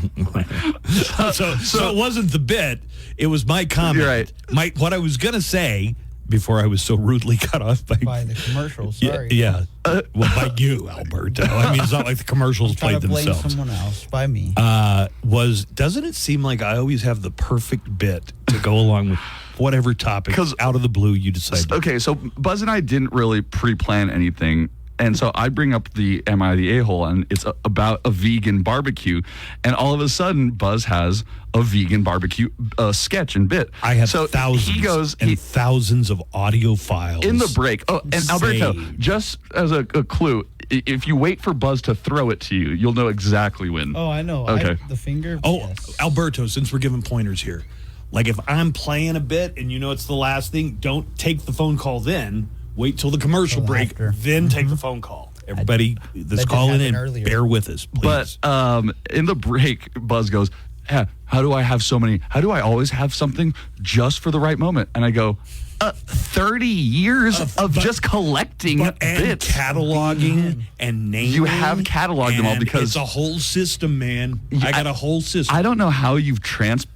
So it wasn't the bit; it was my comment. You're right. What I was gonna say before I was so rudely cut off by the commercials. Sorry. Yeah. Well, by you, Alberto. I mean, it's not like the commercials played themselves. Blame someone else by me. Doesn't it seem like I always have the perfect bit to go along with whatever topic out of the blue you decide? Okay, so Buzz and I didn't really pre-plan anything. And so I bring up the Am I the A-hole, and it's about a vegan barbecue. And all of a sudden, Buzz has a vegan barbecue sketch and bit. I have thousands of audio files. In the break. Oh, and Alberto, just as a clue, if you wait for Buzz to throw it to you, you'll know exactly when. Oh, I know. Okay. The finger. Oh, yes. Alberto, since we're giving pointers here, like if I'm playing a bit and you know it's the last thing, don't take the phone call then. Wait till the commercial break, then take the phone call. Everybody that's calling in, bear with us, please. But in the break, Buzz goes, how do I always have something just for the right moment? And I go, 30 years of just collecting bits. Cataloging and naming. You have cataloged them all because it's a whole system, man. I got a whole system. I don't know how you've transported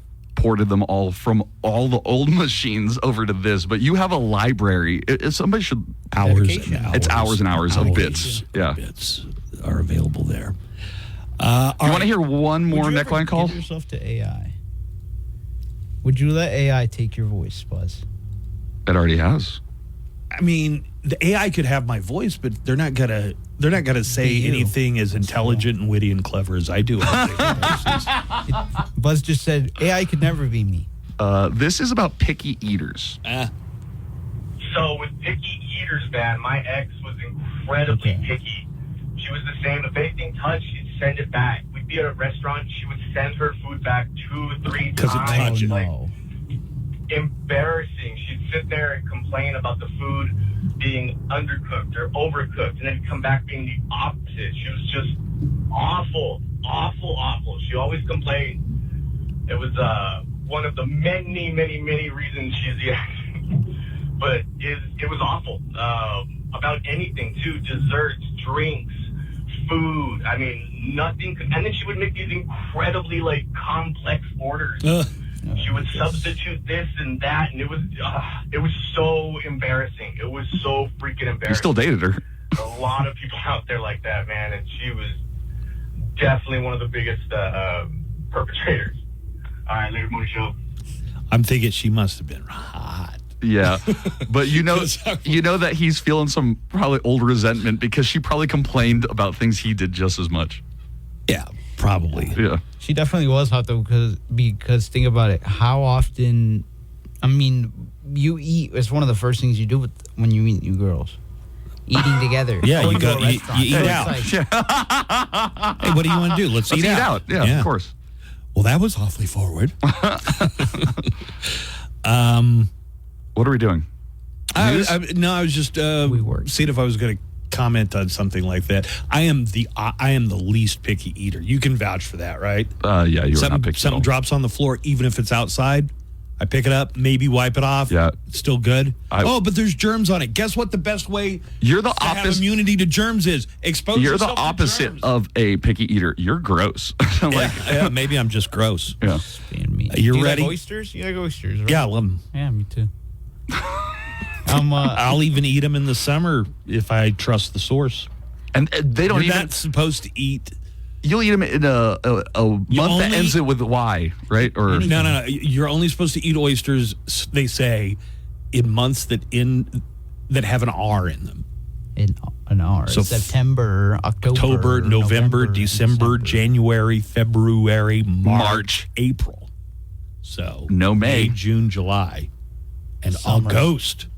them all from all the old machines over to this, but you have a library. Somebody should It's hours and hours of bits. Yeah, bits are available there. You want to hear one more neckline call? Give yourself to AI. Would you let AI take your voice, Buzz? It already has. I mean, the AI could have my voice, but they're not gonna say anything as intelligent and witty and clever as I do. Buzz just said AI could never be me. This is about picky eaters. So with picky eaters, man, my ex was incredibly picky. She was the same. If anything touched, she'd send it back. We'd be at a restaurant, she would send her food back 2-3 times. Like, embarrassing. She'd sit there and complain about the food being undercooked or overcooked, and then come back being the opposite. She was just awful. She always complained. It was one of the many reasons she's the ex. But it was awful. About anything too, desserts, drinks, food. I mean, nothing. And then she would make these incredibly, like, complex orders. She would substitute this and that, and it was so embarrassing. It was so freaking embarrassing. You still dated her. A lot of people out there like that, man, and she was definitely one of the biggest perpetrators. All right, later, Moody Show. I'm thinking she must have been hot. Yeah, but you know that he's feeling some probably old resentment because she probably complained about things he did just as much. Yeah, probably. Yeah. She definitely was hot though, because think about it. How often? I mean, you eat. It's one of the first things you do when you meet new girls. Eating together. Yeah, you eat So out. it's Hey, what do you want to do? Let's eat out. Yeah, of course. Well, that was awfully forward. What are we doing? I was just seeing if I was going to comment on something like that. I am the least picky eater. You can vouch for that, right? Yeah, you were not picky. Something drops on the floor, even if it's outside. I pick it up, maybe wipe it off. Yeah, it's still good. But there's germs on it. Guess what? The best way to have immunity to germs is expose You're yourself the opposite to germs. of a picky eater. You're gross. Yeah, maybe I'm just gross. Yeah. You Do you ready? like oysters? You like oysters, right? Yeah, I love them. Yeah, me too. I'll even eat them in the summer if I trust the source. And they don't You're even not supposed to eat. You'll eat them in a month that ends it with Y, right? Or No. You're only supposed to eat oysters, they say, in months that have an R in them. An R. So September, October, November, December, January, February, March, April. So no May, June, July, and August.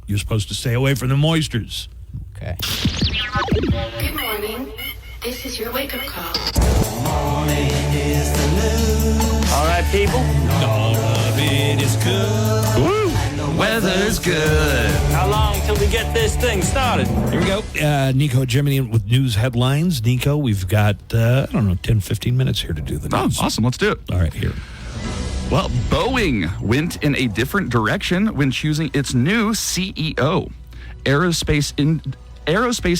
You're supposed to stay away from the oysters. Okay. Good morning. This is your wake-up call. All right, people. All of it is good. Woo! Weather's good. How long till we get this thing started? Here we go. Nico Jiminy with news headlines. Nico, we've got, 10, 15 minutes here to do the news. Oh, awesome. Let's do it. All right, here. Well, Boeing went in a different direction when choosing its new CEO. Aerospace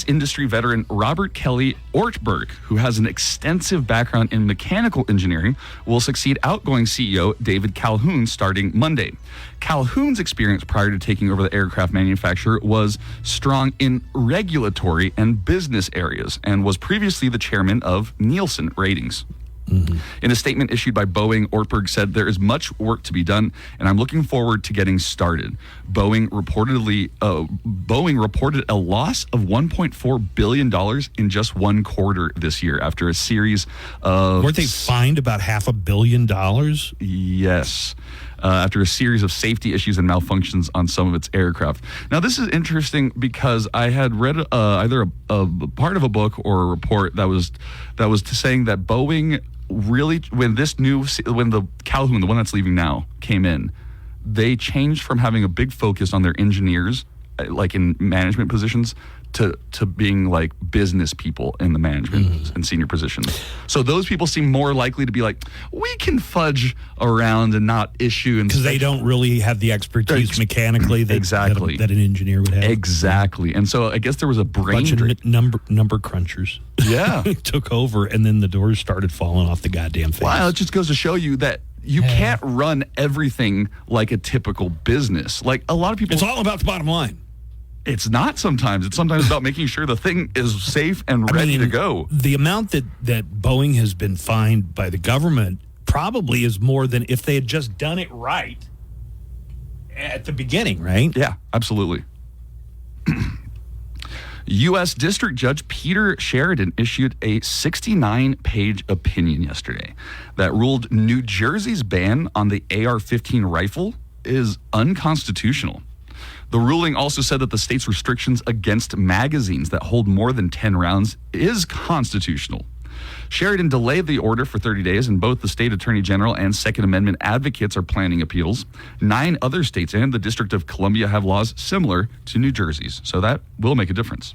industry veteran Robert Kelly Ortberg, who has an extensive background in mechanical engineering, will succeed outgoing CEO David Calhoun starting Monday. Calhoun's experience prior to taking over the aircraft manufacturer was strong in regulatory and business areas and was previously the chairman of Nielsen Ratings. Mm-hmm. In a statement issued by Boeing, Ortberg said, "There is much work to be done, and I'm looking forward to getting started." Boeing reported a loss of $1.4 billion in just one quarter this year after a series of... Weren't they fined about $500 million? Yes. After a series of safety issues and malfunctions on some of its aircraft. Now, this is interesting because I had read either a part of a book or a report that was saying that Boeing really, when the Calhoun, the one that's leaving now, came in, they changed from having a big focus on their engineers, like in management positions, to being like business people in the management and senior positions. So those people seem more likely to be like, we can fudge around and not issue, because they don't really have the expertise mechanically that an engineer would have. Exactly. And so I guess there was a brain bunch of number crunchers. Yeah. Took over, and then the doors started falling off the goddamn thing. Wow, it just goes to show you that you can't run everything like a typical business. Like a lot of people... It's all about the bottom line. It's not sometimes. It's sometimes about making sure the thing is safe and ready to go. The amount that Boeing has been fined by the government probably is more than if they had just done it right at the beginning, right? Yeah, absolutely. U.S. District Judge Peter Sheridan issued a 69-page opinion yesterday that ruled New Jersey's ban on the AR-15 rifle is unconstitutional. The ruling also said that the state's restrictions against magazines that hold more than 10 rounds is constitutional. Sheridan delayed the order for 30 days, and both the state attorney general and Second Amendment advocates are planning appeals. 9 other states and the District of Columbia have laws similar to New Jersey's, so that will make a difference.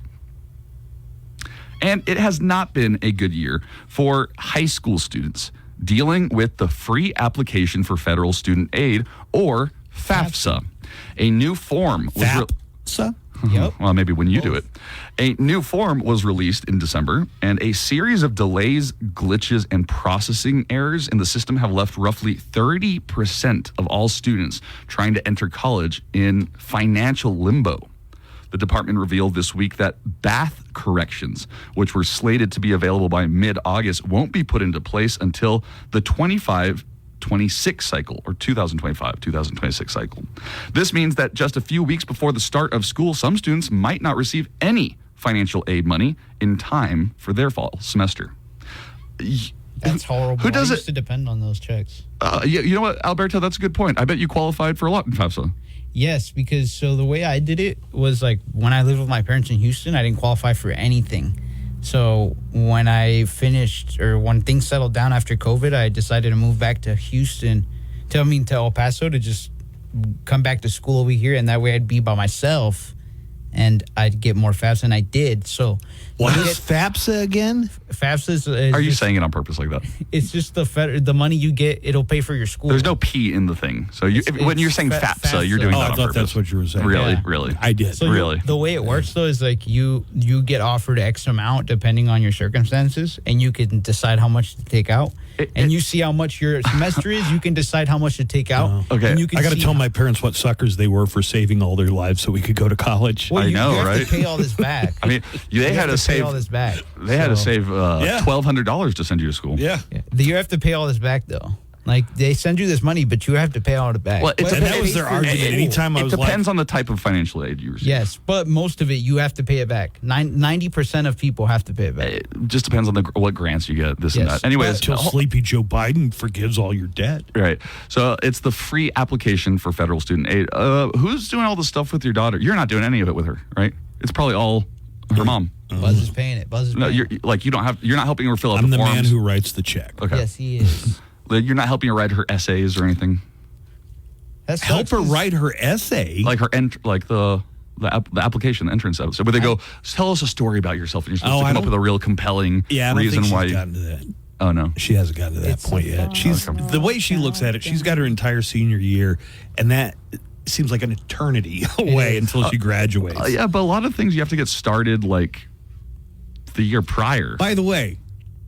And it has not been a good year for high school students dealing with the free application for federal student aid, or FAFSA. A new form was FAFSA? Yep. Well, maybe when you do it. A new form was released in December, and a series of delays, glitches, and processing errors in the system have left roughly 30% of all students trying to enter college in financial limbo. The department revealed this week that bath corrections, which were slated to be available by mid-August, won't be put into place until the 2026 cycle, or 2026 cycle. This means that just a few weeks before the start of school, some students might not receive any financial aid money in time for their fall semester. That's horrible. Who does I it? used to depend on those checks. You know what, Alberto, that's a good point. I bet you qualified for a lot in FAFSA. Yes, because so the way I did it was like when I lived with my parents in Houston, I didn't qualify for anything. So when I finished, or when things settled down after COVID, I decided to move back to Houston, to El Paso, to just come back to school over here, and that way I'd be by myself and I'd get more FAFSA, and I did. So what is FAFSA again? FAFSA is Are you saying it on purpose like that? It's just the money you get, it'll pay for your school. There's no P in the thing. So when you're saying FAFSA, you're doing that on I thought purpose. that's what you were saying. Really? Yeah. Really? I did. So really? The way it works, though, is like you get offered X amount depending on your circumstances, and you can decide how much to take out. And you see how much your semester is, you can decide how much to take out. Okay. And you can I got to see tell my parents what suckers they were for saving all their lives so we could go to college. Well, I you know, have right? to pay all this back. I mean, they had have to pay save all this back. They had to save Yeah. $1,200 to send you to school. Yeah. You have to pay all this back, though. Like, they send you this money, but you have to pay all of it back. Well, it And that was their argument. Anytime I It was depends like, on the type of financial aid you receive. Yes, but most of it, you have to pay it back. 90% of people have to pay it back. It just depends on what grants you get, this and Yes. that. Anyways, until Sleepy Joe Biden forgives all your debt. right. So it's the free application for federal student aid. Who's doing all the stuff with your daughter? You're not doing any of it with her, right? It's probably all her mom. Buzz is paying it. Buzz is No, paying you're it. you're not helping her fill out I'm the the forms. man who writes the check. Okay. Yes, he is. You're not helping her write her essays or anything. That's Help her write her essay. Like the application, the entrance episode, where they go, tell us a story about yourself, and you're supposed to come up with a real compelling I don't reason think she's why. gotten to that. Oh no, she hasn't gotten to that point yet. She's the way she looks at it. She's got her entire senior year, and that seems like an eternity away until she graduates. Yeah, but a lot of things you have to get started like the year prior. By the way,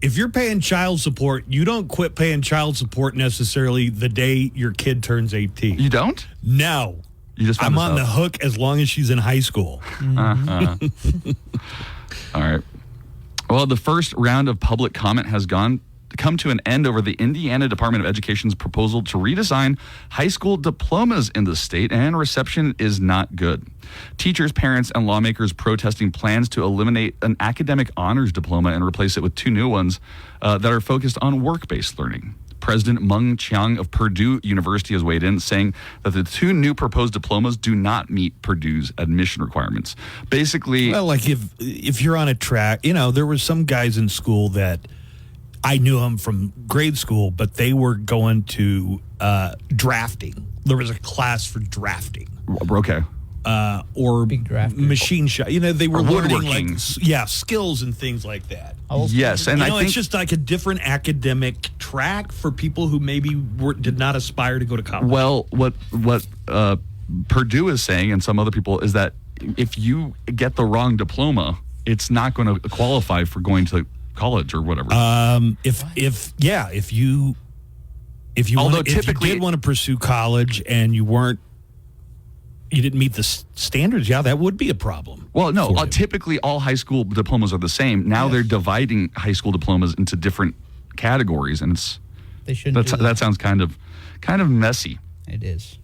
if you're paying child support, you don't quit paying child support necessarily the day your kid turns 18. You don't? No. You just I'm on the hook as long as she's in high school. All right. Well, the first round of public comment has come to an end over the Indiana Department of Education's proposal to redesign high school diplomas in the state, and reception is not good. Teachers, parents, and lawmakers protesting plans to eliminate an academic honors diploma and replace it with two new ones that are focused on work-based learning. President Mung Chiang of Purdue University has weighed in, saying that the two new proposed diplomas do not meet Purdue's admission requirements. Basically, Well, like if you're on a track, there was some guys in school that I knew them from grade school, but they were going to drafting. There was a class for drafting. Okay. Or big draft machine shop. They were learning woodworking. skills and things like that. Yes, and I think it's just like a different academic track for people who maybe did not aspire to go to college. Well, what Purdue is saying, and some other people, is that if you get the wrong diploma, it's not going to qualify for going to college or whatever. If you did want to pursue college and you didn't meet the standards, that would be a problem. Well, no, typically all high school diplomas are the same. Now they're dividing high school diplomas into different categories, and they shouldn't. That sounds kind of messy. It is.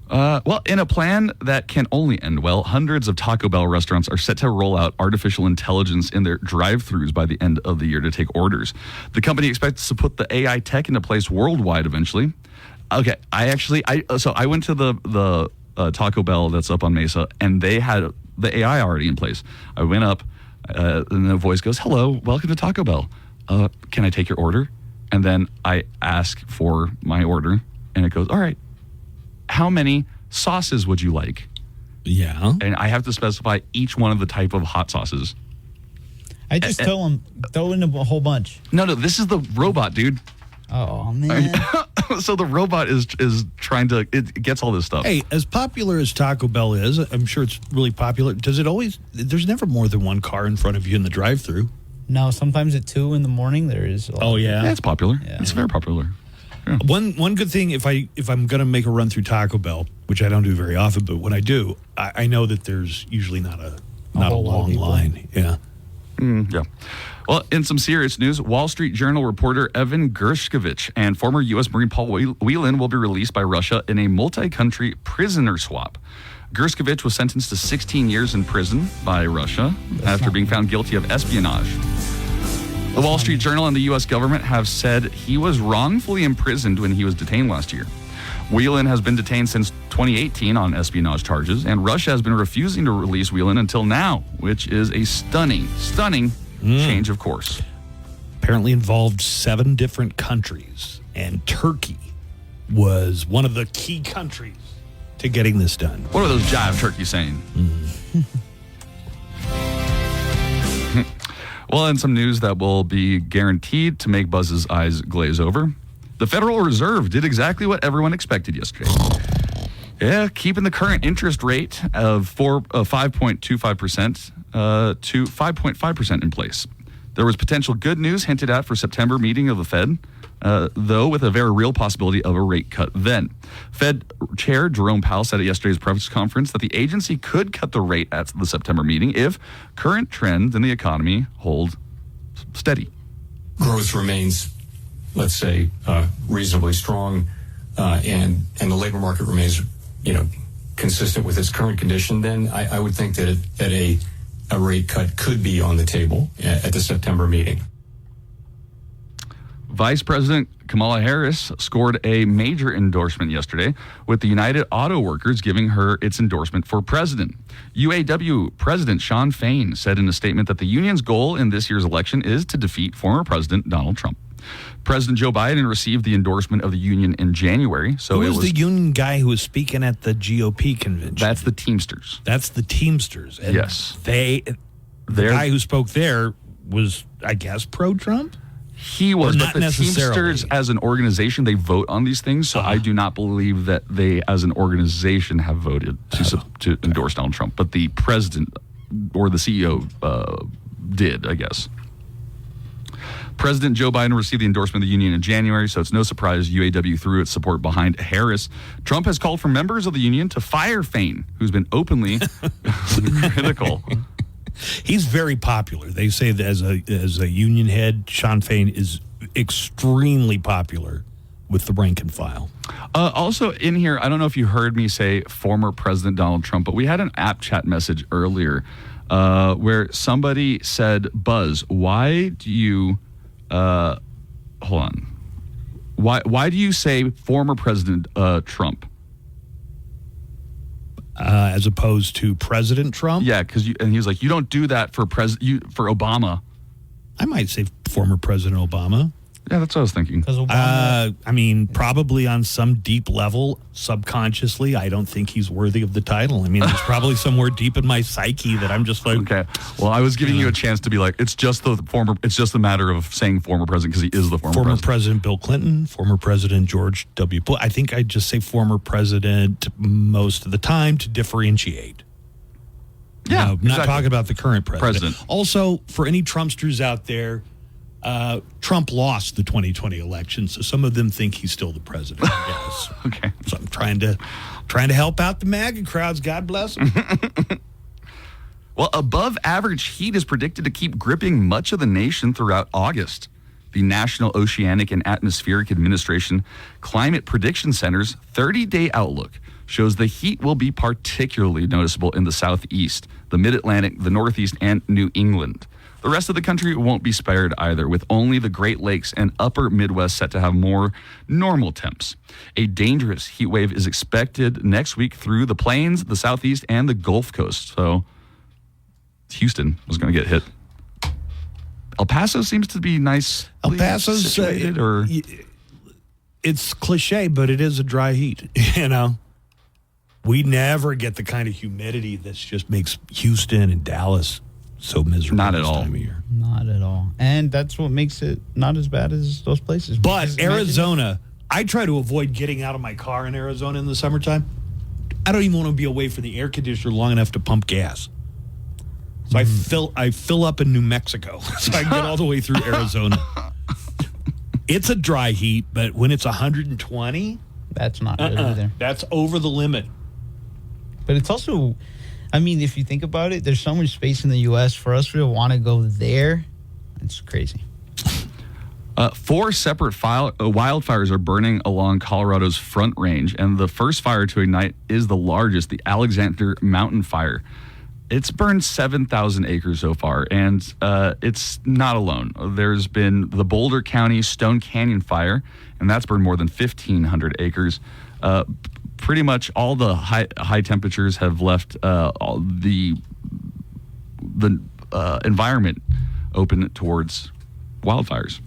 Well, in a plan that can only end well, hundreds of Taco Bell restaurants are set to roll out artificial intelligence in their drive-thrus by the end of the year to take orders. The company expects to put the AI tech into place worldwide eventually. Okay, I went to the Taco Bell that's up on Mesa, and they had the AI already in place. I went up, and the voice goes, "Hello, welcome to Taco Bell. Can I take your order?" And then I ask for my order, and it goes, "All right. How many sauces would you like?" Yeah. And I have to specify each one of the type of hot sauces. I just tell them, throw in a whole bunch. No, this is the robot, dude. Oh, man. So the robot is trying to, it gets all this stuff. Hey, as popular as Taco Bell is, I'm sure it's really popular. Does it always, there's never more than one car in front of you in the drive-thru. No, sometimes at 2 in the morning there is. Oh, yeah? Yeah, it's popular. Yeah. It's very popular. Yeah. One good thing, if I'm going to make a run through Taco Bell, which I don't do very often, but when I do, I know that there's usually not a long line. Yeah. Yeah. Well, in some serious news, Wall Street Journal reporter Evan Gershkovich and former U.S. Marine Paul Whelan will be released by Russia in a multi-country prisoner swap. Gershkovich was sentenced to 16 years in prison by Russia after being found guilty of espionage. The Wall Street Journal and the U.S. government have said he was wrongfully imprisoned when he was detained last year. Whelan has been detained since 2018 on espionage charges, and Russia has been refusing to release Whelan until now, which is a stunning change of course. Apparently involved 7 different countries, and Turkey was one of the key countries to getting this done. What are those jive turkeys saying? Well, and some news that will be guaranteed to make Buzz's eyes glaze over. The Federal Reserve did exactly what everyone expected yesterday. Yeah, keeping the current interest rate of 5.25% to 5.5% in place. There was potential good news hinted at for September meeting of the Fed, though with a very real possibility of a rate cut then. Fed Chair Jerome Powell said at yesterday's press conference that the agency could cut the rate at the September meeting if current trends in the economy hold steady. Growth remains, let's say, reasonably strong, and the labor market remains, consistent with its current condition, then I would think that a rate cut could be on the table at the September meeting. Vice President Kamala Harris scored a major endorsement yesterday, with the United Auto Workers giving her its endorsement for president. UAW President Shawn Fain said in a statement that the union's goal in this year's election is to defeat former President Donald Trump. President Joe Biden received the endorsement of the union in January. So Who was the union guy who was speaking at the GOP convention? That's the Teamsters. That's the Teamsters. And yes. The guy who spoke there was, I guess, pro-Trump? He was, not but the necessarily. Teamsters as an organization, they vote on these things. So I do not believe that they, as an organization, have voted to endorse Donald Trump. But the president or the CEO did, I guess. President Joe Biden received the endorsement of the union in January, so it's no surprise UAW threw its support behind Harris. Trump has called for members of the union to fire Fain, who's been openly critical. He's very popular. They say that as a union head, Shawn Fain is extremely popular with the rank and file. Also in here, I don't know if you heard me say former President Donald Trump, but we had an app chat message earlier where somebody said, Buzz, why do you... hold on. Why do you say former President Trump? As opposed to President Trump? Yeah, and he was like, you don't do that for Obama. I might say former President Obama. Yeah, that's what I was thinking. I mean, probably on some deep level, subconsciously, I don't think he's worthy of the title. I mean, there's probably somewhere deep in my psyche that I'm just like... Okay. Well, I was giving you a chance to be like, it's just a matter of saying former president because he is the former president. Bill Clinton, former President George W. Bush. I think I'd just say former president most of the time to differentiate. Yeah, exactly. Not talking about the current president. President. Also, for any Trumpsters out there, Trump lost the 2020 election, so some of them think he's still the president, I guess. Okay. So I'm trying to help out the MAGA crowds. God bless them. Well, above average heat is predicted to keep gripping much of the nation throughout August. The National Oceanic and Atmospheric Administration Climate Prediction Center's 30-day outlook shows the heat will be particularly noticeable in the southeast, the mid-Atlantic, the northeast, and New England. The rest of the country won't be spared either, with only the Great Lakes and upper Midwest set to have more normal temps. A dangerous heat wave is expected next week through the plains, the southeast, and the Gulf Coast. So Houston was going to get hit. El Paso seems to be nice. El Paso's situated, or it's cliche, but it is a dry heat. We never get the kind of humidity that just makes Houston and Dallas so miserable. Not at all. Time of year. Not at all. And that's what makes it not as bad as those places. But Arizona I try to avoid getting out of my car in Arizona in the summertime. I don't even want to be away from the air conditioner long enough to pump gas. So I fill up in New Mexico so I can get all the way through Arizona. It's a dry heat, but when it's 120, that's not good either. That's over the limit. But it's also, I mean, if you think about it, there's so much space in the U.S. for us to want to go there. It's crazy. 4 separate wildfires are burning along Colorado's Front Range, and the first fire to ignite is the largest, the Alexander Mountain Fire. It's burned 7,000 acres so far, and it's not alone. There's been the Boulder County Stone Canyon Fire, and that's burned more than 1,500 acres. Pretty much all the high temperatures have left the environment open towards wildfires.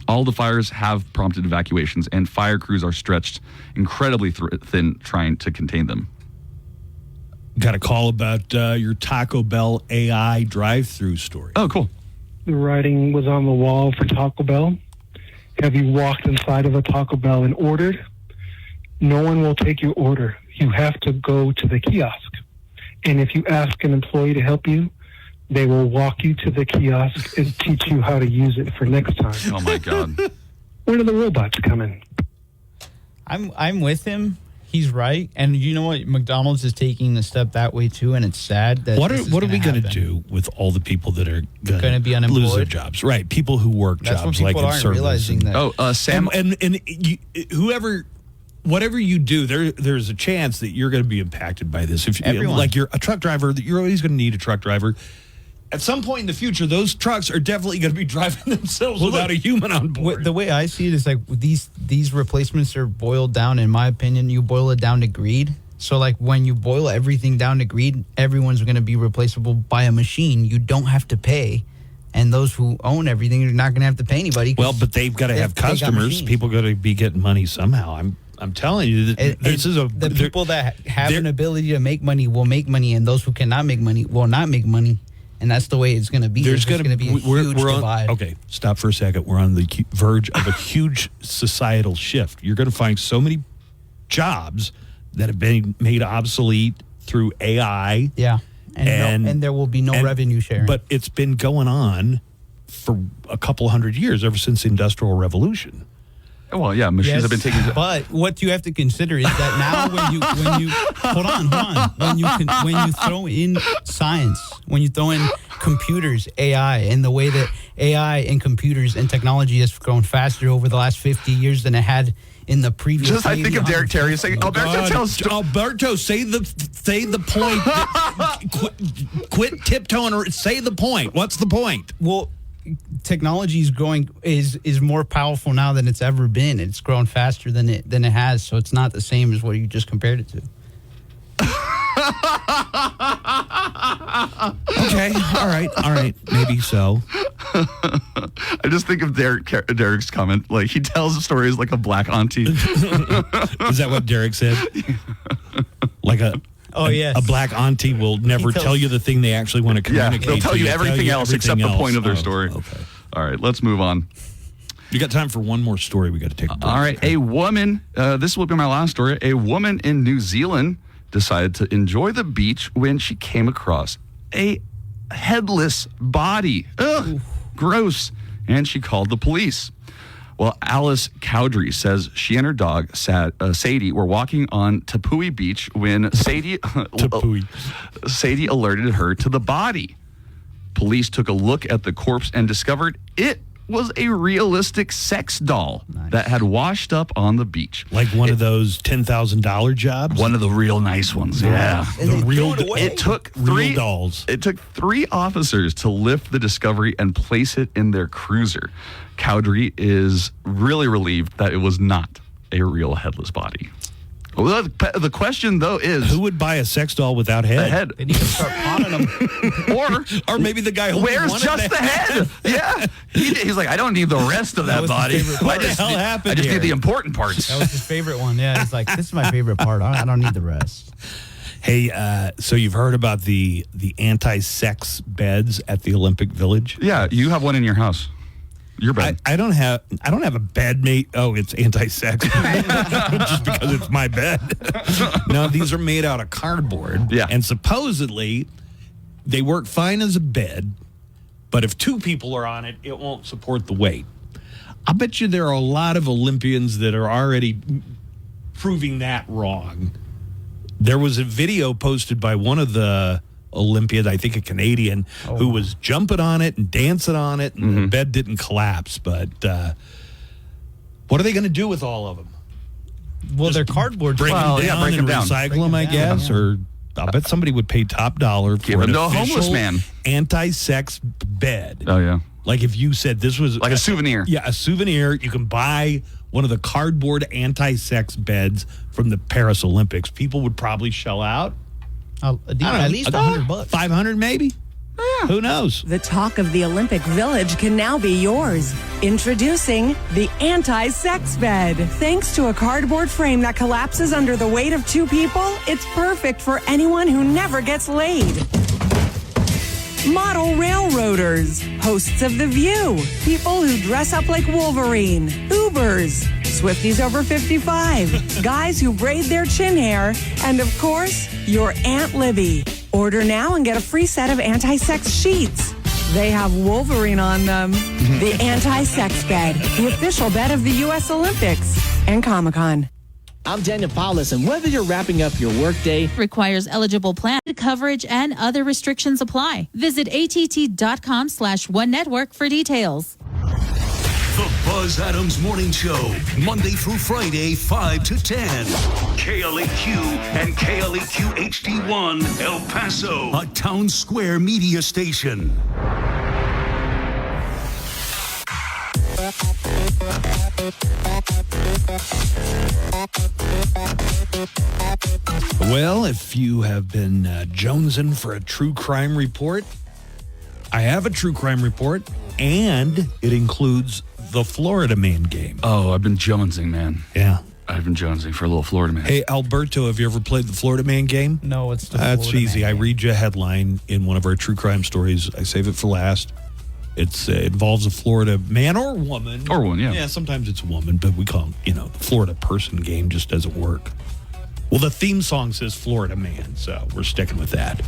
All the fires have prompted evacuations, and fire crews are stretched incredibly thin trying to contain them. Got a call about your Taco Bell AI drive-through story. Oh, cool. The writing was on the wall for Taco Bell. Have you walked inside of a Taco Bell and ordered? No one will take your order. You have to go to the kiosk. And if you ask an employee to help you, they will walk you to the kiosk and teach you how to use it for next time. Oh, my God. When are the robots coming? I'm with him. He's right. And you know what? McDonald's is taking a step that way, too, and it's sad that What are we going to do with all the people that are going to be unemployed? Lose their jobs? Right. People who work That's jobs what like people in aren't service. realizing that. Sam. And whoever... Whatever you do, there's a chance that you're going to be impacted by this. If like you're a truck driver, you're always going to need a truck driver. At some point in the future, those trucks are definitely going to be driving themselves without a human on board. The way I see it is like these replacements are boiled down, in my opinion, you boil it down to greed. So like when you boil everything down to greed, everyone's going to be replaceable by a machine. You don't have to pay. And those who own everything are not going to have to pay anybody. Well, but they've got to have customers. People got to be getting money somehow. I'm telling you, the people that have an ability to make money will make money, and those who cannot make money will not make money, and that's the way it's going to be. There's going to be a huge divide. Okay, stop for a second. We're on the verge of a huge societal shift. You're going to find so many jobs that have been made obsolete through AI. Yeah, and there will be no revenue sharing. But it's been going on for a couple hundred years, ever since the Industrial Revolution. Well, yeah, machines have been taking. But what you have to consider is that now, when you hold on, when you throw in science, when you throw in computers, AI, and the way that AI and computers and technology has grown faster over the last 50 years than it had in the previous. I think of Derek Terry saying, Alberto, say the point. Quit tiptoeing or say the point. What's the point? Well, technology is more powerful now than it's ever been. It's grown faster than it has, so it's not the same as what you just compared it to. Okay, all right, maybe so. I just think of Derek's comment. Like, he tells stories like a black auntie. Is that what Derek said? Like a black auntie will never tell you the thing they actually want to communicate. Yeah, they'll tell you everything else except the point of their story. Okay. All right, let's move on. You got time for one more story? We got to take a break. All right, a woman, this will be my last story. A woman in New Zealand decided to enjoy the beach when she came across a headless body. Ugh, gross. And she called the police. Well, Alice Cowdery says she and her dog, Sadie, were walking on Tapui Beach when Sadie alerted her to the body. Police took a look at the corpse and discovered it was a realistic sex doll that had washed up on the beach. Like one of those $10,000 jobs? One of the real nice ones, yeah. It took real dolls. It took 3 officers to lift the discovery and place it in their cruiser. Cowdery is really relieved that it was not a real headless body. Well, the question, though, is... Who would buy a sex doll without head? A head. They need to start pawning them. Or maybe the guy who where's just the head? Yeah. He's like, I don't need the rest of that body. What the hell happened I just here? need the important parts. That was his favorite one. Yeah, he's like, this is my favorite part. I don't need the rest. Hey, so you've heard about the anti-sex beds at the Olympic Village? Yeah, you have one in your house. Your bed. I don't have a bed, mate. Oh, it's anti-sex. Just because it's my bed. No, these are made out of cardboard. Yeah. And supposedly they work fine as a bed, but if two people are on it, it won't support the weight. I bet you there are a lot of Olympians that are already proving that wrong. There was a video posted by one of the Olympians, I think a Canadian, who was jumping on it and dancing on it, and the bed didn't collapse. But what are they going to do with all of them? Well, they're cardboard. Break them down break them and down. recycle them, I guess, or I bet somebody would pay top dollar for Give an them to a homeless official man. anti-sex bed. Oh, yeah. Like if you said this was like a souvenir. Yeah, a souvenir. You can buy one of the cardboard anti-sex beds from the Paris Olympics. People would probably shell out. At least $100. $500 maybe? Yeah. Who knows? The talk of the Olympic Village can now be yours. Introducing the anti-sex bed. Thanks to a cardboard frame that collapses under the weight of two people, it's perfect for anyone who never gets laid. Model railroaders, hosts of The View, people who dress up like Wolverine, Ubers, Swifties over 55, guys who braid their chin hair, and of course, your Aunt Libby. Order now and get a free set of anti-sex sheets. They have Wolverine on them. The anti-sex bed, the official bed of the U.S. Olympics and Comic-Con. I'm Daniel Paulus, and whether you're wrapping up your workday, requires eligible plan coverage and other restrictions apply. Visit att.com/OneNetwork for details. The Buzz Adams Morning Show, Monday through Friday, 5 to 10. KLAQ and KLAQ HD1, El Paso, a Town Square media station. Well, if you have been jonesing for a true crime report, I have a true crime report, and it includes the Florida Man game. Oh, I've been jonesing, man. Yeah. I've been jonesing for a little Florida Man. Hey, Alberto, have you ever played the Florida Man game? No, it's the That's Florida easy. Man I game. read you a headline in one of our true crime stories. I save it for last. It involves a Florida man or woman. Or one, yeah. Yeah, sometimes it's a woman, but we call it, the Florida person game just doesn't work. Well, the theme song says Florida Man, so we're sticking with that.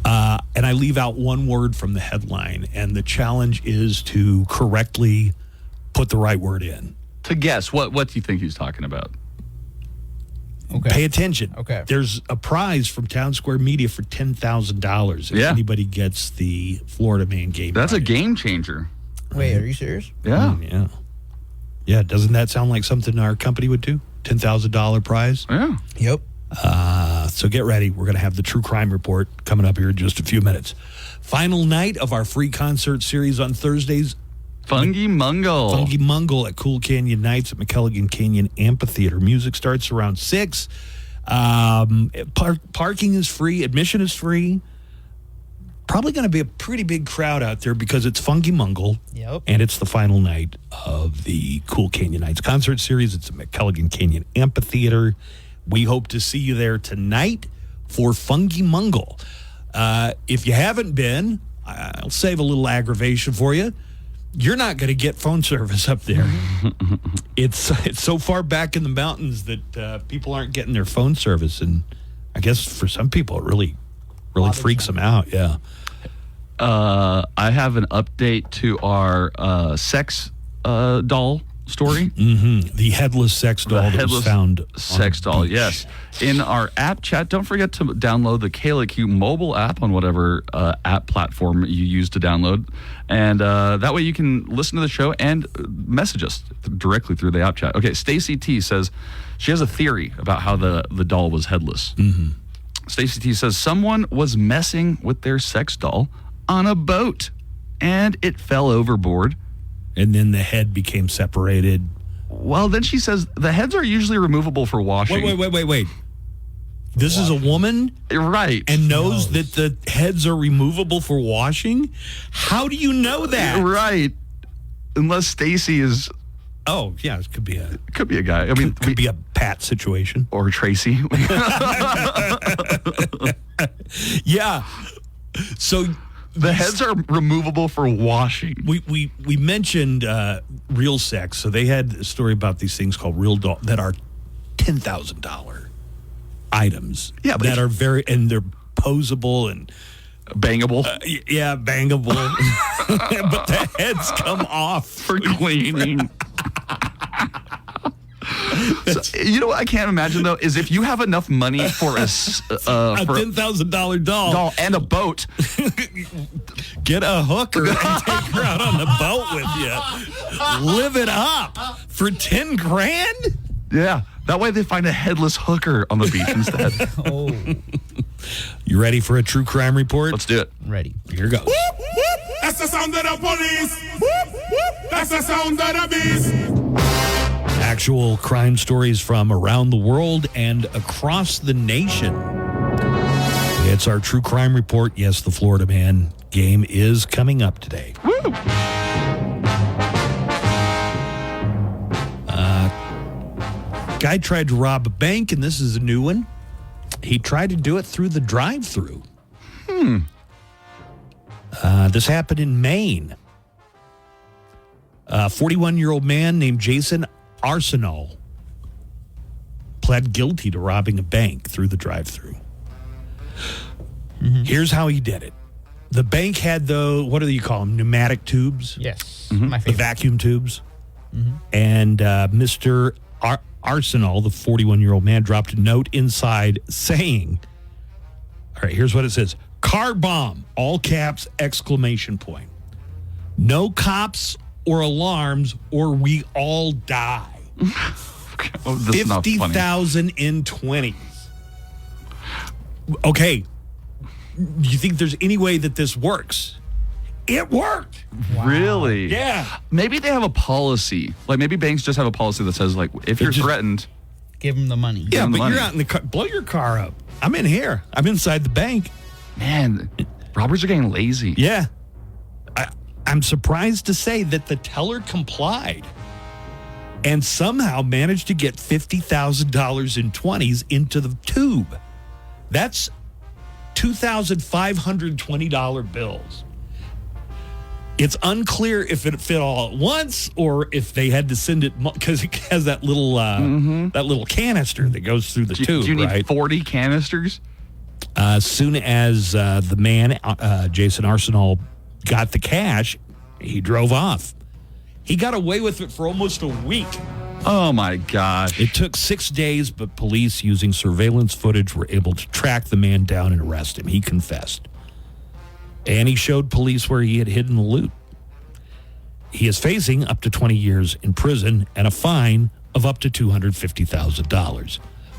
And I leave out one word from the headline, and the challenge is to correctly put the right word in. To guess, what do you think he's talking about? Okay. Pay attention. Okay. There's a prize from Town Square Media for $10,000 if anybody gets the Florida Man game. That's right. a game changer. Wait, are you serious? Yeah. Yeah. Yeah, doesn't that sound like something our company would do? $10,000 prize? Yeah. Yep. So get ready. We're going to have the True Crime Report coming up here in just a few minutes. Final night of our free concert series on Thursdays. Funky Mungle at Cool Canyon Nights at McKelligan Canyon Amphitheater. Music starts around 6. Parking is free. Admission is free. Probably going to be a pretty big crowd out there because it's Funky Mungle. Yep. And it's the final night of the Cool Canyon Nights concert series. It's at McKelligan Canyon Amphitheater. We hope to see you there tonight for Funky Mungle. If you haven't been, I'll save a little aggravation for you. You're not going to get phone service up there. It's so far back in the mountains that people aren't getting their phone service, and I guess for some people it really freaks them out. Yeah. I have an update to our sex doll story. Mm-hmm. The headless sex doll that was found. Sex doll, yes. In our app chat, don't forget to download the KLAQ mobile app on whatever app platform you use to download. And that way you can listen to the show and message us directly through the app chat. Okay, Stacy T says she has a theory about how the doll was headless. Mm-hmm. Stacy T says someone was messing with their sex doll on a boat and it fell overboard. And then the head became separated. Well, then she says the heads are usually removable for washing. Wait. This is a woman? Right. And knows that the heads are removable for washing? How do you know that? Right. Unless Stacy is... Oh, yeah, it could be a guy. I mean, could be a Pat situation. Or Tracy. Yeah. So The heads are removable for washing. We mentioned real sex, so they had a story about these things called real doll that are $10,000 items. Yeah, but that are and they're posable and bangable. Bangable. But the heads come off for cleaning. So, you know what I can't imagine though is if you have enough money for a $10,000 doll and a boat, get a hooker and take her out on the boat with you. Live it up for $10,000. Yeah, that way they find a headless hooker on the beach instead. Oh, you ready for a true crime report? Let's do it. Ready. Here goes. That's the sound of the police. That's the sound of the beast. Actual crime stories from around the world and across the nation. It's our true crime report. Yes, the Florida Man game is coming up today. Woo! Guy tried to rob a bank, and this is a new one. He tried to do it through the drive-thru. This happened in Maine. A 41-year-old man named Jason Arsenal pled guilty to robbing a bank through the drive-thru. Here's how he did it. The bank had what do you call them? Pneumatic tubes? Yes. The My favorite. vacuum tubes. And Mr. Arsenal, the 41-year-old man, dropped a note inside saying, all right, here's what it says. Car bomb, all caps, exclamation point. No cops or alarms or we all die. 50,000 in 20s. Okay. Do you think there's any way that this works? It worked. Wow. Really? Yeah. Maybe they have a policy. Like maybe banks just have a policy that says like if you're threatened, give them the money. Yeah, but you're out in the car. Blow your car up. I'm in here. I'm inside the bank. Man, robbers are getting lazy. Yeah. I'm surprised to say that the teller complied and somehow managed to get $50,000 in 20s into the tube. That's $2,520 bills. It's unclear if it fit all at once or if they had to send it because it has that little canister that goes through the tube. Do you need right? 40 canisters? As soon as the man, Jason Arsenal, got the cash, he drove off. He got away with it for almost a week. Oh, my gosh. It took 6 days, but police using surveillance footage were able to track the man down and arrest him. He confessed. And he showed police where he had hidden the loot. He is facing up to 20 years in prison and a fine of up to $250,000.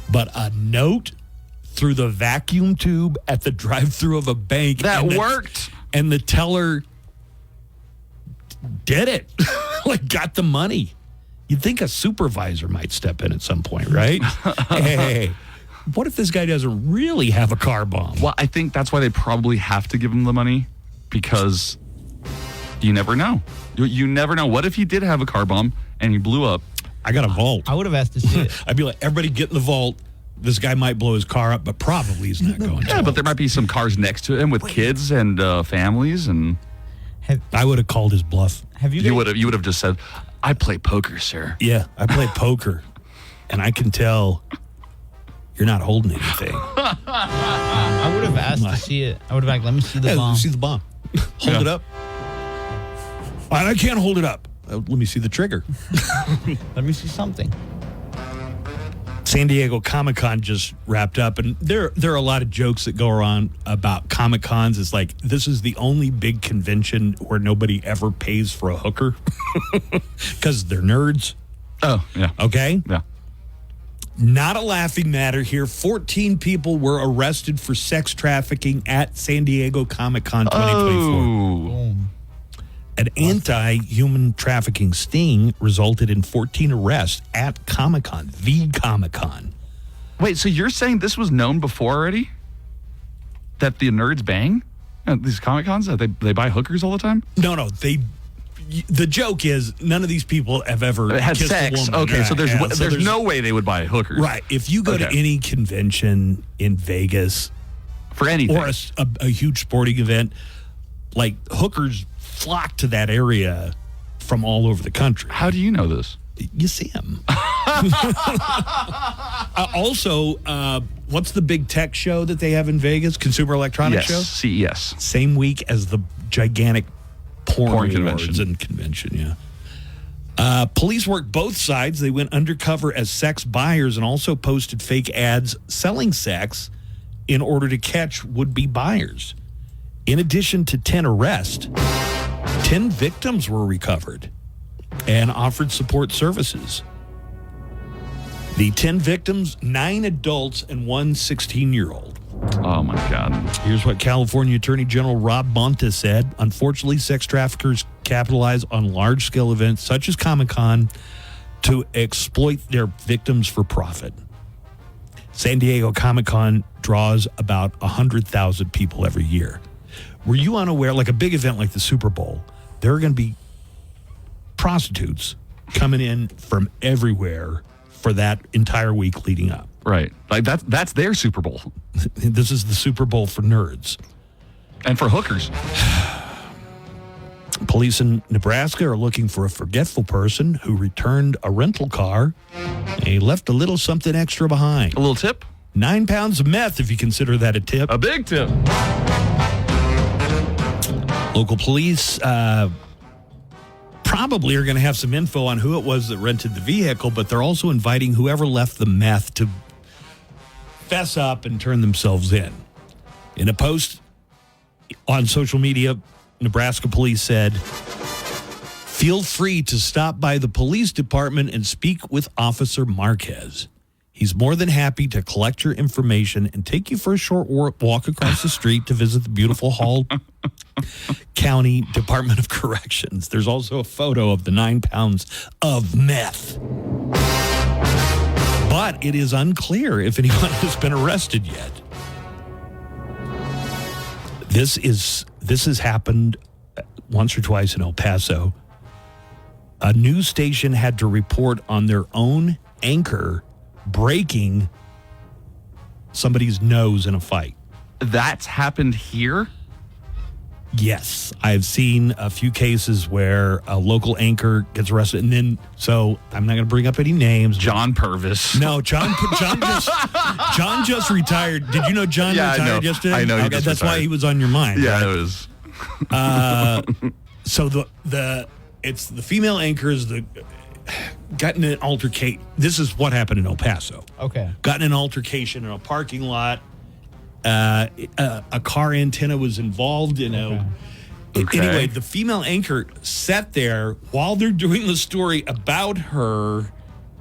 But a note through the vacuum tube at the drive-thru of a bank. That worked. And the teller did it. Like, got the money. You'd think a supervisor might step in at some point, right? Hey, what if this guy doesn't really have a car bomb? Well, I think that's why they probably have to give him the money because you never know. You never know. What if he did have a car bomb and he blew up? I got a vault. I would have asked to see it. I'd be like, everybody get in the vault. This guy might blow his car up, but probably he's not going to. Yeah, but there might be some cars next to him with kids and families, and I would have called his bluff. You would have just said, "I play poker, sir." Yeah, I play poker, and I can tell you're not holding anything. I would have asked to see it. I would have asked, let me see the bomb. Let me see the bomb. Hold it up. I can't hold it up. Let me see the trigger. Let me see something. San Diego Comic-Con just wrapped up, and there are a lot of jokes that go around about Comic-Cons. It's like, this is the only big convention where nobody ever pays for a hooker because they're nerds. Oh, yeah. Okay? Yeah. Not a laughing matter here. 14 people were arrested for sex trafficking at San Diego Comic-Con 2024. Oh. An anti-human trafficking sting resulted in 14 arrests at Comic-Con, the Comic-Con. Wait, so you're saying this was known before already? That the nerds bang? These Comic-Cons, they buy hookers all the time? No, the joke is none of these people have ever had kissed sex. a woman. Okay, Yeah, so there's no way they would buy hookers. Right. If you go to any convention in Vegas for anything or a huge sporting event, like hookers flock to that area from all over the country. How do you know this? You see them. Also, what's the big tech show that they have in Vegas? Consumer Electronics Show? CES. Same week as the gigantic porn convention. Convention, yeah. Police worked both sides. They went undercover as sex buyers and also posted fake ads selling sex in order to catch would-be buyers. In addition to 10 arrests, 10 victims were recovered and offered support services. The 10 victims, 9 adults and 1 16-year-old. Oh, my God. Here's what California Attorney General Rob Bonta said. Unfortunately, sex traffickers capitalize on large-scale events such as Comic-Con to exploit their victims for profit. San Diego Comic-Con draws about 100,000 people every year. Were you unaware, like a big event like the Super Bowl, there are going to be prostitutes coming in from everywhere for that entire week leading up. Right. Like that's their Super Bowl. This is the Super Bowl for nerds. And for hookers. Police in Nebraska are looking for a forgetful person who returned a rental car. He left a little something extra behind. A little tip? 9 pounds of meth, if you consider that a tip. A big tip. Local police probably are going to have some info on who it was that rented the vehicle, but they're also inviting whoever left the meth to fess up and turn themselves in. In a post on social media, Nebraska police said, "Feel free to stop by the police department and speak with Officer Marquez. He's more than happy to collect your information and take you for a short walk across the street to visit the beautiful Hall County Department of Corrections." There's also a photo of the 9 pounds of meth. But it is unclear if anyone has been arrested yet. This has happened once or twice in El Paso. A news station had to report on their own anchor breaking somebody's nose in a fight. That's happened here? Yes. I've seen a few cases where a local anchor gets arrested, and then, so I'm not going to bring up any names. John Purvis. No, John just retired. Did you know John retired yesterday? I know. Okay, that's why he was on your mind. Yeah, right? it was. So it's the female anchors that got in an altercation. This is what happened in El Paso. Okay. Got in an altercation in a parking lot. A car antenna was involved in Anyway, the female anchor sat there while they're doing the story about her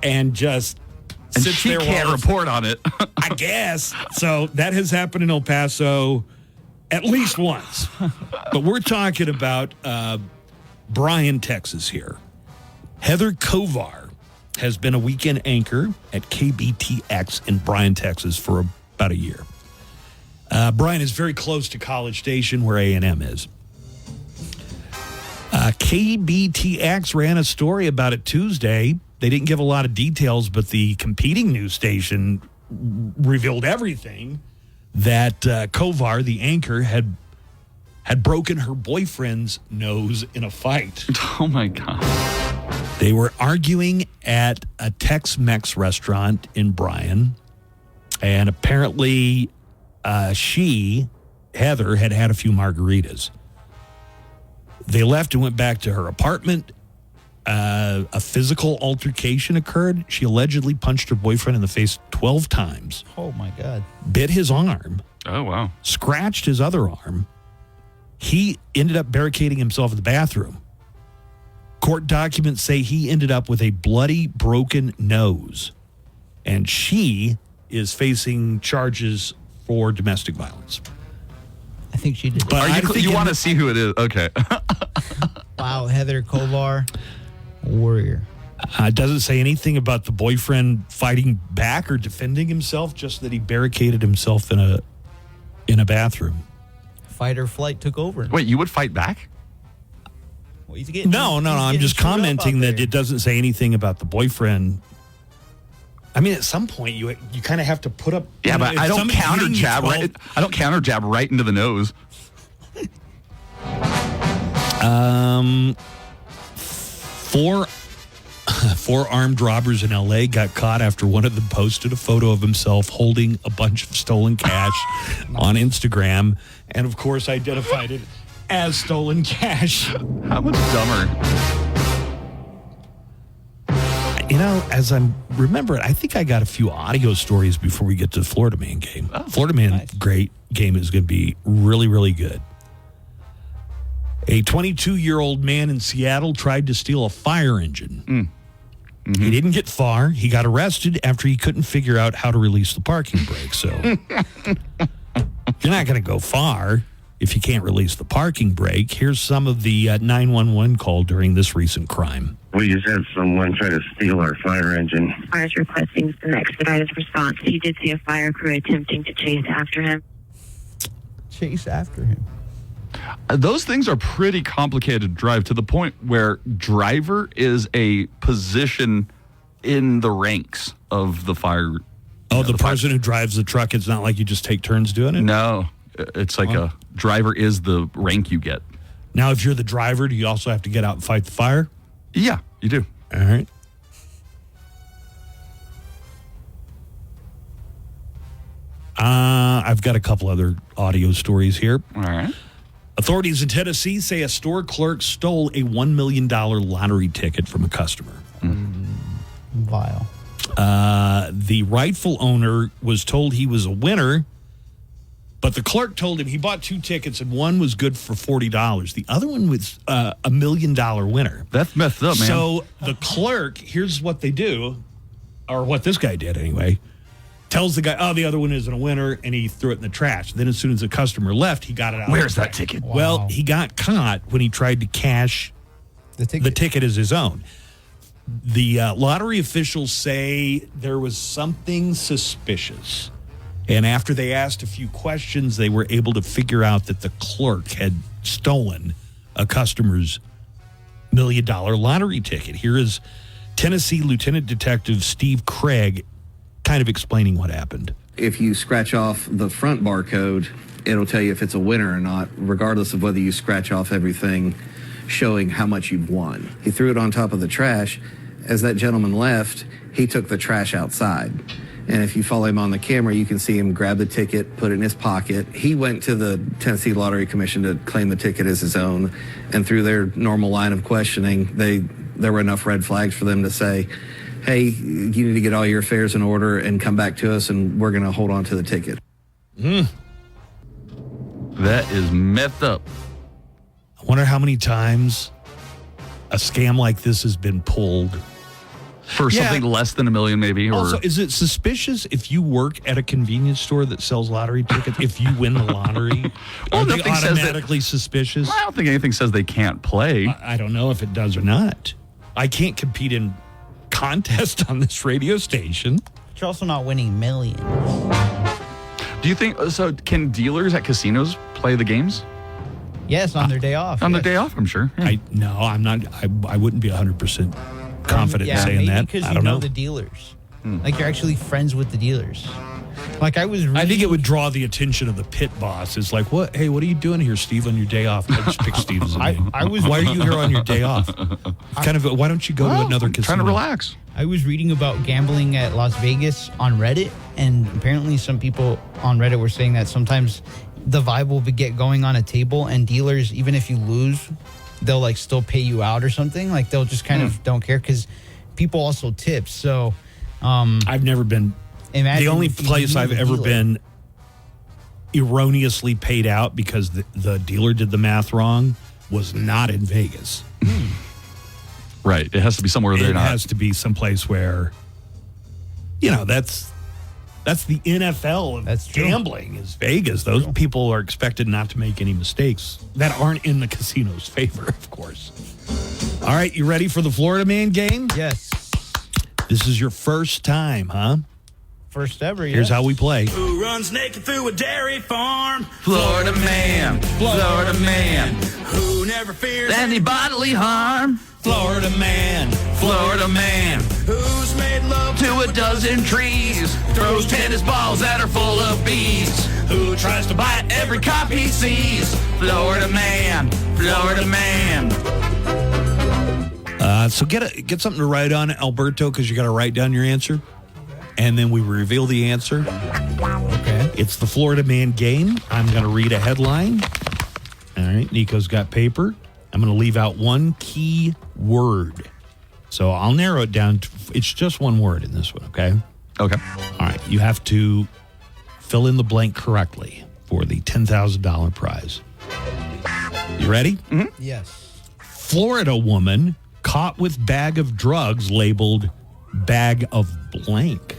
and just and sits she there can't report on it. I guess. So that has happened in El Paso at least once. But we're talking about Bryan, Texas here. Heather Kovar has been a weekend anchor at KBTX in Bryan, Texas for about a year. Bryan is very close to College Station where A&M is. KBTX ran a story about it Tuesday. They didn't give a lot of details, but the competing news station revealed everything, that Kovar, the anchor, had broken her boyfriend's nose in a fight. Oh, my God. They were arguing at a Tex-Mex restaurant in Bryan, and apparently Heather, had a few margaritas. They left and went back to her apartment. A physical altercation occurred. She allegedly punched her boyfriend in the face 12 times. Oh, my God. Bit his arm. Oh, wow. Scratched his other arm. He ended up barricading himself in the bathroom. Court documents say he ended up with a bloody, broken nose. And she is facing charges for domestic violence. I think she did. But you want to see who it is? Okay. Wow, Heather Kovar, warrior. It doesn't say anything about the boyfriend fighting back or defending himself, just that he barricaded himself in a bathroom. Fight or flight took over. Wait, you would fight back? Well, he's getting, No. I'm just commenting that it doesn't say anything about the boyfriend. I mean, at some point, you kind of have to put up. Yeah, but I don't counter jab right. I don't counter jab right into the nose. Four armed robbers in L.A. got caught after one of them posted a photo of himself holding a bunch of stolen cash on Instagram, and of course identified it as stolen cash. How much dumber? You know, as I'm remembering, I think I got a few audio stories before we get to the Florida Man game. Florida Man, great game, is going to be really, really good. A 22-year-old man in Seattle tried to steal a fire engine. He didn't get far. He got arrested after he couldn't figure out how to release the parking brake. So you're not going to go far if you can't release the parking brake. Here's some of the 911 call during this recent crime. We just had someone try to steal our fire engine. I was requesting some expedited response. He did see a fire crew attempting to chase after him. Chase after him. Those things are pretty complicated to drive, to the point where driver is a position in the ranks of the fire. Oh, the person who drives the truck, it's not like you just take turns doing it? No, it's like a driver is the rank you get. Now, if you're the driver, do you also have to get out and fight the fire? Yeah, you do. All right. I've got a couple other audio stories here. All right. Authorities in Tennessee say a store clerk stole a $1 million lottery ticket from a customer. Vile. The rightful owner was told he was a winner, but the clerk told him he bought 2 tickets and one was good for $40. The other one was a $1 million winner. That's messed up, man. So the clerk, here's what they do, or what this guy did anyway, tells the guy, oh, the other one isn't a winner, and he threw it in the trash. Then as soon as the customer left, he got it out. Where's that ticket? Wow. Well, he got caught when he tried to cash the ticket as his own. The lottery officials say there was something suspicious. And after they asked a few questions, they were able to figure out that the clerk had stolen a customer's $1 million lottery ticket. Here is Tennessee Lieutenant Detective Steve Craig kind of explaining what happened. If you scratch off the front barcode, it'll tell you if it's a winner or not, regardless of whether you scratch off everything showing how much you've won. He threw it on top of the trash. As that gentleman left, he took the trash outside. And if you follow him on the camera, you can see him grab the ticket, put it in his pocket. He went to the Tennessee Lottery Commission to claim the ticket as his own. And through their normal line of questioning, there were enough red flags for them to say, hey, you need to get all your affairs in order and come back to us, and we're going to hold on to the ticket. That is messed up. I wonder how many times a scam like this has been pulled. For something less than $1 million, maybe. Or Also, is it suspicious if you work at a convenience store that sells lottery tickets, if you win the lottery? Are they automatically suspicious? I don't think anything says they can't play. I don't know if it does or not. I can't compete in contest on this radio station. But you're also not winning millions. Do you think so? Can dealers at casinos play the games? Yes, on their day off. On their day off, I'm sure. Yeah. I'm not. I wouldn't be 100% confident in saying that. Because I don't know the dealers. Like you're actually friends with the dealers. Like I think it would draw the attention of the pit boss. It's like, what? Hey, what are you doing here, Steve, on your day off? I just picked Steve as a name. Why are you here on your day off? Why don't you go to another casino? Trying to relax. I was reading about gambling at Las Vegas on Reddit, and apparently some people on Reddit were saying that sometimes the vibe will get going on a table, and dealers, even if you lose, they'll like still pay you out or something. Like they'll just kind of don't care because people also tip. So I've never been. The only place I've ever been erroneously paid out because the dealer did the math wrong was not in Vegas. Right. It has to be somewhere they're not. It has to be someplace where, that's the NFL of gambling is Vegas. Those people are expected not to make any mistakes that aren't in the casino's favor, of course. All right, you ready for the Florida Man game? Yes. This is your first time, huh? First ever, Here's how we play. Who runs naked through a dairy farm? Florida man, Florida man. Who never fears any bodily harm? Florida man, Florida man. Who's made love to a dozen trees? Throws tennis balls that are full of bees. Who tries to bite every cop he sees? Florida man, Florida man. So get something to write on, Alberto, because you got to write down your answer. And then we reveal the answer. Okay. It's the Florida Man game. I'm going to read a headline. All right, Nico's got paper. I'm going to leave out one key word. So I'll narrow it down. It's just one word in this one, okay? Okay. All right, you have to fill in the blank correctly for the $10,000 prize. You ready? Mm-hmm. Yes. Florida woman caught with bag of drugs labeled bag of blank.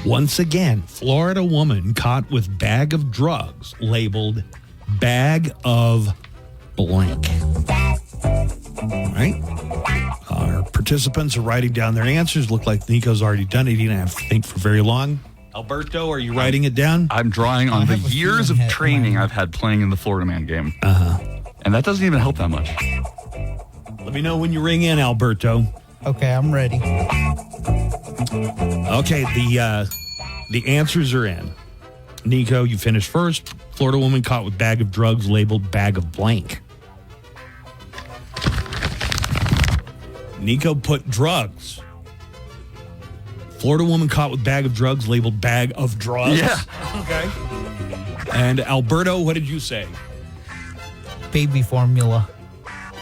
Once again, Florida woman caught with bag of drugs labeled bag of blank. All right. Our participants are writing down their answers. Look like Nico's already done it. He didn't have to think for very long. Alberto, are you writing it down? I'm drawing on the years of training I've had playing in the Florida Man game. And that doesn't even help that much. Let me know when you ring in, Alberto. Okay, I'm ready. Okay, the answers are in. Nico, you finished first. Florida woman caught with bag of drugs labeled bag of blank. Nico put drugs. Florida woman caught with bag of drugs labeled bag of drugs. Yeah. Okay. And Alberto, what did you say? Baby formula.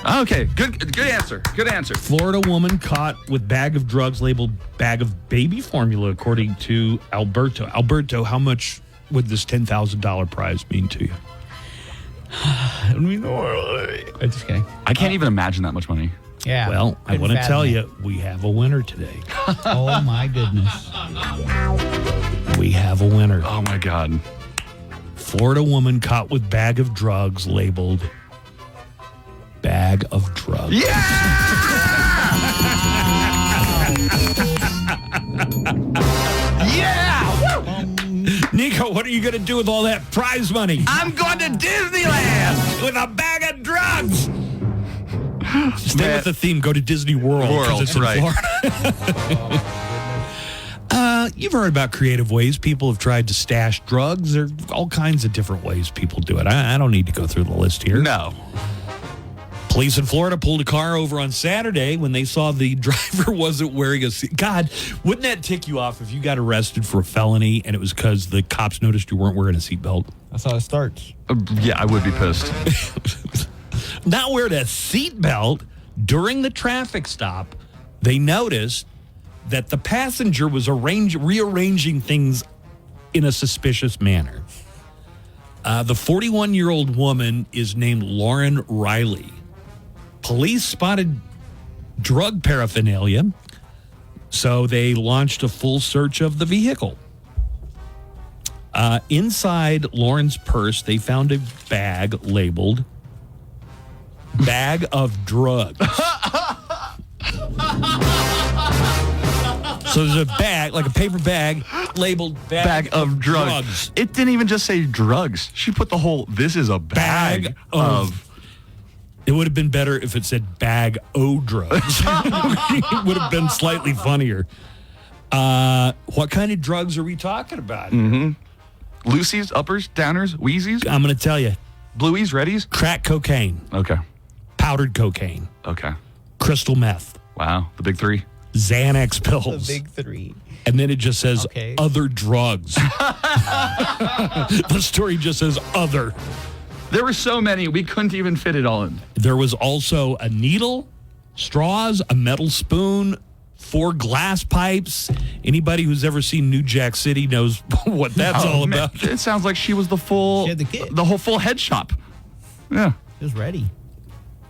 Okay, good answer. Good answer. Florida woman caught with bag of drugs labeled bag of baby formula, according to Alberto. Alberto, how much would this $10,000 prize mean to you? I don't know. I'm just kidding. I can't even imagine that much money. Yeah. Well, I want to tell you, we have a winner today. Oh, my goodness. We have a winner. Oh, my God. Florida woman caught with bag of drugs labeled bag of drugs. Yeah! Yeah! Nico, what are you going to do with all that prize money? I'm going to Disneyland with a bag of drugs. Stay with the theme. Go to Disney World. 'Cause it's in Florida. You've heard about creative ways people have tried to stash drugs. There are all kinds of different ways people do it. I don't need to go through the list here. No. Police in Florida pulled a car over on Saturday when they saw the driver wasn't wearing a seat. God, wouldn't that tick you off if you got arrested for a felony and it was because the cops noticed you weren't wearing a seatbelt? That's how it starts. Yeah, I would be pissed. Not wearing a seatbelt during the traffic stop, they noticed that the passenger was rearranging things in a suspicious manner. The 41-year-old woman is named Lauren Riley. Police spotted drug paraphernalia, so they launched a full search of the vehicle. Inside Lauren's purse, they found a bag labeled bag of drugs. So there's a bag, like a paper bag, labeled bag of drugs. It didn't even just say drugs. She put the whole, this is a bag of... It would have been better if it said bag o drugs. It would have been slightly funnier. What kind of drugs are we talking about? Mm-hmm. Lucy's, uppers, downers, wheezies? I'm going to tell you. Blueies, reddies? Crack cocaine. Okay. Powdered cocaine. Okay. Crystal meth. Wow. The big three. Xanax pills. The big three. And then it just says other drugs. The story just says other. There were so many, we couldn't even fit it all in. There was also a needle, straws, a metal spoon, 4 glass pipes. Anybody who's ever seen New Jack City knows what that's all about. It sounds like she was the full, the whole full head shop. Yeah. She was ready.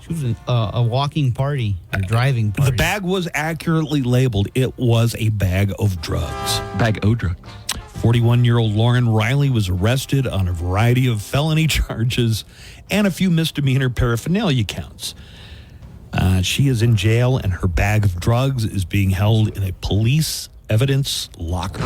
She was a walking party, a driving party. The bag was accurately labeled. It was a bag of drugs. Bag o drugs. 41-year-old Lauren Riley was arrested on a variety of felony charges and a few misdemeanor paraphernalia counts. She is in jail, and her bag of drugs is being held in a police evidence locker.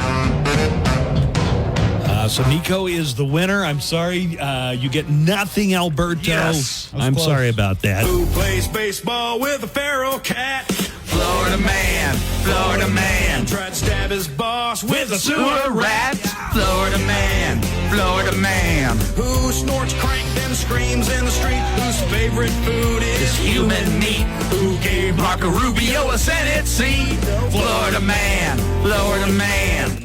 So Nico is the winner. I'm sorry. You get nothing, Alberto. Yes. I'm sorry about that. Who plays baseball with a feral cat? Florida man, Florida man. Tried to stab his boss with a sewer rat. Florida man, Florida man. Who snorts crank then screams in the street? Whose favorite food is human meat? Who gave Marco Rubio a Senate seat? Florida man, Florida man.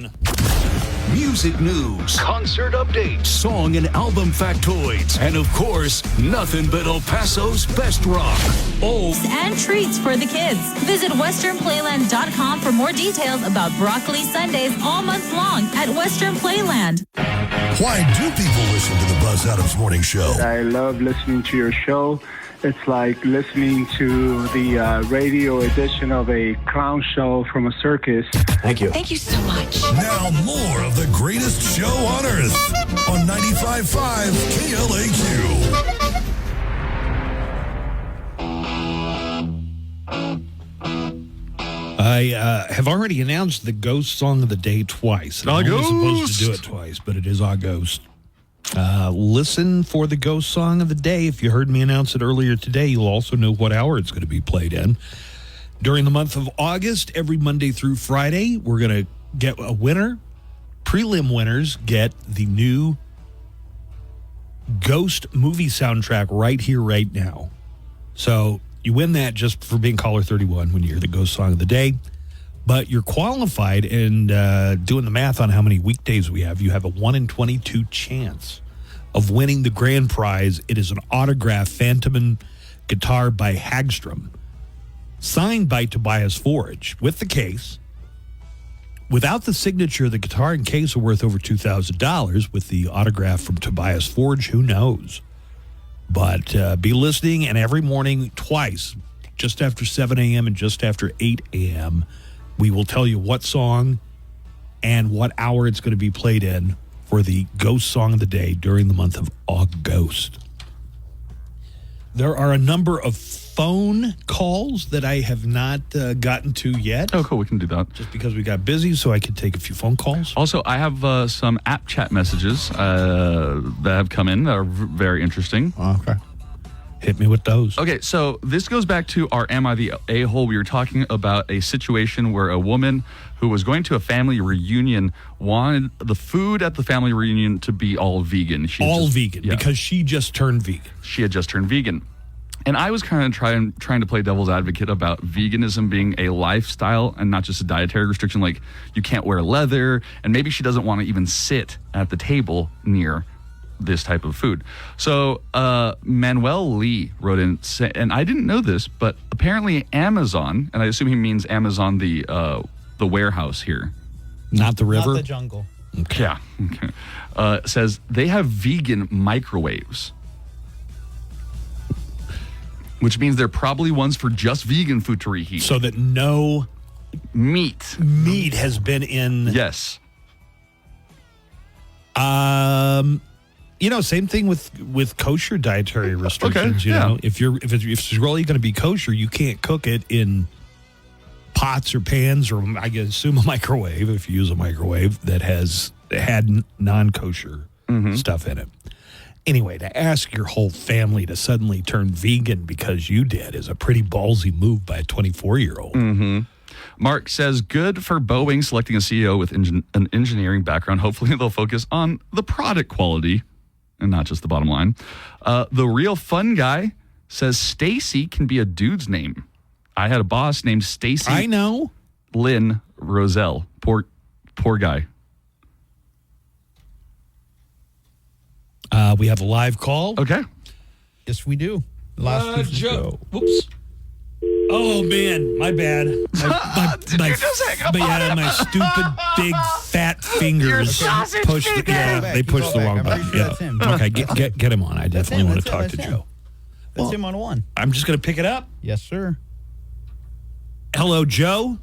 Music news, concert updates, song and album factoids, and of course, nothing but El Paso's best rock. Oh, And treats for the kids. Visit westernplayland.com for more details about Broccoli Sundays all month long at Western Playland. Why do people listen to the Buzz Adams Morning Show? I love listening to your show. It's like listening to the radio edition of a clown show from a circus. Thank you. Thank you so much. Now more of the greatest show on earth on 95.5 KLAQ. I have already announced the Ghost Song of the Day twice. I'm only supposed to do it twice, but it is August. Listen for the Ghost Song of the Day. If you heard me announce it earlier today, you'll also know what hour it's going to be played in. During the month of August, every Monday through Friday, we're going to get a winner. Prelim winners get the new Ghost movie soundtrack right here, right now. So you win that just for being caller 31 when you hear the Ghost Song of the Day. But you're qualified, and doing the math on how many weekdays we have, you have a 1 in 22 chance of winning the grand prize. It is an autographed Phantom guitar by Hagstrom, signed by Tobias Forge, with the case. Without the signature, the guitar and case are worth over $2,000. With the autograph from Tobias Forge, who knows? But be listening, and every morning, twice, just after 7 a.m. and just after 8 a.m., we will tell you what song and what hour it's going to be played in for the Ghost Song of the Day during the month of August. There are a number of phone calls that I have not gotten to yet. Oh, cool. We can do that. Just because we got busy, so I could take a few phone calls. Also, I have some app chat messages that have come in that are very interesting. Okay. Hit me with those. Okay, so this goes back to our Am I the A-hole? We were talking about a situation where a woman who was going to a family reunion wanted the food at the family reunion to be all vegan. Vegan, because she just turned vegan. She had just turned vegan. And I was kind of trying to play devil's advocate about veganism being a lifestyle and not just a dietary restriction. Like, you can't wear leather, and maybe she doesn't want to even sit at the table near this type of food. So Manuel Lee wrote in, and I didn't know this, but apparently Amazon, and I assume he means Amazon, the warehouse here, not the river, not the jungle. Okay. Yeah. Okay. Says they have vegan microwaves, which means they're probably ones for just vegan food to reheat, so that no meat has been in. Yes. Same thing with kosher dietary restrictions. Okay, yeah. If it's really going to be kosher, you can't cook it in pots or pans, or I guess assume a microwave if you use a microwave that had non-kosher stuff in it. Anyway, to ask your whole family to suddenly turn vegan because you did is a pretty ballsy move by a 24-year-old. Mm-hmm. Mark says, good for Boeing selecting a CEO with an engineering background. Hopefully they'll focus on the product quality and not just the bottom line. The real fun guy says Stacy can be a dude's name. I had a boss named Stacy. I know. Lynn Roselle. Poor guy. We have a live call. Okay. Yes, we do. Last Joe. Whoops. Oh man, my bad. My stupid big fat fingers pushed. They pushed the wrong button. Yeah. Okay, get him on. I definitely want to talk to Joe. That's him on one. I'm just going to pick it up. Yes, sir. Hello, Joe.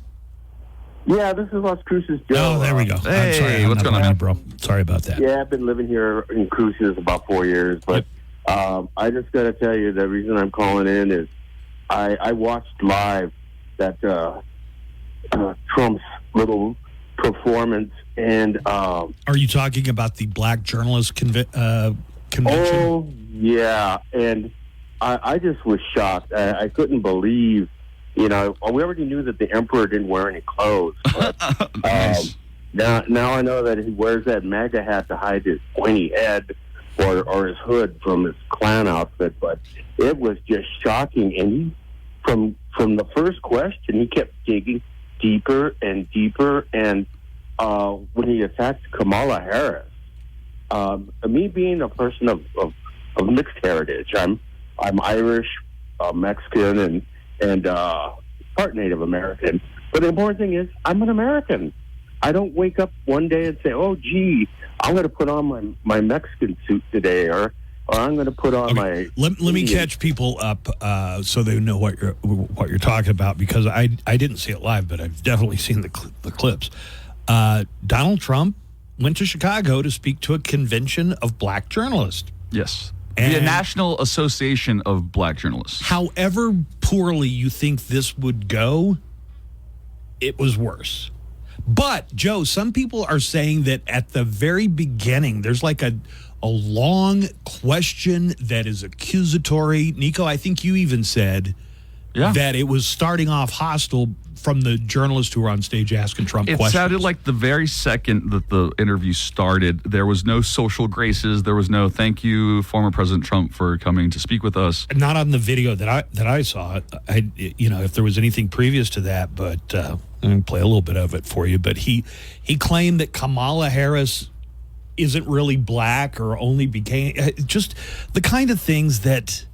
Yeah, this is Las Cruces, Joe. Oh, there we go. Hey, I'm sorry, what's going on, bro? Sorry about that. Yeah, I've been living here in Cruces about 4 years, but I just got to tell you, the reason I'm calling in is I watched live that Trump's little performance, and are you talking about the black journalist convention? Oh yeah, and I just was shocked. I couldn't believe, we already knew that the emperor didn't wear any clothes, but, Now I know that he wears that MAGA hat to hide his pointy head or his hood from his clown outfit, but it was just shocking. And he, from the first question, he kept digging deeper and deeper. And when he attacked Kamala Harris, me being a person of mixed heritage, I'm Irish, Mexican, and part Native American. But the important thing is, I'm an American. I don't wake up one day and say, "Oh, gee, I'm going to put on my Mexican suit today," or I'm going to put on my. Let me catch people up so they know what you're talking about, because I didn't see it live, but I've definitely seen the clips. Donald Trump went to Chicago to speak to a convention of black journalists. Yes. And the National Association of Black Journalists. However poorly you think this would go, it was worse. But, Joe, some people are saying that at the very beginning, there's like a long question that is accusatory. Nico, I think you even said that it was starting off hostile from the journalists who were on stage asking Trump questions. It sounded like the very second that the interview started, there was no social graces. There was no thank you, former President Trump, for coming to speak with us. Not on the video that I saw. If there was anything previous to that, but I'm going to play a little bit of it for you. But he claimed that Kamala Harris isn't really black or only became just the kind of things that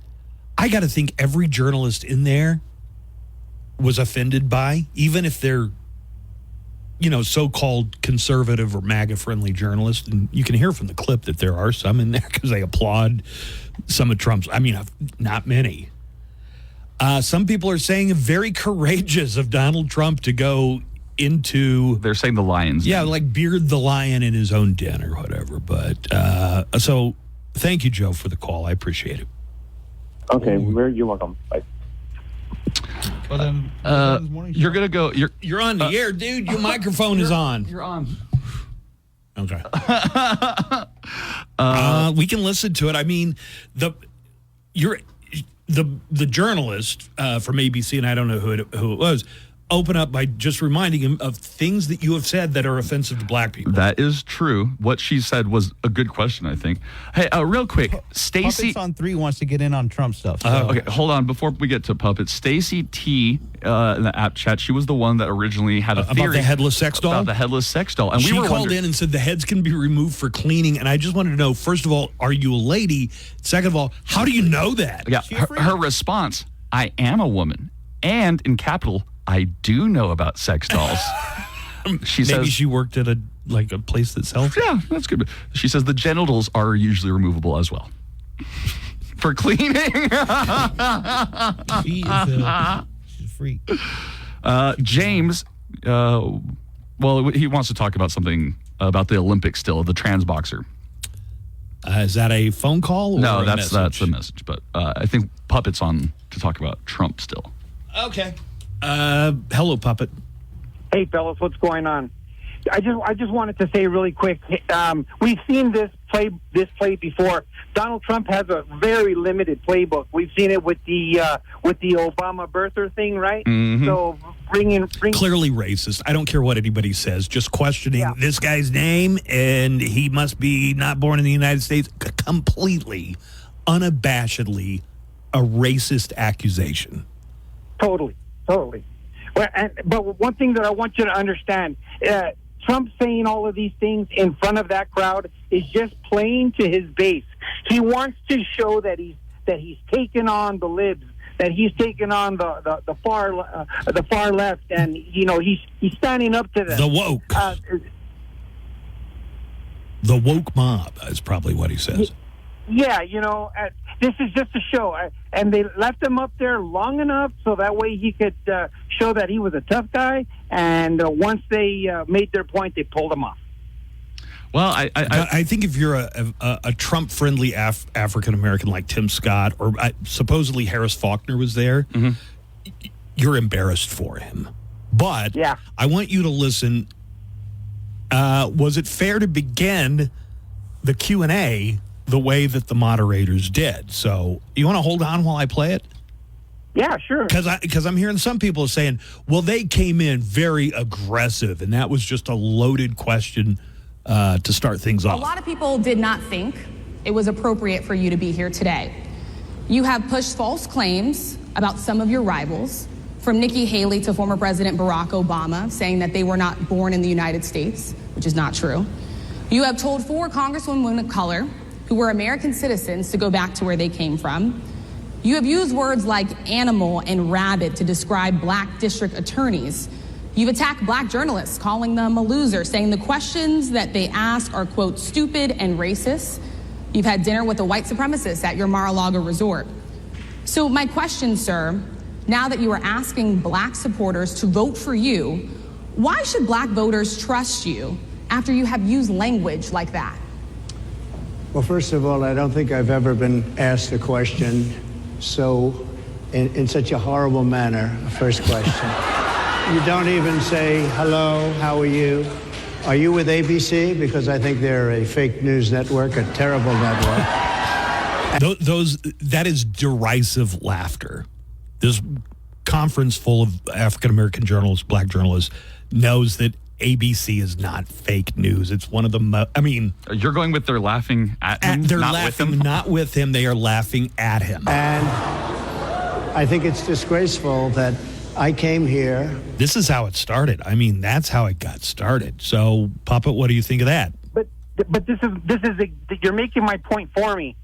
I got to think every journalist in there was offended by, even if they're, so-called conservative or MAGA-friendly journalists. And you can hear from the clip that there are some in there because they applaud some of Trump's. I mean, not many. Some people are saying very courageous of Donald Trump to go into. They're saying the lion's den. Like beard the lion in his own den or whatever. But so thank you, Joe, for the call. I appreciate it. Okay, you're welcome. Bye. You're gonna go. You're on the air, dude. Your microphone is on. You're on. Okay. We can listen to it. I mean, the journalist from ABC, and I don't know who it was, open up by just reminding him of things that you have said that are offensive to black people. That is true. What she said was a good question, I think. Hey, real quick, Stacy Puppets on 3 wants to get in on Trump stuff. So. Okay, hold on. Before we get to Puppets, Stacy T in the app chat, she was the one that originally had a theory about the headless sex doll. About the headless sex doll, and she we were called in and said the heads can be removed for cleaning. And I just wanted to know, first of all, are you a lady? Second of all, how do you know that? Yeah, her response: "I am a woman," and in capital, "I do know about sex dolls." She says, maybe she worked at a place that sells. Yeah, that's good. She says the genitals are usually removable as well for cleaning. She's a freak. James, he wants to talk about something about the Olympics still, the trans boxer. Is that a phone call? Or no, that's a message. But I think Puppet's on to talk about Trump still. Okay. Hello, Puppet. Hey, fellas, what's going on? I just wanted to say really quick. We've seen this play before. Donald Trump has a very limited playbook. We've seen it with the Obama birther thing, right? Mm-hmm. So bring clearly racist. I don't care what anybody says. Just questioning this guy's name and he must be not born in the United States. Completely, unabashedly, a racist accusation. Totally. Well, but one thing that I want you to understand, Trump saying all of these things in front of that crowd is just playing to his base. He wants to show that he's taken on the libs, that he's taken on the far left, and he's standing up to them. The woke. The woke mob is probably what he says. Yeah, this is just a show. And they left him up there long enough so that way he could show that he was a tough guy. And once they made their point, they pulled him off. Well, I think if you're a Trump-friendly African-American like Tim Scott, or supposedly Harris Faulkner was there, you're embarrassed for him. But I want you to listen. Was it fair to begin the Q&A the way that the moderators did? So you want to hold on while I play it? Yeah, sure. Because I'm hearing some people saying, well, they came in very aggressive, and that was just a loaded question to start things A off. lot of people did not think it was appropriate for you to be here today. You have pushed false claims about some of your rivals, from Nikki Haley to former President Barack Obama, saying that they were not born in the United States, which is not true. You have told 4 congresswomen of color who were American citizens to go back to where they came from. You have used words like animal and rabid to describe black district attorneys. You've attacked black journalists, calling them a loser, saying the questions that they ask are, quote, stupid and racist. You've had dinner with a white supremacist at your Mar-a-Lago resort. So my question, sir, now that you are asking black supporters to vote for you, why should black voters trust you after you have used language like that? Well, first of all, I don't think I've ever been asked a question so in such a horrible manner. First question. You don't even say, hello, how are you? Are you with ABC? Because I think they're a fake news network, a terrible network. That is derisive laughter. This conference full of African-American journalists, black journalists, knows that ABC is not fake news. It's one of the you're going with they're laughing at him, they're not laughing with him? not with him. They are laughing at him. And I think it's disgraceful that I came here. This is how it started. I mean, that's how it got started. So, Puppet, what do you think of that? But this is you're making my point for me.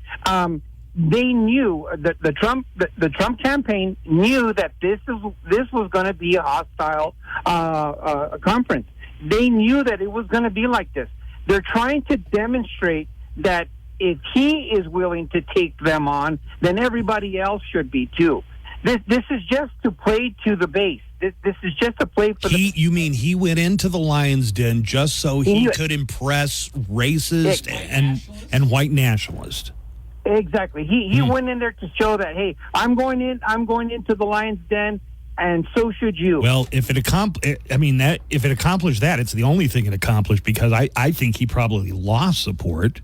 They knew that the Trump campaign knew that this was going to be a hostile conference. They knew that it was going to be like this. They're trying to demonstrate that if he is willing to take them on, then everybody else should be too. This is just to play to the base. This is just a play for You mean he went into the Lion's Den just so he could impress racist and white nationalists? Exactly. He went in there to show that, hey, I'm going into the Lion's Den, and so should you. Well, if it accomplished that, it's the only thing it accomplished, because I think he probably lost support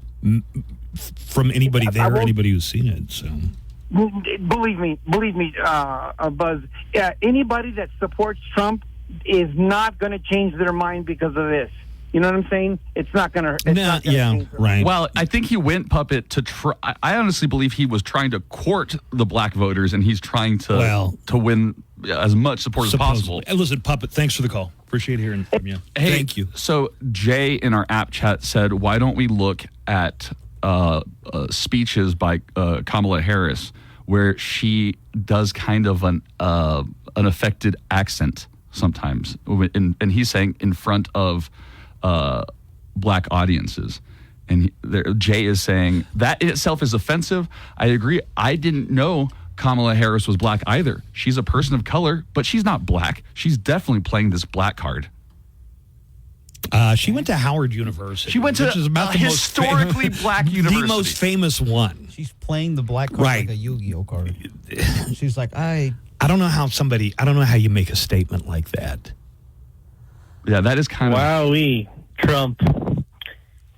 from anybody there, anybody who's seen it. So. Believe me, Buzz. Anybody that supports Trump is not going to change their mind because of this. You know what I'm saying? It's not going to. Right. Well, I think he went, Puppet, to try. I honestly believe he was trying to court the black voters, and he's trying to win as much support as possible. Hey, listen, Puppet, thanks for the call. Appreciate hearing from you. Hey, thank you. So Jay in our app chat said, why don't we look at speeches by Kamala Harris where she does kind of an affected accent sometimes, and he's saying in front of black audiences. And Jay is saying that in itself is offensive. I agree. I didn't know Kamala Harris was black either. She's a person of color, but she's not black. She's definitely playing this black card. She went to Howard University. She went to which is about the historically black university. The most famous one. She's playing the black card like a Yu-Gi-Oh card. She's like, I don't know how you make a statement like that. Yeah, that is kind of... Wowee, Trump.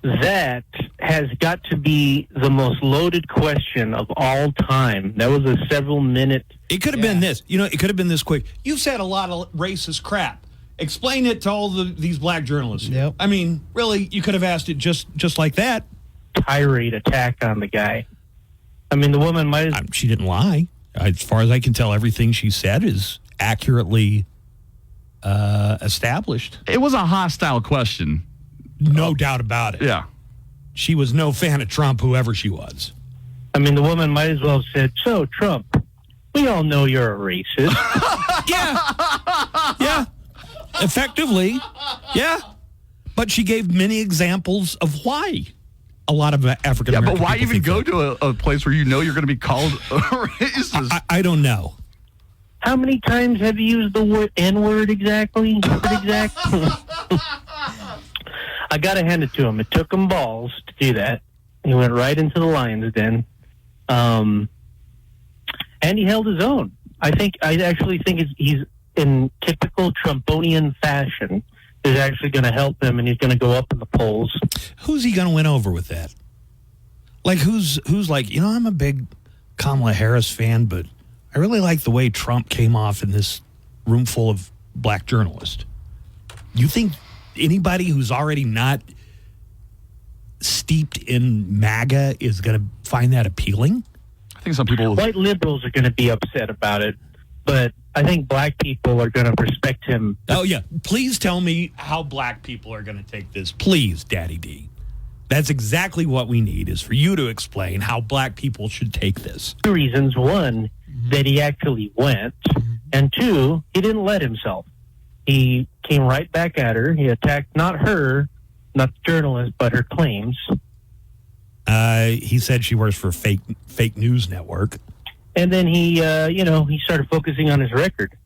That has got to be the most loaded question of all time. That was a several-minute... It could have been this. It could have been this quick. You've said a lot of racist crap. Explain it to all these black journalists. Yep. I mean, really, you could have asked it just like that. Tirade attack on the guy. I mean, the woman might... She didn't lie. As far as I can tell, everything she said is accurately established. It was a hostile question. No doubt about it. Yeah. She was no fan of Trump, whoever she was. I mean, the woman might as well have said, so, Trump, we all know you're a racist. Yeah. Effectively. Yeah. But she gave many examples of why a lot of African American but why people even think go to a place where you know you're going to be called a racist? I don't know. How many times have you used the word N-word exactly? I got to hand it to him. It took him balls to do that. He went right into the Lion's Den. And he held his own. I actually think he's in typical Trumponian fashion is actually going to help him, and he's going to go up in the polls. Who's he going to win over with that? Like, who's like, I'm a big Kamala Harris fan, but I really like the way Trump came off in this room full of black journalists. You think anybody who's already not steeped in MAGA is going to find that appealing? I think some people... White liberals are going to be upset about it, but I think black people are going to respect him. Oh, yeah. Please tell me how black people are going to take this. Please, Daddy D. That's exactly what we need, is for you to explain how black people should take this. Two reasons. One, that he actually went, and two, he didn't let himself. He came right back at her. He attacked not her, not the journalist, but her claims. He said she works for fake news network. And then he started focusing on his record.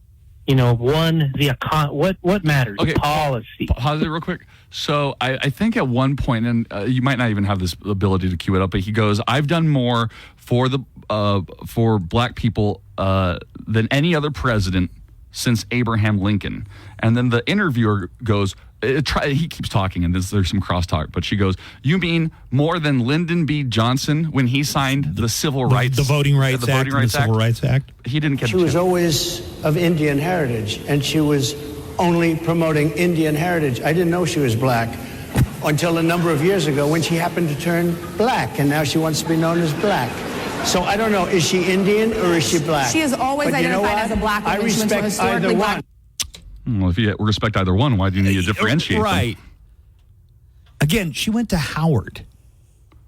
What matters? Okay, policy. Pause it real quick. So I think at one point, and you might not even have this ability to cue it up, but he goes, "I've done more for black people than any other president since Abraham Lincoln." And then the interviewer goes, he keeps talking, and there's some crosstalk, but she goes, "You mean more than Lyndon B. Johnson when he signed the Civil Rights, the Voting Rights Act, Voting Rights the Civil Rights Act?" He didn't get. She was always of Indian heritage, and she was only promoting Indian heritage. I didn't know she was black until a number of years ago when she happened to turn black, and now she wants to be known as black. So I don't know, is she Indian or is she black? She has always identified as a black woman. I respect either one. Well, if you respect either one, why do you need to differentiate right. them? Again, she went to Howard.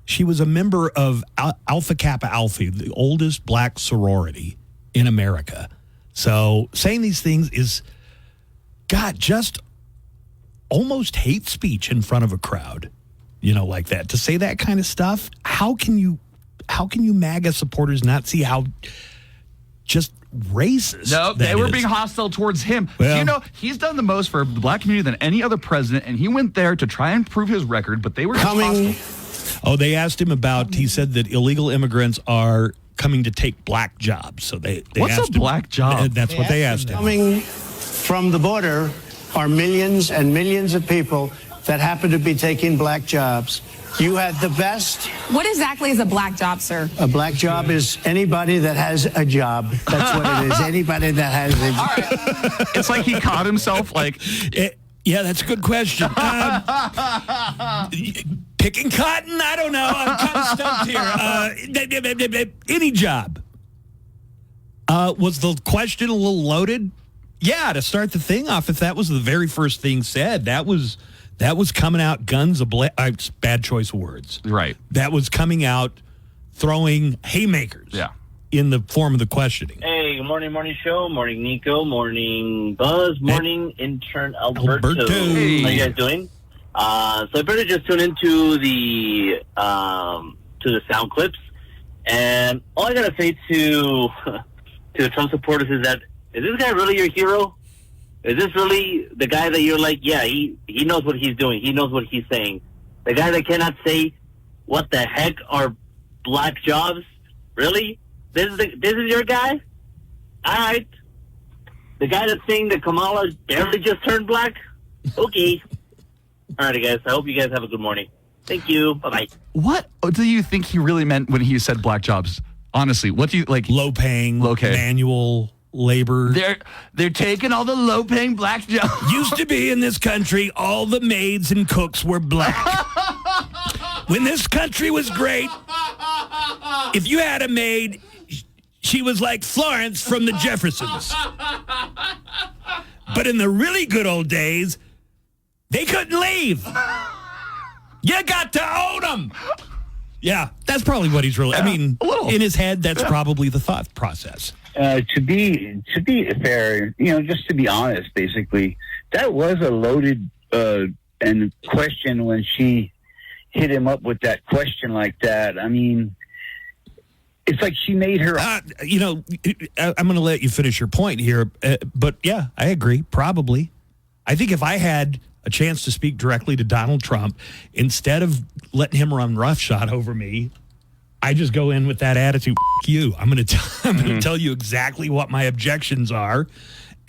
She was a member of Alpha Kappa Alpha, the oldest black sorority in America. So saying these things is, God, just almost hate speech in front of a crowd, like that. To say that kind of stuff, how can you MAGA supporters not see how just racist? No, they were is? being hostile towards him. Well, he's done the most for the black community than any other president, and he went there to try and prove his record, but they were hostile. Oh, they asked him about, he said that illegal immigrants are coming to take black jobs. So they What's asked a black job? That's what they asked him. Coming from the border are millions and millions of people that happen to be taking black jobs. You had the best. What exactly is a black job, sir? A black job is anybody that has a job. That's what it is. Anybody that has a job. It's like he caught himself yeah, that's a good question. Picking cotton? I don't know. I'm kind of stumped here. Any job. Was the question a little loaded? Yeah, to start the thing off, if that was the very first thing said, that was coming out guns a bad choice of words. Right. That was coming out throwing haymakers. Yeah. In the form of the questioning. Hey, good morning show. Morning, Nico. Morning, Buzz. Morning, intern Alberto. Hey. How you guys doing? So I better just tune into the sound clips, and all I gotta say to the Trump supporters is that, is this guy really your hero? Is this really the guy that you're like, yeah, he knows what he's doing. He knows what he's saying. The guy that cannot say what the heck are black jobs? Really? This is your guy? All right. The guy that's saying that Kamala barely just turned black? Okay. All right, guys. I hope you guys have a good morning. Thank you. Bye-bye. What do you think he really meant when he said black jobs? Honestly, what do you like? Low-paying, manual labor. They're taking all the low-paying black jobs. Used to be in this country, all the maids and cooks were black. When this country was great, if you had a maid, she was like Florence from the Jeffersons. But in the really good old days, they couldn't leave. You got to own them. Yeah, that's probably what he's really... I mean, in his head, that's probably the thought process. To be fair, just to be honest, basically, that was a loaded and question when she hit him up with that question like that. I mean, it's like she made her... I'm going to let you finish your point here, but yeah, I agree, probably. I think if I had a chance to speak directly to Donald Trump, instead of letting him run roughshod over me, I just go in with that attitude, F you. I'm going to tell you exactly what my objections are.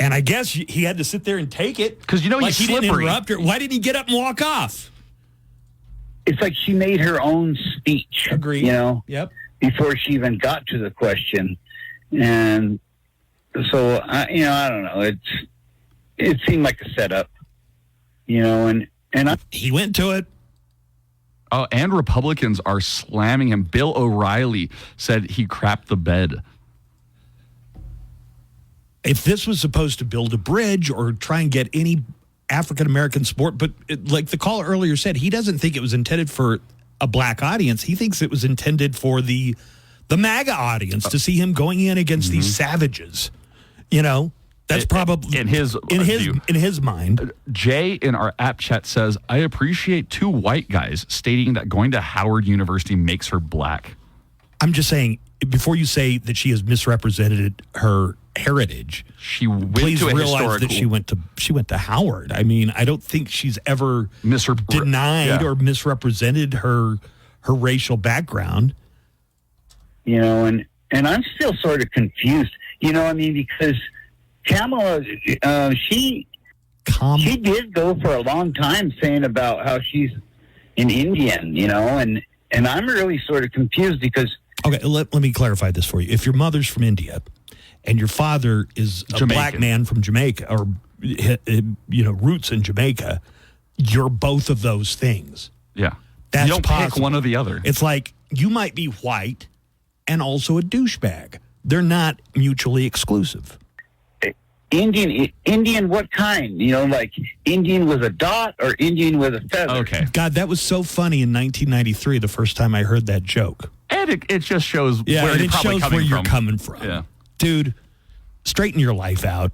And I guess he had to sit there and take it. Because he's he slippery. Didn't interrupt her. Why didn't he get up and walk off? It's like she made her own speech. Agreed. Yep. Before she even got to the question. And so, I don't know. It seemed like a setup, and he went to it. Oh, and Republicans are slamming him. Bill O'Reilly said he crapped the bed. If this was supposed to build a bridge or try and get any African-American sport, but like the caller earlier said, he doesn't think it was intended for a black audience. He thinks it was intended for the MAGA audience to see him going in against these savages. That's probably in his mind. Jay in our app chat says, I appreciate two white guys stating that going to Howard University makes her black. I'm just saying, before you say that she has misrepresented her heritage, please realize that she went to Howard. I mean, I don't think she's ever denied or misrepresented her racial background. And I'm still sort of confused. Because Kamala, she did go for a long time saying about how she's an Indian, and I'm really sort of confused because. Okay, let me clarify this for you. If your mother's from India and your father is a black man from Jamaica or, roots in Jamaica, you're both of those things. Yeah. That's you don't pick one or the other. It's like you might be white and also a douchebag. They're not mutually exclusive. Indian, what kind? Like Indian with a dot or Indian with a feather? Okay. God, that was so funny in 1993, the first time I heard that joke. And it just shows where you're coming from. Yeah. Dude, straighten your life out,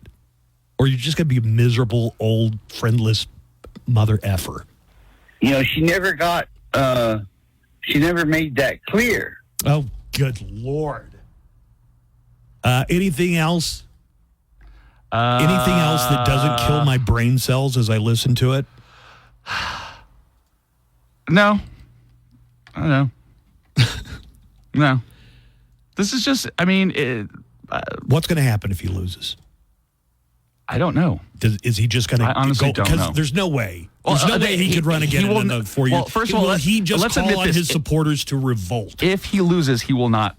or you're just going to be a miserable, old, friendless mother effer. She never made that clear. Oh, good Lord. Anything else? Anything else that doesn't kill my brain cells as I listen to it? No. I don't know. No. This is just, what's going to happen if he loses? I don't know. Is he just going to I honestly don't know. Because there's no way. There's no way he could run again in another 4 years. Well, first of all, he just let's call admit on this. his supporters to revolt. If he loses, he will not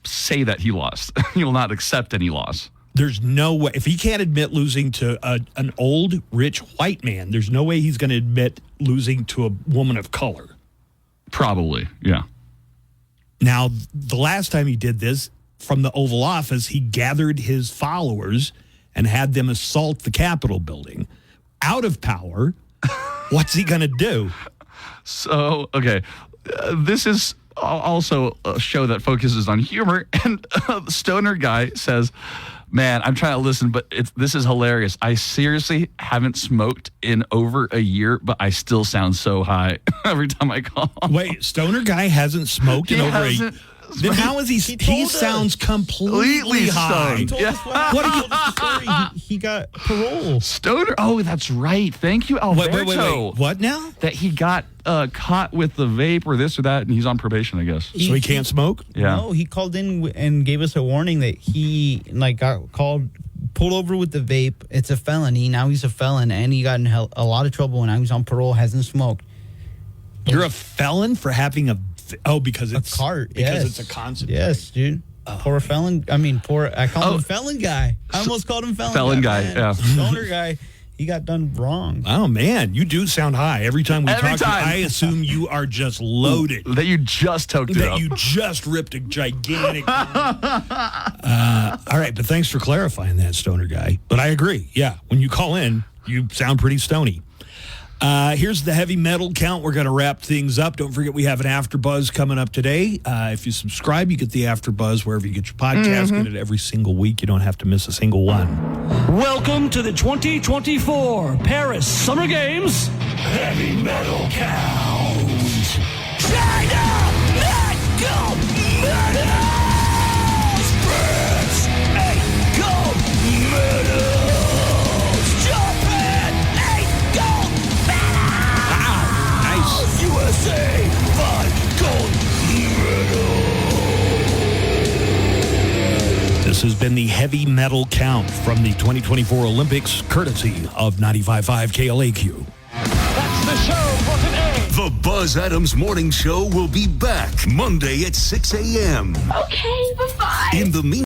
say that he lost. He will not accept any loss. There's no way. If he can't admit losing to an old, rich white man, there's no way he's going to admit losing to a woman of color. Probably, yeah. Now, the last time he did this from the Oval Office, he gathered his followers and had them assault the Capitol building. Out of power, what's he going to do? So, okay, this is also a show that focuses on humor, and the stoner guy says, man, I'm trying to listen, but this is hilarious. I seriously haven't smoked in over a year, but I still sound so high every time I call. Wait, stoner guy hasn't smoked in over a year? Then how is he? He sounds completely high. He told us what are you? He got parole. Stoner. Oh, that's right. Thank you, Alberto. Wait. What now? That he got caught with the vape or this or that, and he's on probation, I guess. So he can't smoke? Yeah. No, he called in and gave us a warning that he got pulled over with the vape. It's a felony. Now he's a felon, and he got in a lot of trouble when I was on parole. Hasn't smoked. You're a felon for having because it's a cart. Because it's a concentrate. Yes, dude. Poor felon. I called him felon guy. I almost called him felon guy. Yeah. Stoner guy. He got done wrong. Oh, man. You do sound high. Every time we talk to you, I assume you are just loaded. That you just toked it up. That you just ripped a gigantic... all right, but thanks for clarifying that, stoner guy. But I agree. Yeah, when you call in, you sound pretty stony. Here's the heavy metal count. We're going to wrap things up. Don't forget we have an AfterBuzz coming up today. If you subscribe, you get the AfterBuzz wherever you get your podcast. Get it every single week. You don't have to miss a single one. Welcome to the 2024 Paris Summer Games Heavy Metal Count. China, let go metal! France, ain't gold medals! Japan, ain't gold medals! Wow, nice. USA, 5 gold medals! This has been the Heavy Metal Count from the 2024 Olympics, courtesy of 95.5 KLAQ. That's the show for today. The Buzz Adams Morning Show will be back Monday at 6 a.m. Okay, bye-bye. In the meantime,